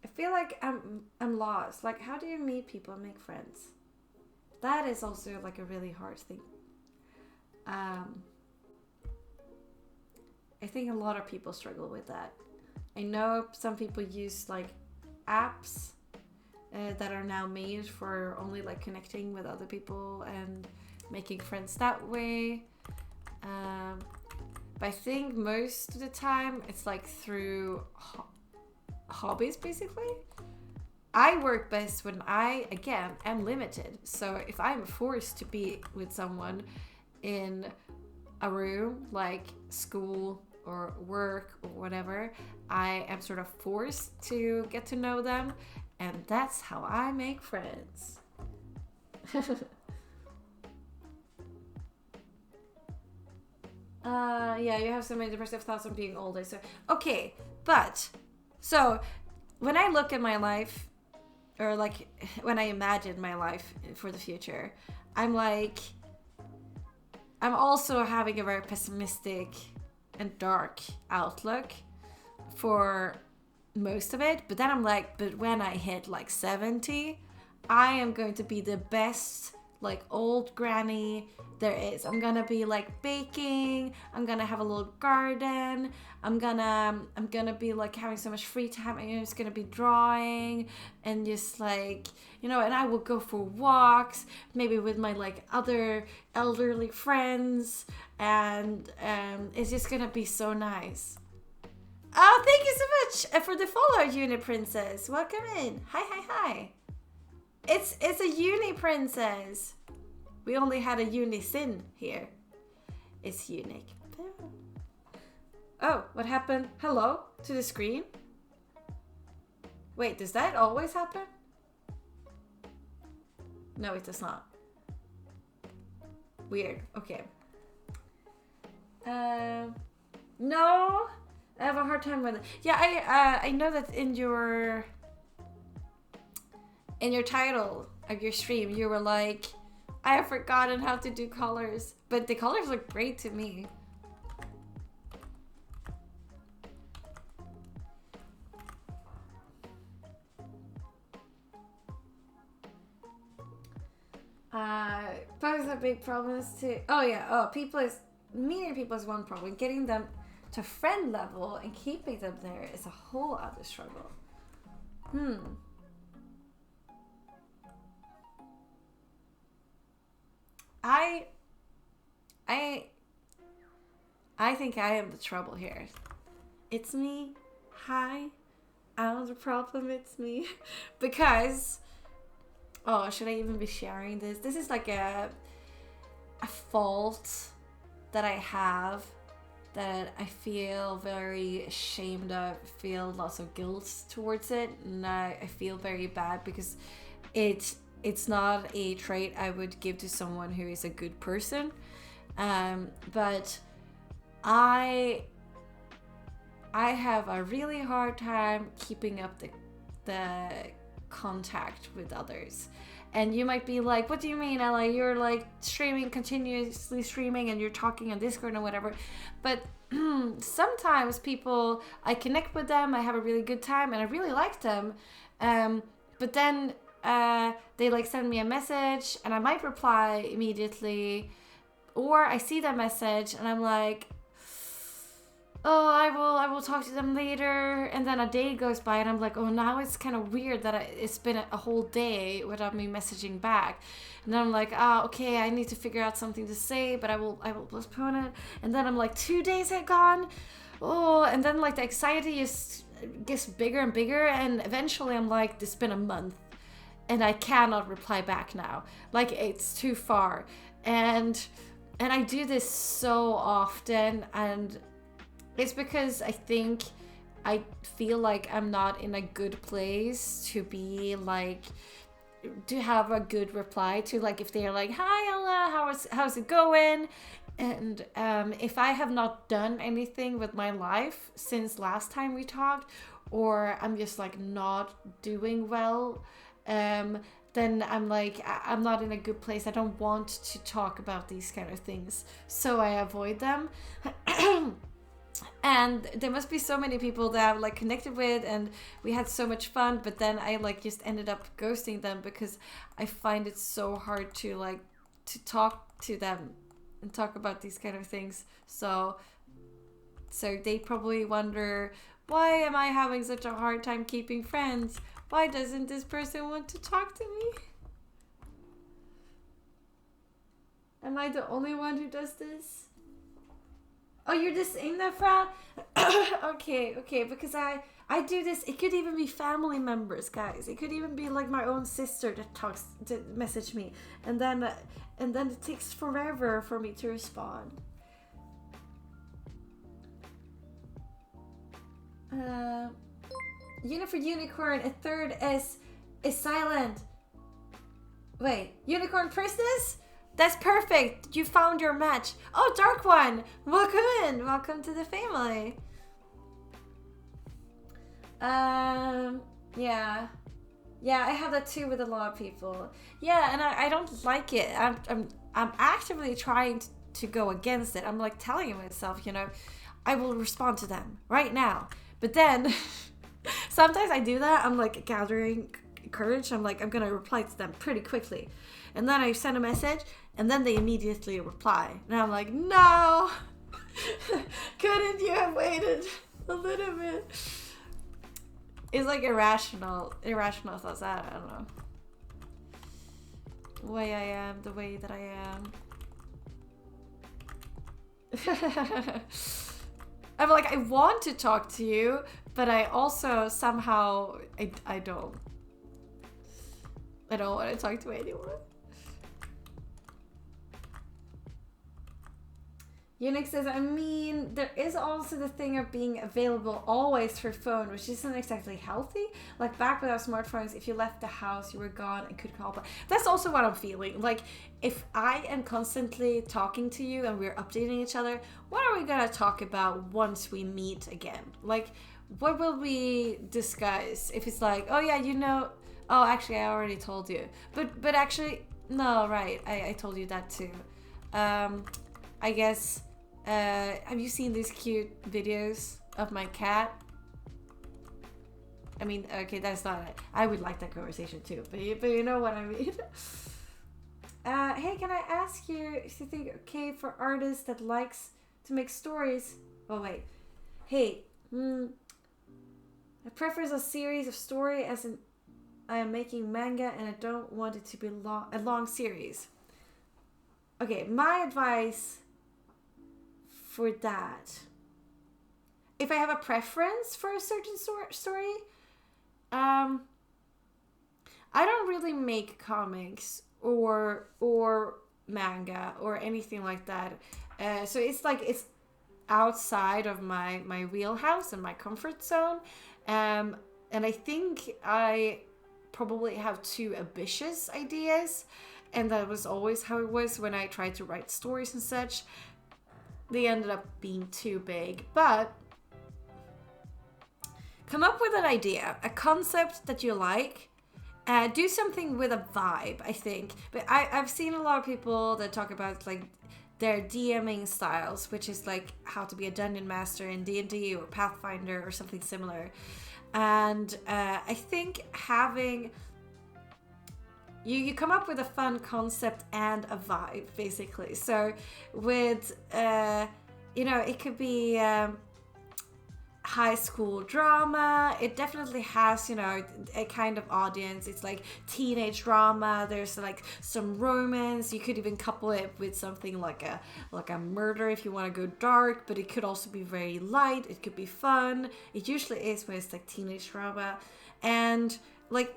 I feel like I'm lost. Like, how do you meet people and make friends? That is also like a really hard thing. I think a lot of people struggle with that. I know some people use like apps that are now made for only like connecting with other people and making friends that way. But I think most of the time it's like through hobbies, basically. I work best when I, again, am limited. So if I'm forced to be with someone in a room, like school or work or whatever, I am sort of forced to get to know them, and that's how I make friends. Yeah, you have so many depressive thoughts on being older. So, okay, but, so, when I look at my life, or like, when I imagine my life for the future, I'm also having a very pessimistic and dark outlook for most of it. But then I'm like, but when I hit like 70, I am going to be the best like old granny there is. I'm gonna be like baking. I'm gonna have a little garden. I'm gonna be like having so much free time. I'm just gonna be drawing and just like, you know, and I will go for walks, maybe with my like other elderly friends, and it's just gonna be so nice. Oh, thank you so much for the follow, Uni Princess. Welcome in. Hi. It's a Uni Princess. We only had a Uni Sin here. It's unique. Oh, what happened? Hello to the screen? Wait, does that always happen? No, it does not. Weird. Okay. No, I have a hard time with it. Yeah, I know that in your title of your stream, you were like, I have forgotten how to do colors, but the colors look great to me. Pose a big problems too. Oh yeah. Oh, meeting people is one problem. Getting them to friend level and keeping them there is a whole other struggle. I think I am the trouble here. It's me. Hi. I'm the problem. It's me. Because, oh, should I even be sharing this? This is like a fault that I have that I feel very ashamed of, feel lots of guilt towards it, and I feel very bad because it's not a trait I would give to someone who is a good person, but I have a really hard time keeping up the contact with others. And you might be like, what do you mean, Ella? You're like continuously streaming and you're talking on Discord and whatever. But sometimes people, I connect with them, I have a really good time and I really like them. But then they like send me a message and I might reply immediately. Or I see that message and I'm like, oh, I will talk to them later, and then a day goes by and I'm like, oh, now it's kind of weird that it's been a whole day without me messaging back, and then I'm like, okay, I need to figure out something to say, but I will postpone it, and then I'm like, 2 days had gone, and then like the anxiety gets bigger and bigger, and eventually I'm like, it's been a month and I cannot reply back now, like it's too far, and I do this so often, and it's because I feel like I'm not in a good place to be like, to have a good reply to, like, if they're like, hi Ella, how's it going? And if I have not done anything with my life since last time we talked, or I'm just like not doing well, then I'm like, I'm not in a good place. I don't want to talk about these kind of things, so I avoid them. And there must be so many people that I've like connected with and we had so much fun, but then I like just ended up ghosting them because I find it so hard to like to talk to them and talk about these kind of things. So they probably wonder, why am I having such a hard time keeping friends? Why doesn't this person want to talk to me? Am I the only one who does this? Oh, you're just saying that, Fra? Okay, because I do this. It could even be family members, guys. It could even be like my own sister that message me, and then it takes forever for me to respond. For unicorn, a third is silent. Wait, unicorn priestess? That's perfect. You found your match. Oh, Dark One. Welcome in. Welcome to the family. Yeah, I have that too with a lot of people. Yeah, and I don't like it. I'm actively trying to go against it. I'm like telling myself, I will respond to them right now. But then sometimes I do that. I'm like gathering courage. I'm like, I'm gonna reply to them pretty quickly. And then I send a message, and then they immediately reply. And I'm like, no! Couldn't you have waited a little bit? It's like irrational thoughts. I don't know. The way I am, the way that I am. I'm like, I want to talk to you, but I also somehow, I don't want to talk to anyone. Unix says, I mean, there is also the thing of being available always for phone, which isn't exactly healthy. Like back without smartphones, if you left the house, you were gone and could call. But that's also what I'm feeling. Like, if I am constantly talking to you and we're updating each other, what are we gonna talk about once we meet again? Like, what will we discuss? If it's like, oh yeah, oh actually I already told you. But actually, no, right, I told you that too. I guess, have you seen these cute videos of my cat? I mean, okay, that's not it. I would like that conversation too, but you know what I mean. Hey, can I ask you if you think okay for artists that likes to make stories? Oh wait, hey, I prefer a series of story as in I am making manga and I don't want it to be a long series. Okay, my advice for that, if I have a preference for a certain story, I don't really make comics or manga or anything like that. So it's like it's outside of my wheelhouse and my comfort zone. And I think I probably have too ambitious ideas, and that was always how it was when I tried to write stories and such. They ended up being too big, but come up with an idea, a concept that you like. Do something with a vibe, I think. But I've seen a lot of people that talk about like their DMing styles, which is like how to be a dungeon master in D&D or Pathfinder or something similar. And I think having you come up with a fun concept and a vibe, basically. So with it could be high school drama. It definitely has a kind of audience. It's like teenage drama. There's like some romance. You could even couple it with something like a murder if you want to go dark, but it could also be very light. It could be fun. It usually is when it's like teenage drama. And like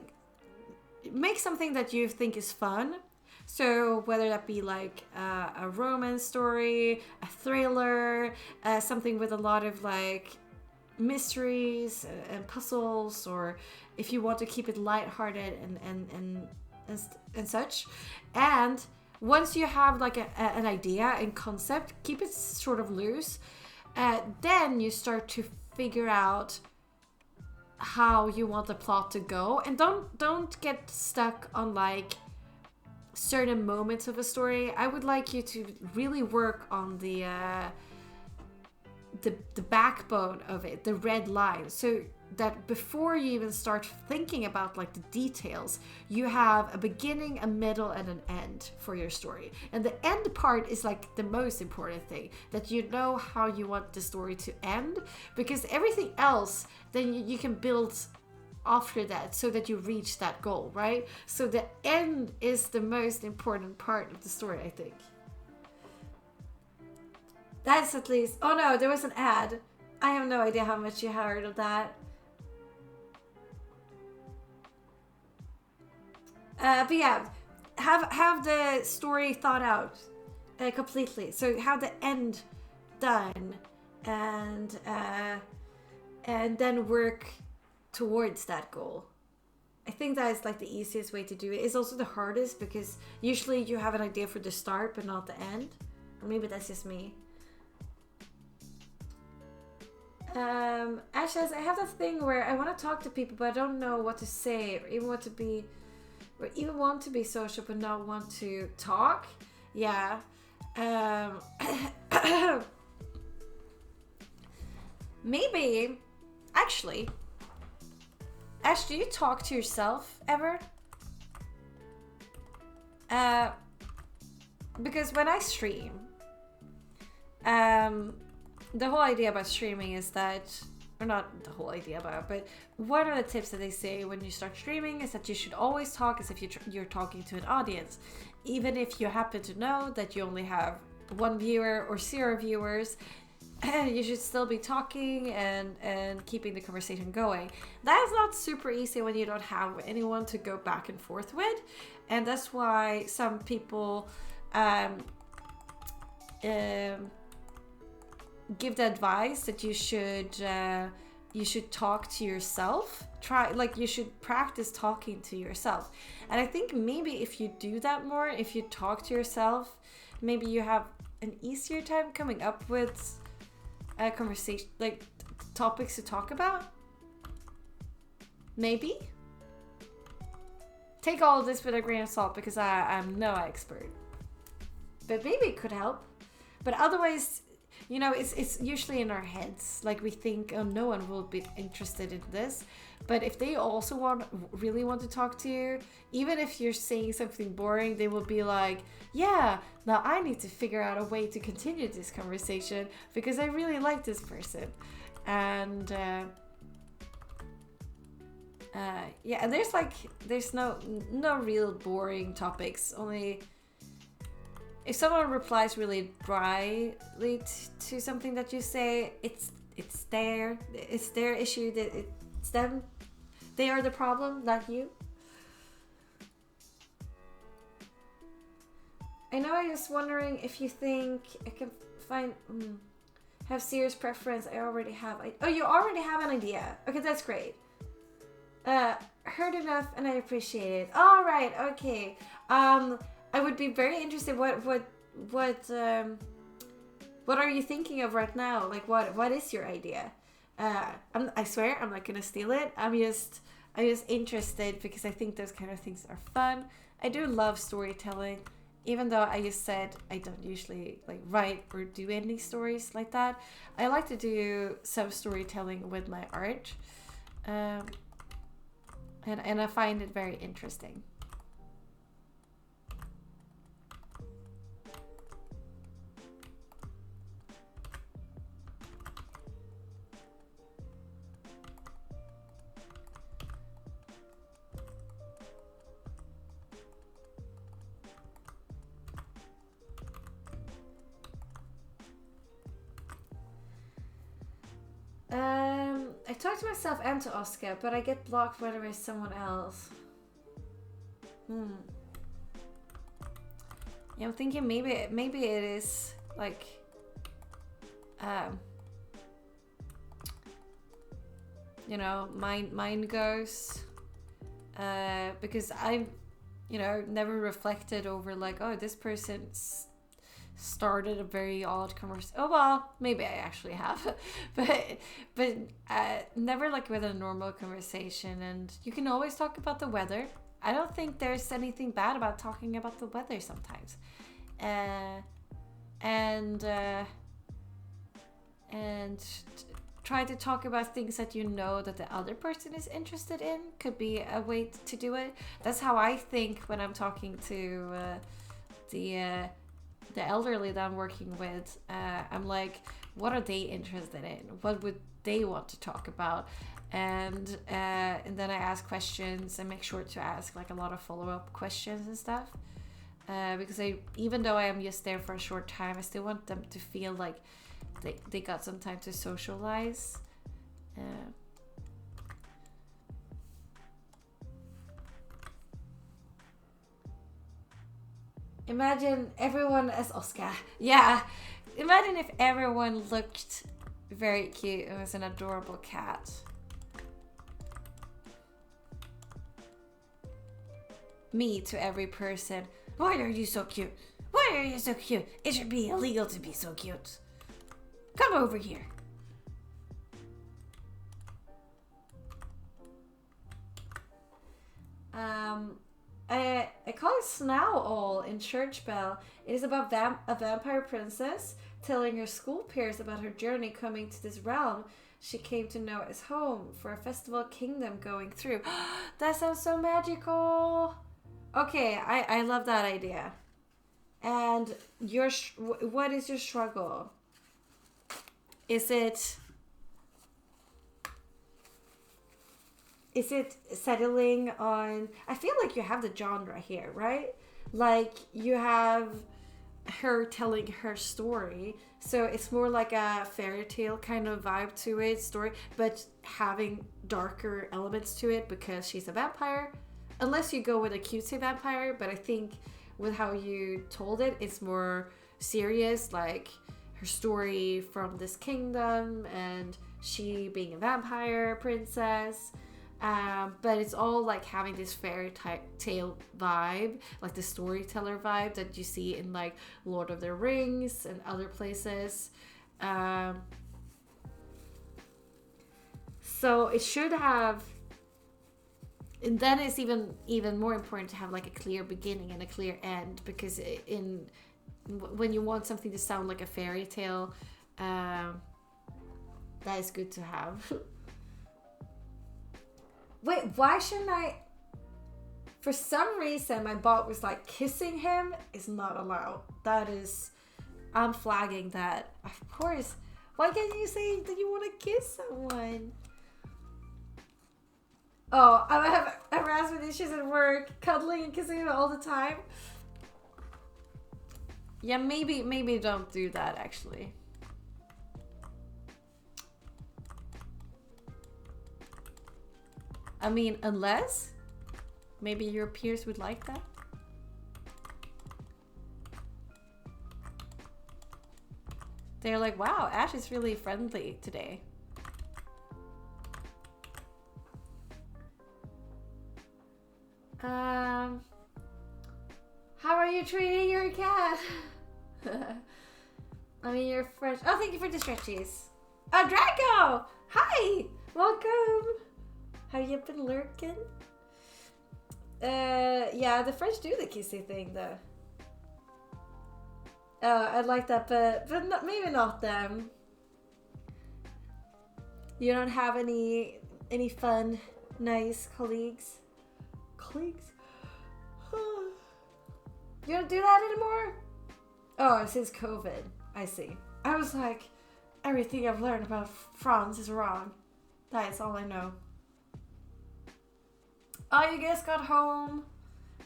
make something that you think is fun. So whether that be like a romance story, a thriller, something with a lot of like mysteries and puzzles, or if you want to keep it lighthearted and such. And once you have like an idea and concept, keep it sort of loose. Then you start to figure out how you want the plot to go, and don't get stuck on like certain moments of a story. I would like you to really work on the backbone of it, the red line, so that before you even start thinking about like the details, you have a beginning, a middle, and an end for your story. And the end part is like the most important thing, that you know how you want the story to end, because everything else then you can build after that so that you reach that goal, right? So the end is the most important part of the story, I think. That's at least... Oh no, there was an ad. I have no idea how much you heard of that. But yeah, have the story thought out completely. So have the end done, and then work towards that goal. I think that is like the easiest way to do it. It's also the hardest, because usually you have an idea for the start but not the end. Or maybe that's just me. Ash says, I have that thing where I want to talk to people but I don't know what to say, or even want to be social but not want to talk. Yeah. Maybe, actually, Ash, do you talk to yourself ever? Because when I stream, the whole idea about streaming is that, or not the whole idea about it, but one of the tips that they say when you start streaming is that you should always talk as if you're talking to an audience. Even if you happen to know that you only have one viewer or 0 viewers, you should still be talking and keeping the conversation going. That is not super easy when you don't have anyone to go back and forth with. And that's why some people give the advice that you should talk to yourself. You should practice talking to yourself. And I think maybe if you do that more, if you talk to yourself, maybe you have an easier time coming up with a conversation, like topics to talk about. Maybe. Take all of this with a grain of salt because I'm no expert. But maybe it could help. But otherwise, you know, it's usually in our heads. Like we think, oh, no one will be interested in this. But if they also really want to talk to you, even if you're saying something boring, they will be like, yeah, now I need to figure out a way to continue this conversation because I really like this person. And yeah, and there's no real boring topics. Only if someone replies really dryly to something that you say, it's their issue. That it's them. They are the problem, not you. I know. I was wondering if you think I can find have serious preference. I already have. Oh, you already have an idea. Okay, that's great. Heard enough, and I appreciate it. All right. Okay. I would be very interested. What are you thinking of right now? Like, what is your idea? I swear I'm not gonna steal it. I'm just interested because I think those kind of things are fun. I do love storytelling, even though I just said I don't usually like write or do any stories like that. I like to do some storytelling with my art, and I find it very interesting. I talk to myself and to Oscar, but I get blocked whenever it's someone else. Yeah, I'm thinking maybe it is like you know, mine goes because I've, you know, never reflected over like, oh, this person started a very odd conversation. Oh well, maybe I actually have, but never like with a normal conversation. And you can always talk about the weather. I don't think there's anything bad about talking about the weather sometimes, and try to talk about things that you know that the other person is interested in could be a way to do it. That's how I think when I'm talking to the elderly that I'm working with. I'm like, what are they interested in? What would they want to talk about? And then I ask questions and make sure to ask like a lot of follow-up questions and stuff. Because even though I am just there for a short time, I still want them to feel like they got some time to socialize. Imagine everyone as Oscar. Yeah. Imagine if everyone looked very cute and was an adorable cat. Me to every person. Why are you so cute? Why are you so cute? It should be illegal to be so cute. Come over here. I call it Snow in Church Bell. It is about a vampire princess telling her school peers about her journey coming to this realm she came to know as home for a festival kingdom going through. That sounds so magical. Okay, I love that idea. And what is your struggle? Is it settling on... I feel like you have the genre here, right? Like you have her telling her story, so it's more like a fairy tale kind of vibe to it, story, but having darker elements to it because she's a vampire. Unless you go with a cutesy vampire, but I think with how you told it, it's more serious, like her story from this kingdom and she being a vampire princess. But it's all like having this fairy tale vibe, like the storyteller vibe that you see in like Lord of the Rings and other places. So it should have, and then it's even more important to have like a clear beginning and a clear end, because when you want something to sound like a fairy tale, that is good to have. Wait, why shouldn't I? For some reason, my bot was like, kissing him is not allowed. That is, I'm flagging that. Of course. Why can't you say that you want to kiss someone? Oh, I have harassment issues at work, cuddling and kissing him all the time. Yeah, maybe don't do that actually. I mean, unless maybe your peers would like that. They're like, wow, Ash is really friendly today. How are you treating your cat? I mean, you're fresh. Oh, thank you for the stretchies. Oh, Draco! Hi! Welcome! Have you been lurking? Yeah, the French do the kissy thing, though. I like that, but not, maybe not them. You don't have any fun, nice colleagues? Colleagues? You don't do that anymore? Oh, since COVID. I see. I was like, everything I've learned about France is wrong. That is all I know. Oh, you guys got home.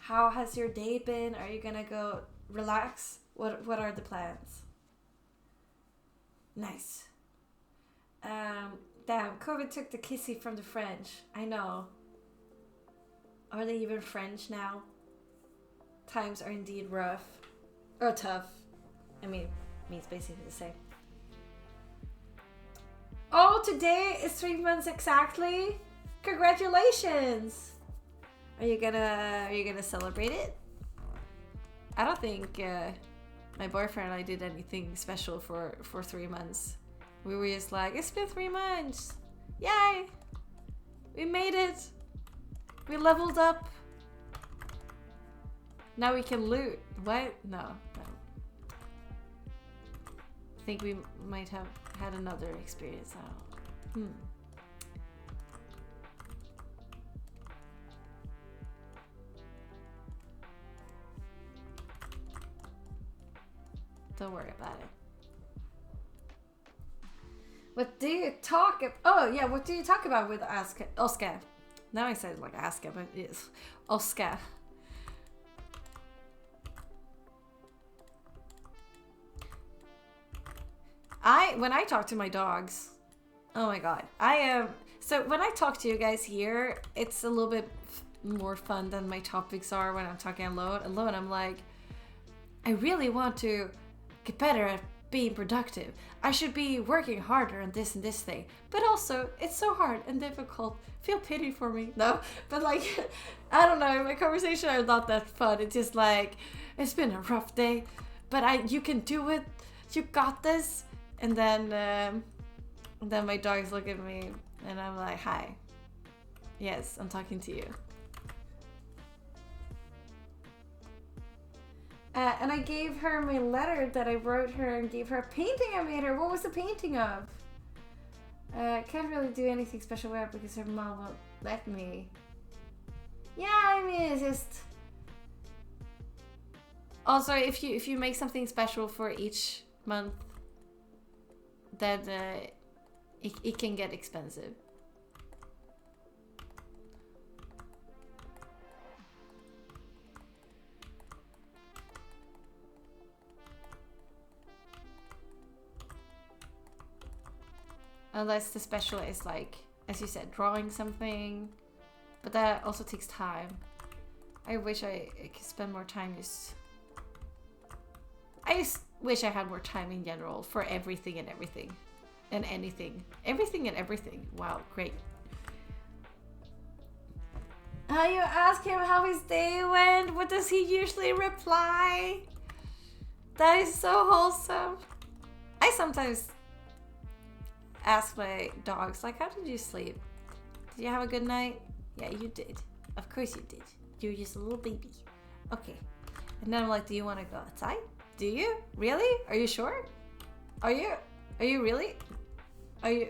How has your day been? Are you gonna go relax? What are the plans? Nice. Damn, COVID took the kissy from the French. I know. Are they even French now? Times are indeed rough. Or tough. I mean, means basically the same. Oh, today is 3 months exactly. Congratulations. Are you gonna celebrate it? I don't think my boyfriend and I did anything special for 3 months. We were just like, it's been 3 months. Yay! We made it. We leveled up. Now we can loot. What? No. I think we might have had another experience. I don't know. Don't worry about it. What do you talk about? Oh, yeah, what do you talk about with Oscar? Now I said like Oscar, but it's Oscar. When I talk to my dogs, oh my god, I am... So when I talk to you guys here, it's a little bit more fun than my topics are when I'm talking alone. I'm like, I really want to get better at being productive. I should be working harder on this and this thing. But also, it's so hard and difficult. Feel pity for me. No, but like, I don't know, my conversations are not that fun. It's just like, it's been a rough day, but you can do it. You got this. And then my dogs look at me and I'm like, hi. Yes, I'm talking to you. And I gave her my letter that I wrote her and gave her a painting I made her. What was the painting of? Can't really do anything special with her because her mom won't let me. Yeah, I mean, it's just... Also, if you make something special for each month, then it can get expensive. Unless the special is like, as you said, drawing something. But that also takes time. I wish I could spend more time just... I just wish I had more time in general for everything and everything. And anything. Everything and everything. Wow, great. You ask him how his day went. What does he usually reply? That is so wholesome. I sometimes ask my dogs, like, how did you sleep? Did you have a good night? Yeah, you did. Of course you did. You're just a little baby. Okay. And then I'm like, do you want to go outside? Do you? Really? Are you sure? Are you really? Are you?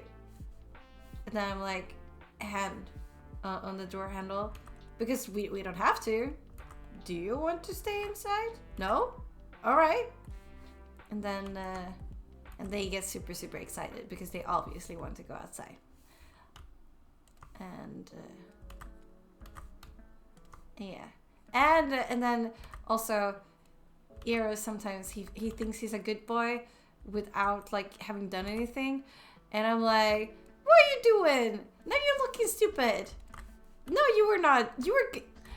And then I'm like, hand on the door handle. Because we don't have to. Do you want to stay inside? No? Alright. And then they get super, super excited because they obviously want to go outside. And yeah. And then also Eros, sometimes he thinks he's a good boy without like having done anything. And I'm like, what are you doing? Now you're looking stupid. No, you were not.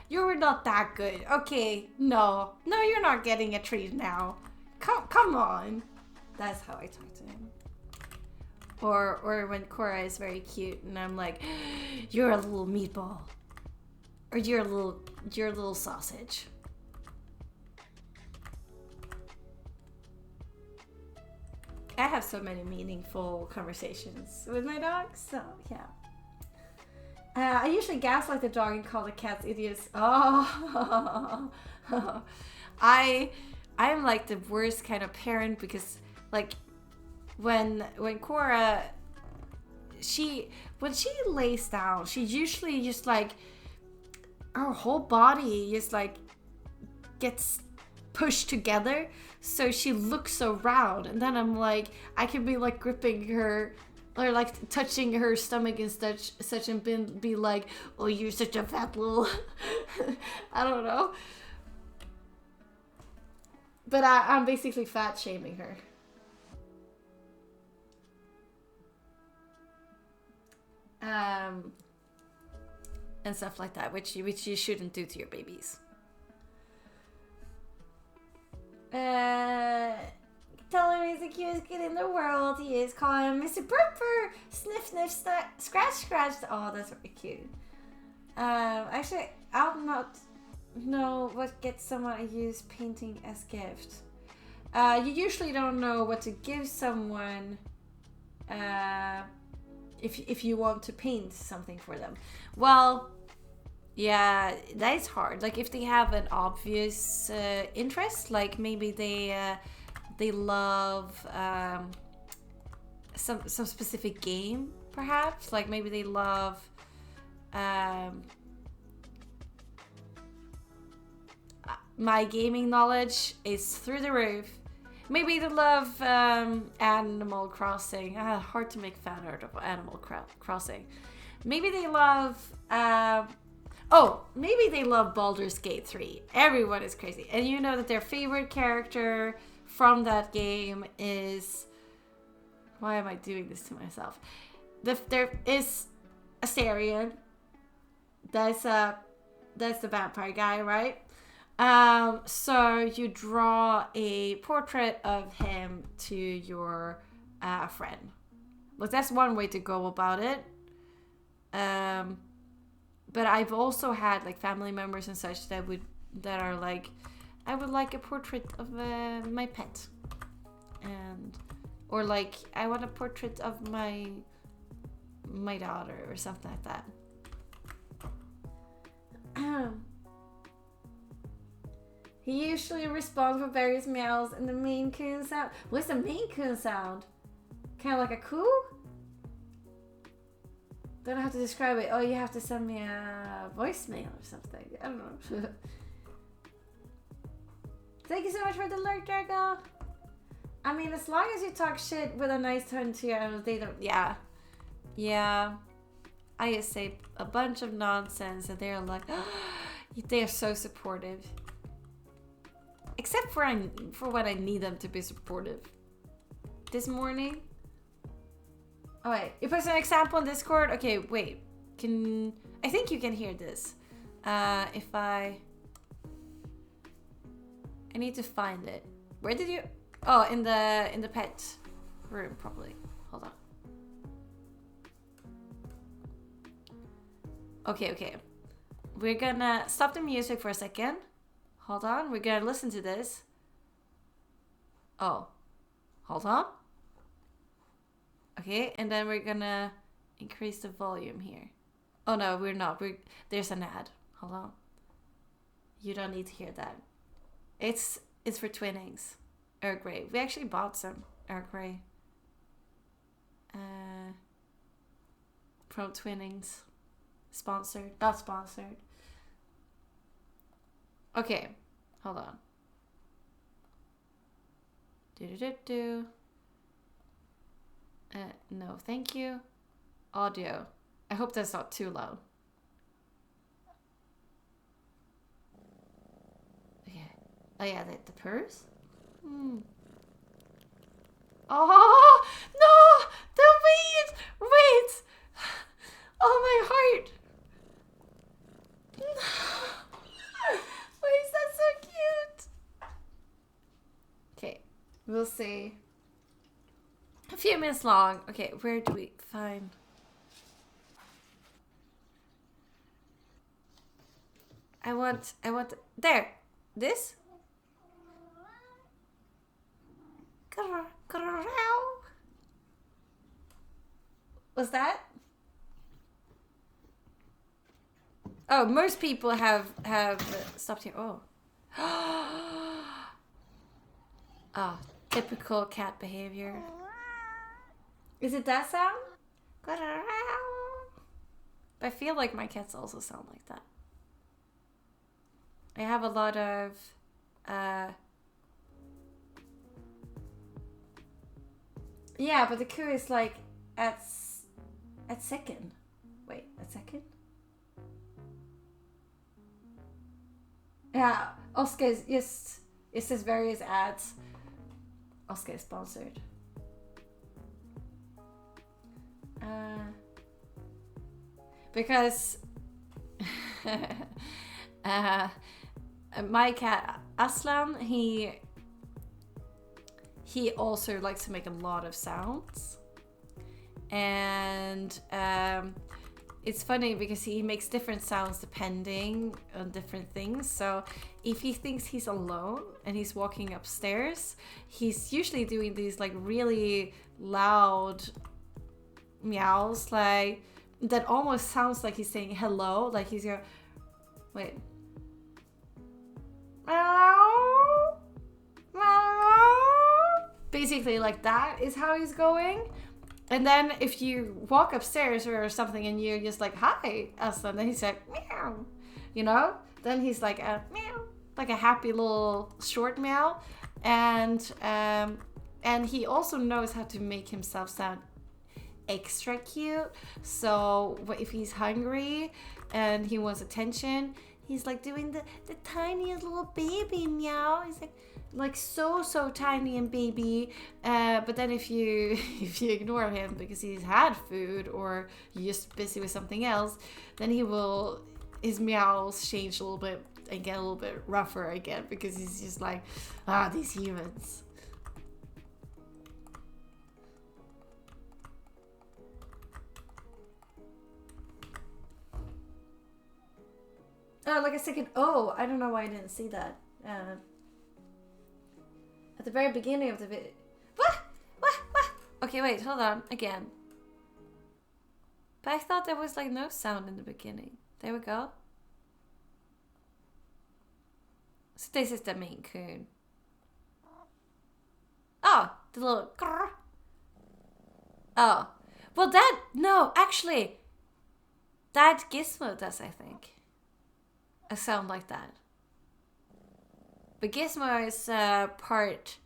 You were not that good. Okay, no, you're not getting a treat now. Come on. That's how I talk to him. Or when Cora is very cute and I'm like, you're a little meatball, or you're a little sausage. I have so many meaningful conversations with my dogs, so yeah. I usually gaslight the dog and call the cats idiots. Oh, I'm like the worst kind of parent because like when Cora when she lays down, she usually just like her whole body just like gets pushed together, so she looks so round, and then I'm like, I can be like gripping her or like touching her stomach and such and be like, oh, you're such a fat little I don't know, but I'm basically fat shaming her. And stuff like that, which you shouldn't do to your babies. Tell him he's the cutest kid in the world. He is. Call him Mr. Burper. Sniff, sniff, scratch, scratch. Oh, that's very cute. Actually, I'll not know what gets someone a used painting as gift. You usually don't know what to give someone if you want to paint something for them. Well, yeah, that is hard. Like if they have an obvious interest, like maybe they love some specific game, perhaps. Like maybe they love my gaming knowledge is through the roof. Maybe they love Animal Crossing. Hard to make fan art of Animal Crossing. Maybe they love maybe they love Baldur's Gate 3. Everyone is crazy. And you know that their favorite character from that game is... Why am I doing this to myself? There is Astarion. That's the vampire guy, right? So you draw a portrait of him to your friend. Well, that's one way to go about it. But I've also had like family members and such that are like, I would like a portrait of my pet, or like I want a portrait of my daughter or something like that. He usually responds with various meows and the Maine Coon sound. What's the Maine Coon sound? Kind of like a coo? Don't know how to describe it. Oh, you have to send me a voicemail or something. I don't know. Thank you so much for the alert, Drago. I mean, as long as you talk shit with a nice tone to you, they don't. Yeah. Yeah. I just say a bunch of nonsense and they're like, they're so supportive. Except for when I need them to be supportive. This morning. Oh wait, you post an example on Discord? Okay, wait. I think you can hear this. If I need to find it. Where did you? Oh, in the pet room, probably. Hold on. Okay. We're gonna stop the music for a second. Hold on, we're gonna listen to this. Oh, hold on. Okay, and then we're gonna increase the volume here. Oh no, we're not. There's an ad. Hold on. You don't need to hear that. It's for Twinnings. Earl Grey. We actually bought some Earl Grey. From Twinnings. Sponsored. Not sponsored. Okay. Hold on. No, thank you. Audio. I hope that's not too loud. Okay. Oh yeah, the purse? Oh, no! The weed! Wait! Oh, my heart! Why is that so cute? Okay, we'll see. A few minutes long. Okay, where do we find? I want there. This? Was that? Oh, most people have stopped here. Oh. Oh, typical cat behavior. Is it that sound? I feel like my cats also sound like that. I have a lot of yeah, but the coup is like at second. Wait, at second? Yeah, Oscar is just, it says various ads. Oscar is sponsored. Because my cat Aslan, he also likes to make a lot of sounds, and it's funny because he makes different sounds depending on different things. So if he thinks he's alone and he's walking upstairs, he's usually doing these like really loud meows, like that almost sounds like he's saying hello, like he's going, wait, meow, meow. Basically like that is how he's going. And then if you walk upstairs or something and you're just like, hi, Aslan, then he's like, meow, you know? Then he's like a meow, like a happy little short meow. And he also knows how to make himself sound extra cute. So if he's hungry and he wants attention, he's like doing the tiniest little baby meow. He's like so tiny and baby, but then if you ignore him because he's had food or you're just busy with something else, then his meows change a little bit and get a little bit rougher again, because he's just like, these humans. Oh, like a second. Oh, I don't know why I didn't see that. At the very beginning of the video. What? Okay, wait, hold on. Again. But I thought there was like no sound in the beginning. There we go. So this is the Maine Coon. Oh, the little grrr. Oh. Well, no, actually. That Gizmo does, I think. A sound like that. But Gizmo is part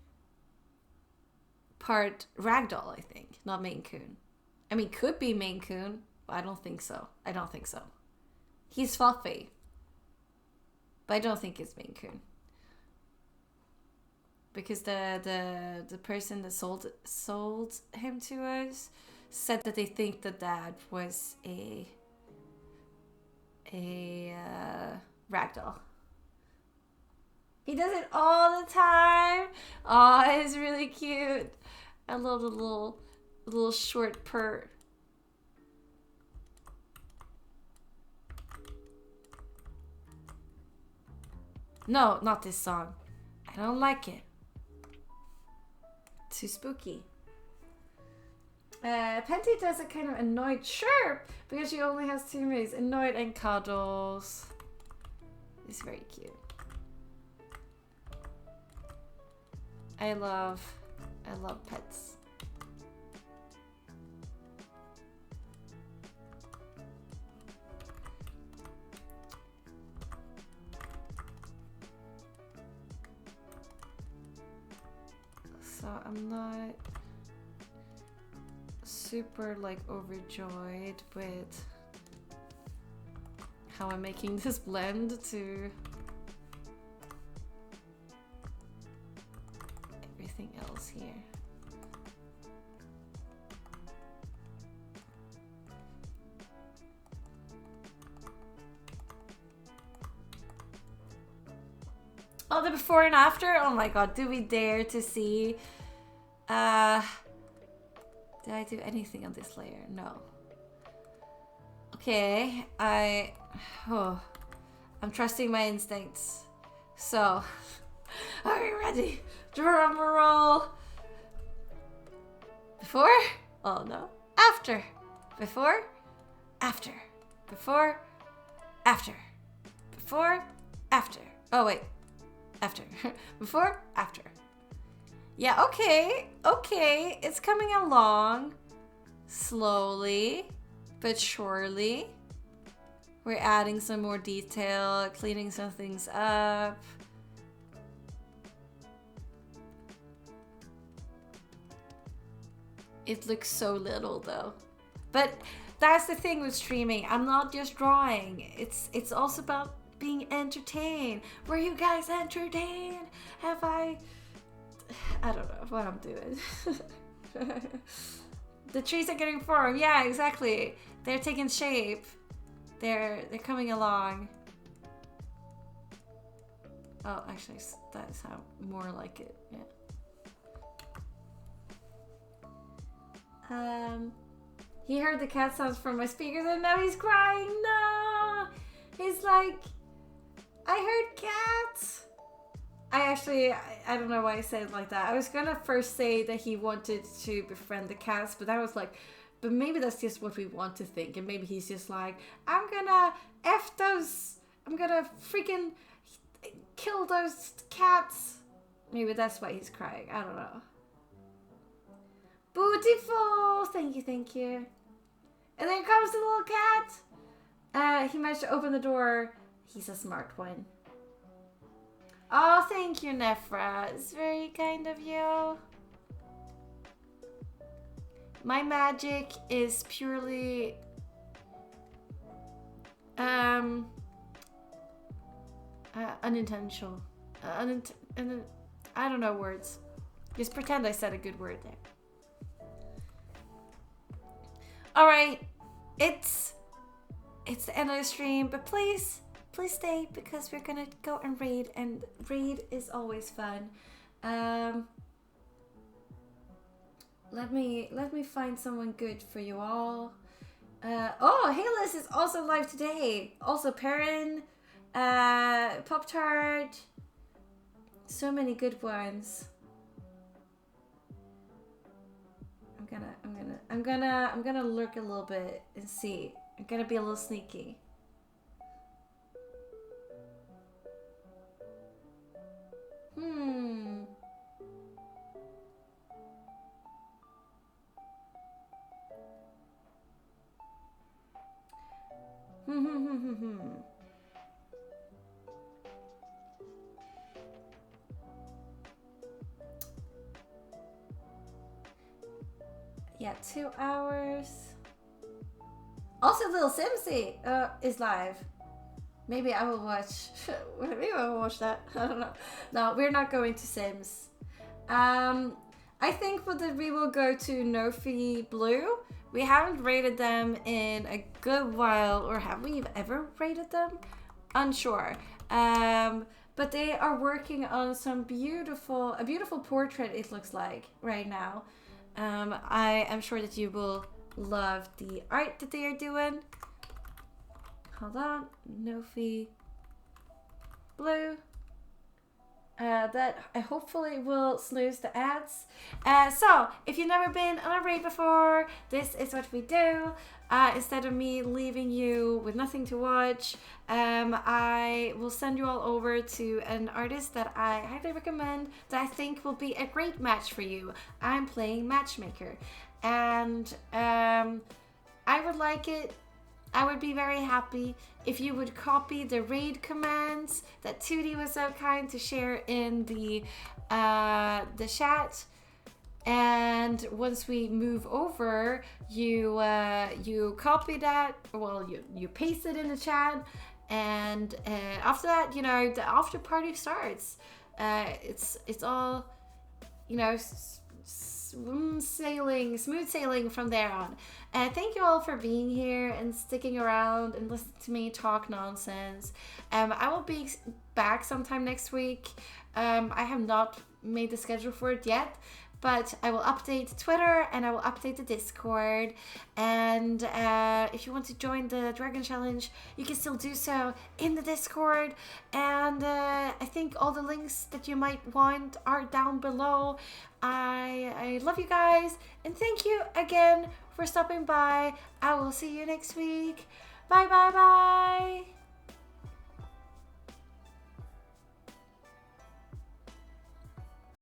ragdoll, I think, not Maine Coon. I mean, could be Maine Coon, but I don't think so. He's fluffy, but I don't think it's Maine Coon. Because the person that sold him to us said that they think that that was a ragdoll. He does it all the time. Oh, it's really cute. I love the little short purr. No, not this song. I don't like it. Too spooky. Penty does a kind of annoyed chirp because she only has 2 moves. Annoyed and cuddles. It's very cute. I love pets. So I'm not super like overjoyed with how I'm making this blend to everything else here. Oh, the before and after? Oh my god, do we dare to see? Did I do anything on this layer? No. Okay, I'm trusting my instincts. So, are we ready? Drum roll. Before? Oh no. After. Before? After. Before? After. Before? After. Oh wait. After. Before? After. Yeah, okay. Okay. It's coming along. Slowly, but surely. We're adding some more detail, cleaning some things up. It looks so little though. But that's the thing with streaming. I'm not just drawing. It's also about being entertained. Were you guys entertained? Have I don't know what I'm doing. The trees are getting formed. Yeah, exactly. They're taking shape. They're coming along. Oh, actually, that's how more like it. Yeah. He heard the cat sounds from my speakers and now he's crying. No, he's like, I heard cats. I don't know why I said it like that. I was gonna first say that he wanted to befriend the cats, but I was like, but maybe that's just what we want to think, and maybe he's just like, I'm gonna F those, I'm gonna freaking kill those cats. Maybe that's why he's crying. I don't know. Beautiful! Thank you. And then comes the little cat. He managed to open the door. He's a smart one. Oh, thank you, Nefra. It's very kind of you. My magic is purely unintentional. I don't know words. Just pretend I said a good word there. Alright, it's the end of the stream, but please stay because we're gonna go and raid is always fun. Let me find someone good for you all. Oh, Hayless is also live today. Also Perrin, Pop Tart. So many good ones. I'm gonna lurk a little bit and see. I'm gonna be a little sneaky. Yeah, 2 hours. Also, Little Simsy is live. Maybe I will watch. Maybe I will watch that. I don't know. No, we're not going to Sims. I think that we will go to Nofi Blue. We haven't rated them in a good while, or have we ever rated them? Unsure. But they are working on a beautiful portrait. It looks like right now. I am sure that you will love the art that they are doing. Hold on, Nofi Blue. That hopefully will snooze the ads. So, if you've never been on a raid before, this is what we do. Instead of me leaving you with nothing to watch, I will send you all over to an artist that I highly recommend that I think will be a great match for you. I'm playing Matchmaker, and I would like it. I would be very happy if you would copy the raid commands that Tootie was so kind to share in the chat. And once we move over, you copy that. Well, you paste it in the chat, and after that, you know, the after party starts. It's all, you know, smooth sailing from there on. Thank you all for being here and sticking around and listening to me talk nonsense. I will be back sometime next week. I have not made the schedule for it yet, but I will update Twitter and I will update the Discord. And if you want to join the Dragon Challenge, you can still do so in the Discord. And I think all the links that you might want are down below. I love you guys, and thank you again for stopping by. I will see you next week. Bye, bye, bye.